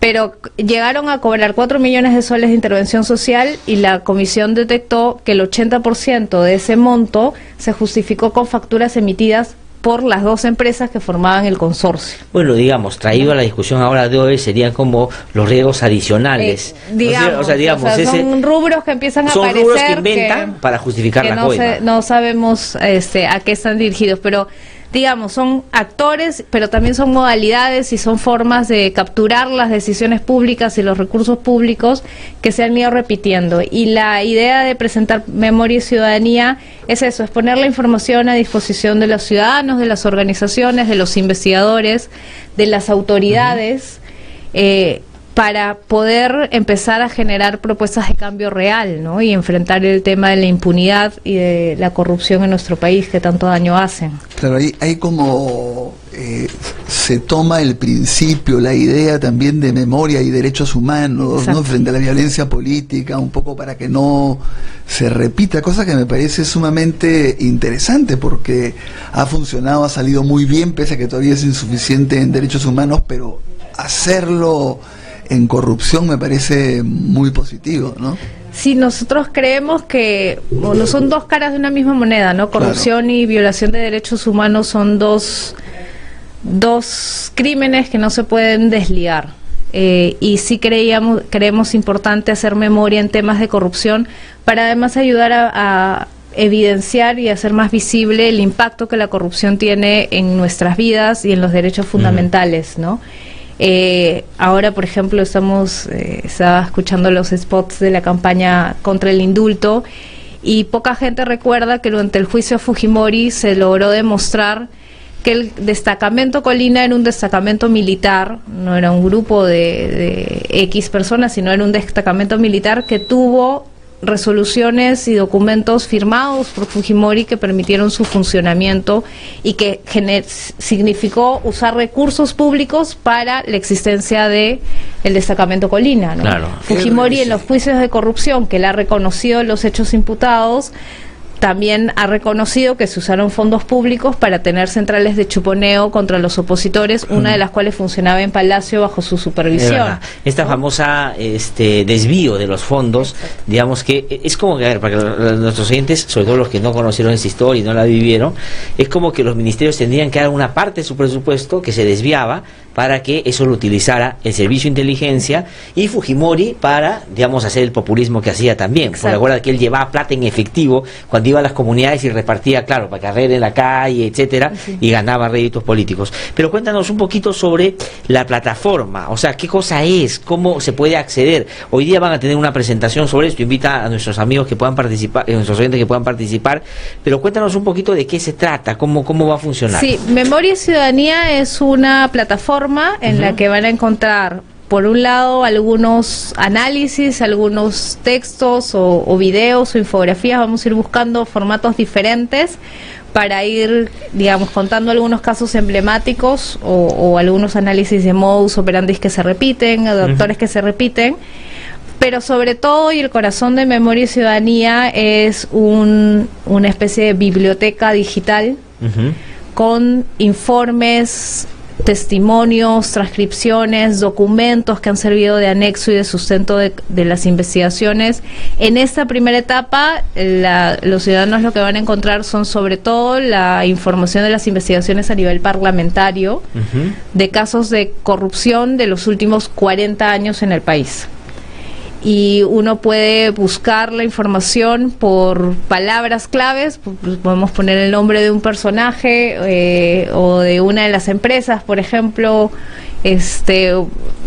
pero llegaron a cobrar 4 millones de soles de intervención social y la comisión detectó que el 80% de ese monto se justificó con facturas emitidas por las dos empresas que formaban el consorcio. Bueno, digamos, traído a la discusión ahora de hoy, serían como los riesgos adicionales. Son rubros que empiezan a aparecer. Son rubros que inventan para justificar la coima. No sabemos a qué están dirigidos, pero digamos, son actores, pero también son modalidades y son formas de capturar las decisiones públicas y los recursos públicos que se han ido repitiendo. Y la idea de presentar Memoria y Ciudadanía es eso, es poner la información a disposición de los ciudadanos, de las organizaciones, de los investigadores, de las autoridades, para poder empezar a generar propuestas de cambio real, ¿no? Y enfrentar el tema de la impunidad y de la corrupción en nuestro país que tanto daño hacen. Claro, hay como se toma el principio, la idea también de memoria y derechos humanos, ¿no? Frente a la violencia política, un poco para que no se repita, cosa que me parece sumamente interesante porque ha funcionado, ha salido muy bien, pese a que todavía es insuficiente en derechos humanos, pero hacerlo en corrupción me parece muy positivo, ¿no? Sí, nosotros creemos que, bueno, son dos caras de una misma moneda, ¿no? Corrupción y violación de derechos humanos son dos crímenes que no se pueden desligar. Y sí creemos importante hacer memoria en temas de corrupción para además ayudar a evidenciar y hacer más visible el impacto que la corrupción tiene en nuestras vidas y en los derechos fundamentales, ¿no? Ahora, por ejemplo, estaba escuchando los spots de la campaña contra el indulto y poca gente recuerda que durante el juicio a Fujimori se logró demostrar que el destacamento Colina era un destacamento militar, no era un grupo de X personas, sino era un destacamento militar que tuvo resoluciones y documentos firmados por Fujimori que permitieron su funcionamiento y que significó usar recursos públicos para la existencia de el destacamento Colina, ¿no? Claro. Fujimori en los juicios de corrupción que él ha reconocido los hechos imputados también ha reconocido que se usaron fondos públicos para tener centrales de chuponeo contra los opositores, una de las cuales funcionaba en Palacio bajo su supervisión. Esta famosa desvío de los fondos, digamos que es como que, a ver, para que nuestros oyentes, sobre todo los que no conocieron esa historia y no la vivieron, es como que los ministerios tendrían que dar una parte de su presupuesto que se desviaba para que eso lo utilizara el servicio de inteligencia y Fujimori para, digamos, hacer el populismo que hacía también. Porque recuerda que él llevaba plata en efectivo cuando iba a las comunidades y repartía, claro, para carrera en la calle, etcétera, y ganaba réditos políticos. Pero cuéntanos un poquito sobre la plataforma, o sea, qué cosa es, cómo se puede acceder. Hoy día van a tener una presentación sobre esto, invita a nuestros amigos que puedan participar, a nuestros oyentes que puedan participar, pero cuéntanos un poquito de qué se trata, cómo va a funcionar. Sí, Memoria y Ciudadanía es una plataforma en la que van a encontrar, por un lado, algunos análisis, algunos textos o videos o infografías. Vamos a ir buscando formatos diferentes para ir, digamos, contando algunos casos emblemáticos o algunos análisis de modus operandi que se repiten, de actores que se repiten. Pero sobre todo, y el corazón de Memoria y Ciudadanía es una especie de biblioteca digital con informes, testimonios, transcripciones, documentos que han servido de anexo y de sustento de las investigaciones. En esta primera etapa, los ciudadanos lo que van a encontrar son sobre todo la información de las investigaciones a nivel parlamentario de casos de corrupción de los últimos 40 años en el país. Y uno puede buscar la información por palabras claves, podemos poner el nombre de un personaje o de una de las empresas, por ejemplo,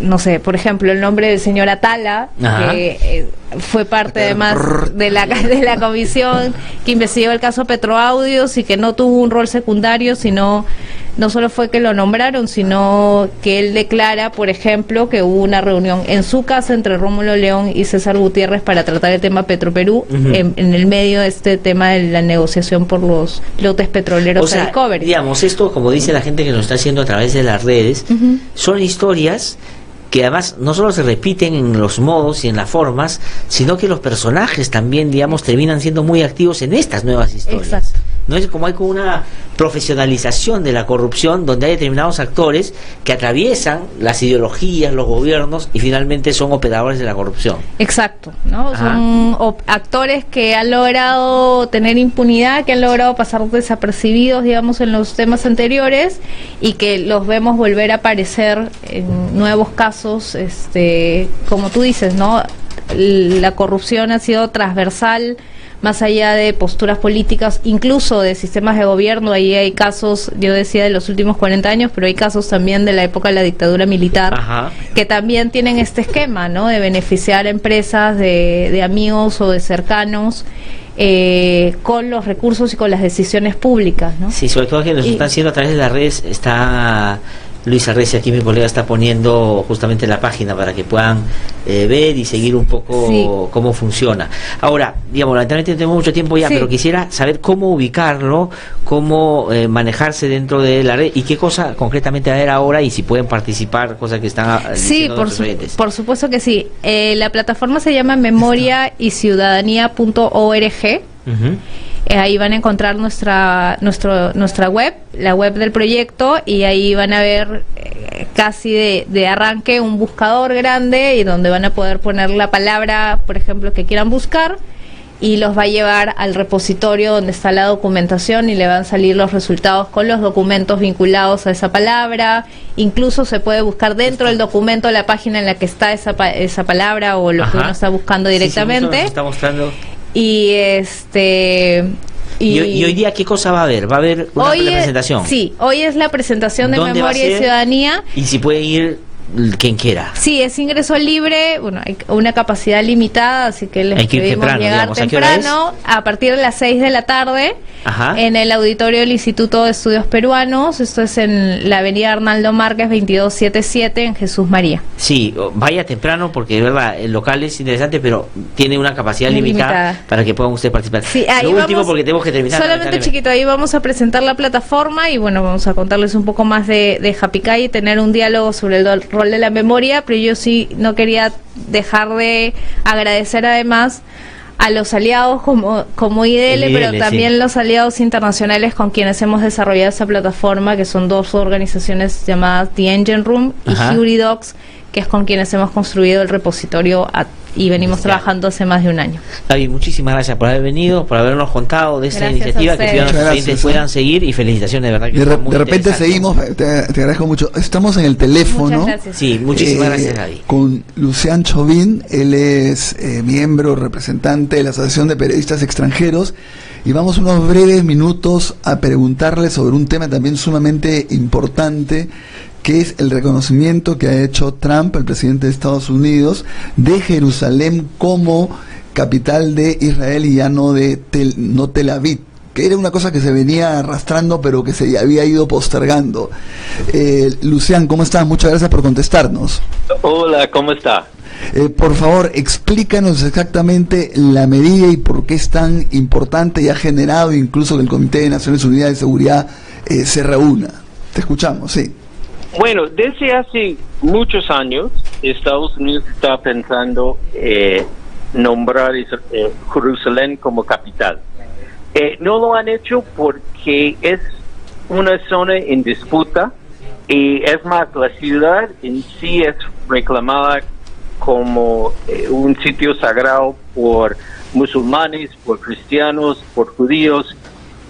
no sé, por ejemplo, el nombre del señor Atala, que fue parte además de la comisión que investigó el caso Petroaudios y que no tuvo un rol secundario, sino no solo fue que lo nombraron, sino que él declara, por ejemplo, que hubo una reunión en su casa entre Rómulo León y César Gutiérrez para tratar el tema Petroperú en el medio de este tema de la negociación por los lotes petroleros de Discovery. Digamos, esto, como dice la gente que nos está haciendo a través de las redes, son historias que además no solo se repiten en los modos y en las formas, sino que los personajes también, digamos, terminan siendo muy activos en estas nuevas historias. Exacto. No es como hay como una profesionalización de la corrupción donde hay determinados actores que atraviesan las ideologías, los gobiernos y finalmente son operadores de la corrupción. Exacto, ¿no? Son actores que han logrado tener impunidad, que han logrado pasar desapercibidos, digamos, en los temas anteriores y que los vemos volver a aparecer en nuevos casos, como tú dices, ¿no? La corrupción ha sido transversal más allá de posturas políticas, incluso de sistemas de gobierno. Ahí hay casos, yo decía, de los últimos 40 años, pero hay casos también de la época de la dictadura militar, que también tienen este esquema, ¿no? De beneficiar a empresas de amigos o de cercanos, con los recursos y con las decisiones públicas, ¿no? Sí, sobre todo que nos están haciendo a través de las redes, está Luis Arreci, aquí mi colega, está poniendo justamente la página para que puedan ver y seguir un poco cómo funciona. Ahora, digamos, lamentablemente no tenemos mucho tiempo ya, pero quisiera saber cómo ubicarlo, cómo manejarse dentro de la red y qué cosa concretamente va a haber ahora y si pueden participar, cosas que están diciendo nuestros oyentes. Por supuesto que sí. La plataforma se llama memoriayciudadanía.org. Ahí van a encontrar nuestra web, la web del proyecto, y ahí van a ver casi de arranque un buscador grande y donde van a poder poner la palabra, por ejemplo, que quieran buscar, y los va a llevar al repositorio donde está la documentación y le van a salir los resultados con los documentos vinculados a esa palabra. Incluso se puede buscar dentro del documento la página en la que está esa palabra o lo que uno está buscando directamente. Está mostrando. Y y hoy día, ¿qué cosa va a haber? ¿Va a haber una presentación? Sí, hoy es la presentación de Memoria y Ciudadanía. Y si puede ir quien quiera. Sí, es ingreso libre, bueno, hay una capacidad limitada, así que les pedimos llegar temprano, a partir de las 6 de la tarde, en el auditorio del Instituto de Estudios Peruanos. Esto es en la avenida Arnaldo Márquez 2277 en Jesús María. Sí, vaya temprano porque de verdad el local es interesante, pero tiene una capacidad limitada para que puedan ustedes participar. Sí, ahí lo último, porque tenemos que terminar. Solamente chiquito, ahí vamos a presentar la plataforma y bueno, vamos a contarles un poco más de Japicay y tener un diálogo sobre el rol de la memoria, pero yo sí no quería dejar de agradecer además a los aliados como IDL, pero también los aliados internacionales con quienes hemos desarrollado esta plataforma, que son dos organizaciones llamadas The Engine Room y Hury Docs, que es con quienes hemos construido el repositorio y venimos trabajando hace más de un año. David, muchísimas gracias por haber venido, por habernos contado de esta iniciativa, que los clientes puedan seguir, y felicitaciones, de verdad que de repente seguimos, te agradezco mucho. Estamos en el teléfono. Muchas gracias. Sí, muchísimas gracias, David. Con Lucián Chauvin, él es miembro, representante de la Asociación de Periodistas Extranjeros, y vamos unos breves minutos a preguntarle sobre un tema también sumamente importante, que es el reconocimiento que ha hecho Trump, el presidente de Estados Unidos, de Jerusalén como capital de Israel y ya no Tel Aviv, que era una cosa que se venía arrastrando pero que se había ido postergando. Lucián, ¿cómo estás? Muchas gracias por contestarnos. Hola, ¿cómo está? Por favor, explícanos exactamente la medida y por qué es tan importante y ha generado incluso que el Comité de Naciones Unidas de Seguridad se reúna. Te escuchamos, sí. Bueno, desde hace muchos años Estados Unidos está pensando nombrar Jerusalén como capital. No lo han hecho porque es una zona en disputa, y es más, la ciudad en sí es reclamada como un sitio sagrado por musulmanes, por cristianos, por judíos.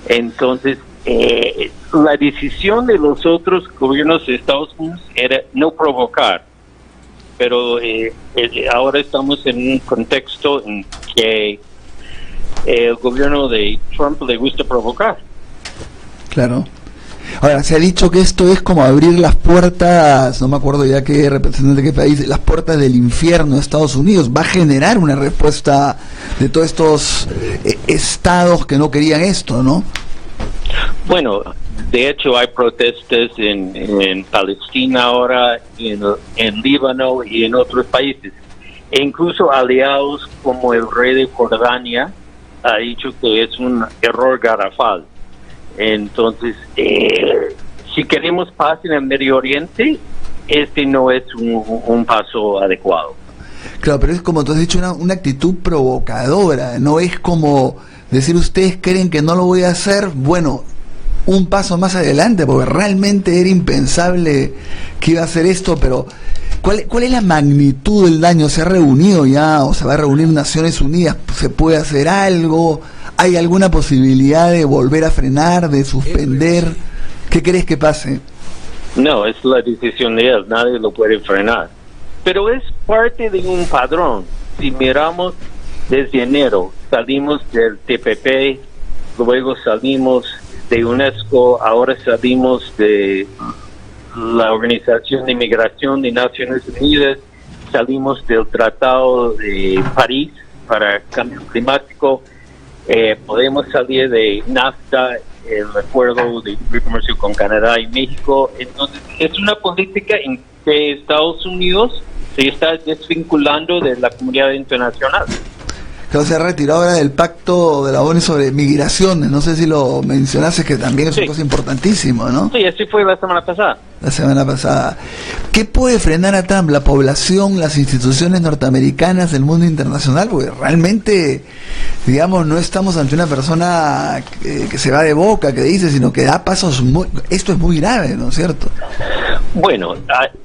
Entonces la decisión de los otros gobiernos de Estados Unidos era no provocar, pero ahora estamos en un contexto en que el gobierno de Trump le gusta provocar. Claro. Ahora, se ha dicho que esto es como abrir las puertas, no me acuerdo ya qué representante de qué país, las puertas del infierno de Estados Unidos. Va a generar una respuesta de todos estos estados que no querían esto, ¿no? Bueno, de hecho hay protestas en Palestina ahora, en Líbano y en otros países. E incluso aliados como el rey de Jordania ha dicho que es un error garrafal. Entonces, si queremos paz en el Medio Oriente, este no es un paso adecuado. Claro, pero es como tú has dicho, una actitud provocadora. No es como decir, ustedes creen que no lo voy a hacer, bueno, un paso más adelante, porque realmente era impensable que iba a hacer esto. Pero ¿cuál es la magnitud del daño? ¿Se ha reunido ya o se va a reunir Naciones Unidas? ¿Se puede hacer algo? ¿Hay alguna posibilidad de volver a frenar, de suspender? ¿Qué crees que pase? No, es la decisión de él, nadie lo puede frenar. Pero es parte de un padrón. Si miramos desde enero, salimos del TPP, luego salimos de UNESCO, ahora salimos de la Organización de Migración de Naciones Unidas, salimos del Tratado de París para Cambio Climático. podemos salir de NAFTA, el acuerdo de libre comercio con Canadá y México. Entonces, es una política en que Estados Unidos se está desvinculando de la comunidad internacional. Claro, se ha retirado ahora del pacto de la ONU sobre migraciones, no sé si lo mencionaste, que también es una cosa importantísima, ¿no? Sí, así fue la semana pasada. La semana pasada. ¿Qué puede frenar a Trump? ¿La población, las instituciones norteamericanas, el mundo internacional? Porque realmente, digamos, no estamos ante una persona que se va de boca, que dice, sino que da pasos muy... Esto es muy grave, ¿no es cierto? Bueno,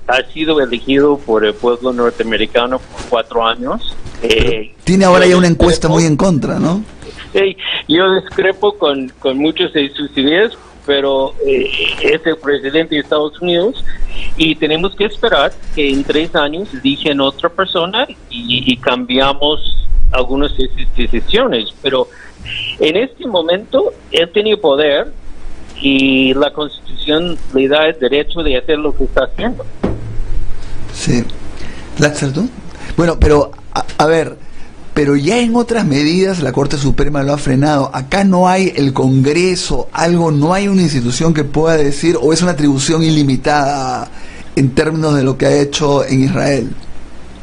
ha sido elegido por el pueblo norteamericano por 4 años. Tiene ahora ya una encuesta muy en contra, ¿no? Yo discrepo con muchas de sus ideas, pero es el presidente de Estados Unidos y tenemos que esperar que en 3 años eligen otra persona y cambiamos algunas de sus decisiones. Pero en este momento él tiene poder y la Constitución le da el derecho de hacer lo que está haciendo. Sí. ¿Latzer, tú? Bueno, pero a ver, pero ya en otras medidas la Corte Suprema lo ha frenado. Acá no hay el Congreso, no hay una institución que pueda decir, o es una atribución ilimitada en términos de lo que ha hecho en Israel.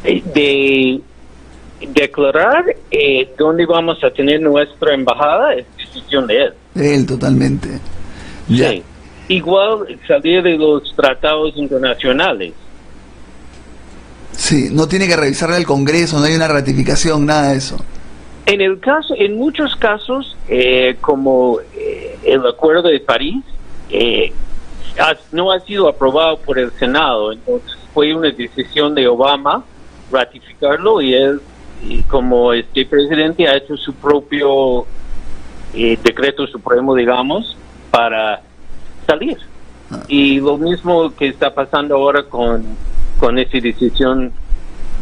De declarar dónde vamos a tener nuestra embajada es decisión de él. De él, totalmente. Ya. Sí. Igual salir de los tratados internacionales. Sí, no tiene que revisarle al Congreso, no hay una ratificación, nada de eso. En muchos casos, como el Acuerdo de París, no ha sido aprobado por el Senado, entonces fue una decisión de Obama ratificarlo y él, como presidente, ha hecho su propio decreto supremo, digamos, para salir. Y lo mismo que está pasando ahora con esa decisión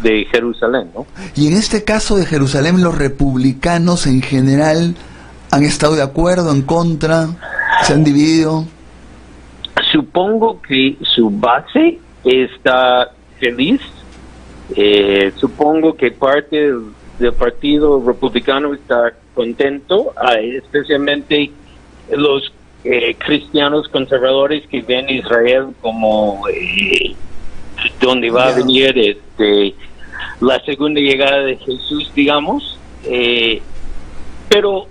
de Jerusalén, ¿no? Y en este caso de Jerusalén, los republicanos en general han estado de acuerdo, en contra, se han dividido. Supongo que su base está feliz. Supongo que parte del Partido Republicano está contento, especialmente los cristianos conservadores que ven Israel como donde va a venir la segunda llegada de Jesús, digamos, pero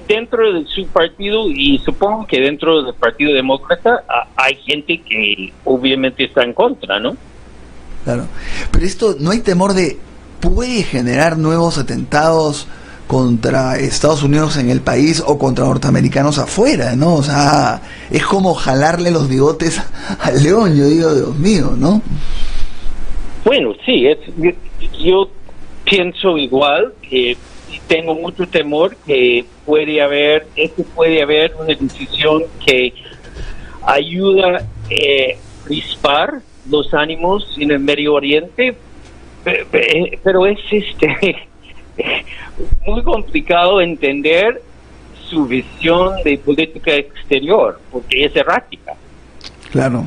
dentro de su partido, y supongo que dentro del Partido Demócrata, hay gente que obviamente está en contra, ¿no? Claro, pero esto, ¿no hay temor de puede generar nuevos atentados contra Estados Unidos en el país o contra norteamericanos afuera, ¿no? O sea, es como jalarle los bigotes al león, yo digo, Dios mío, ¿no? Bueno, sí, yo pienso igual, que tengo mucho temor que puede haber una decisión que ayuda a crispar los ánimos en el Medio Oriente, pero es muy complicado entender su visión de política exterior, porque es errática. Claro.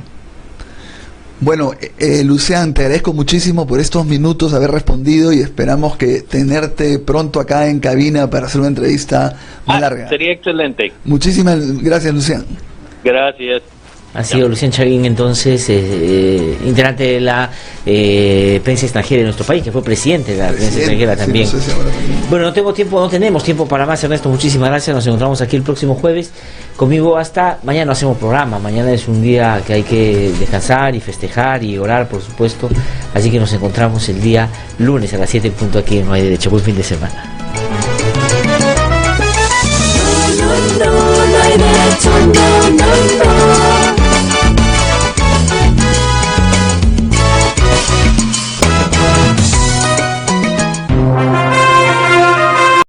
Bueno, Lucián, te agradezco muchísimo por estos minutos, haber respondido, y esperamos que tenerte pronto acá en cabina para hacer una entrevista más larga. Sería excelente. Muchísimas gracias, Lucián. Gracias. Ha sido Lucián Chaguín, entonces, integrante de la prensa extranjera de nuestro país, que fue presidente de la prensa extranjera también. Sí, no sé si ahora también. Bueno, no tenemos tiempo para más, Ernesto. Muchísimas gracias. Nos encontramos aquí el próximo jueves. Conmigo hasta mañana no hacemos programa. Mañana es un día que hay que descansar y festejar y orar, por supuesto. Así que nos encontramos el día lunes a las 7 en punto aquí en No Hay Derecho. Buen fin de semana. No hay derecho, no.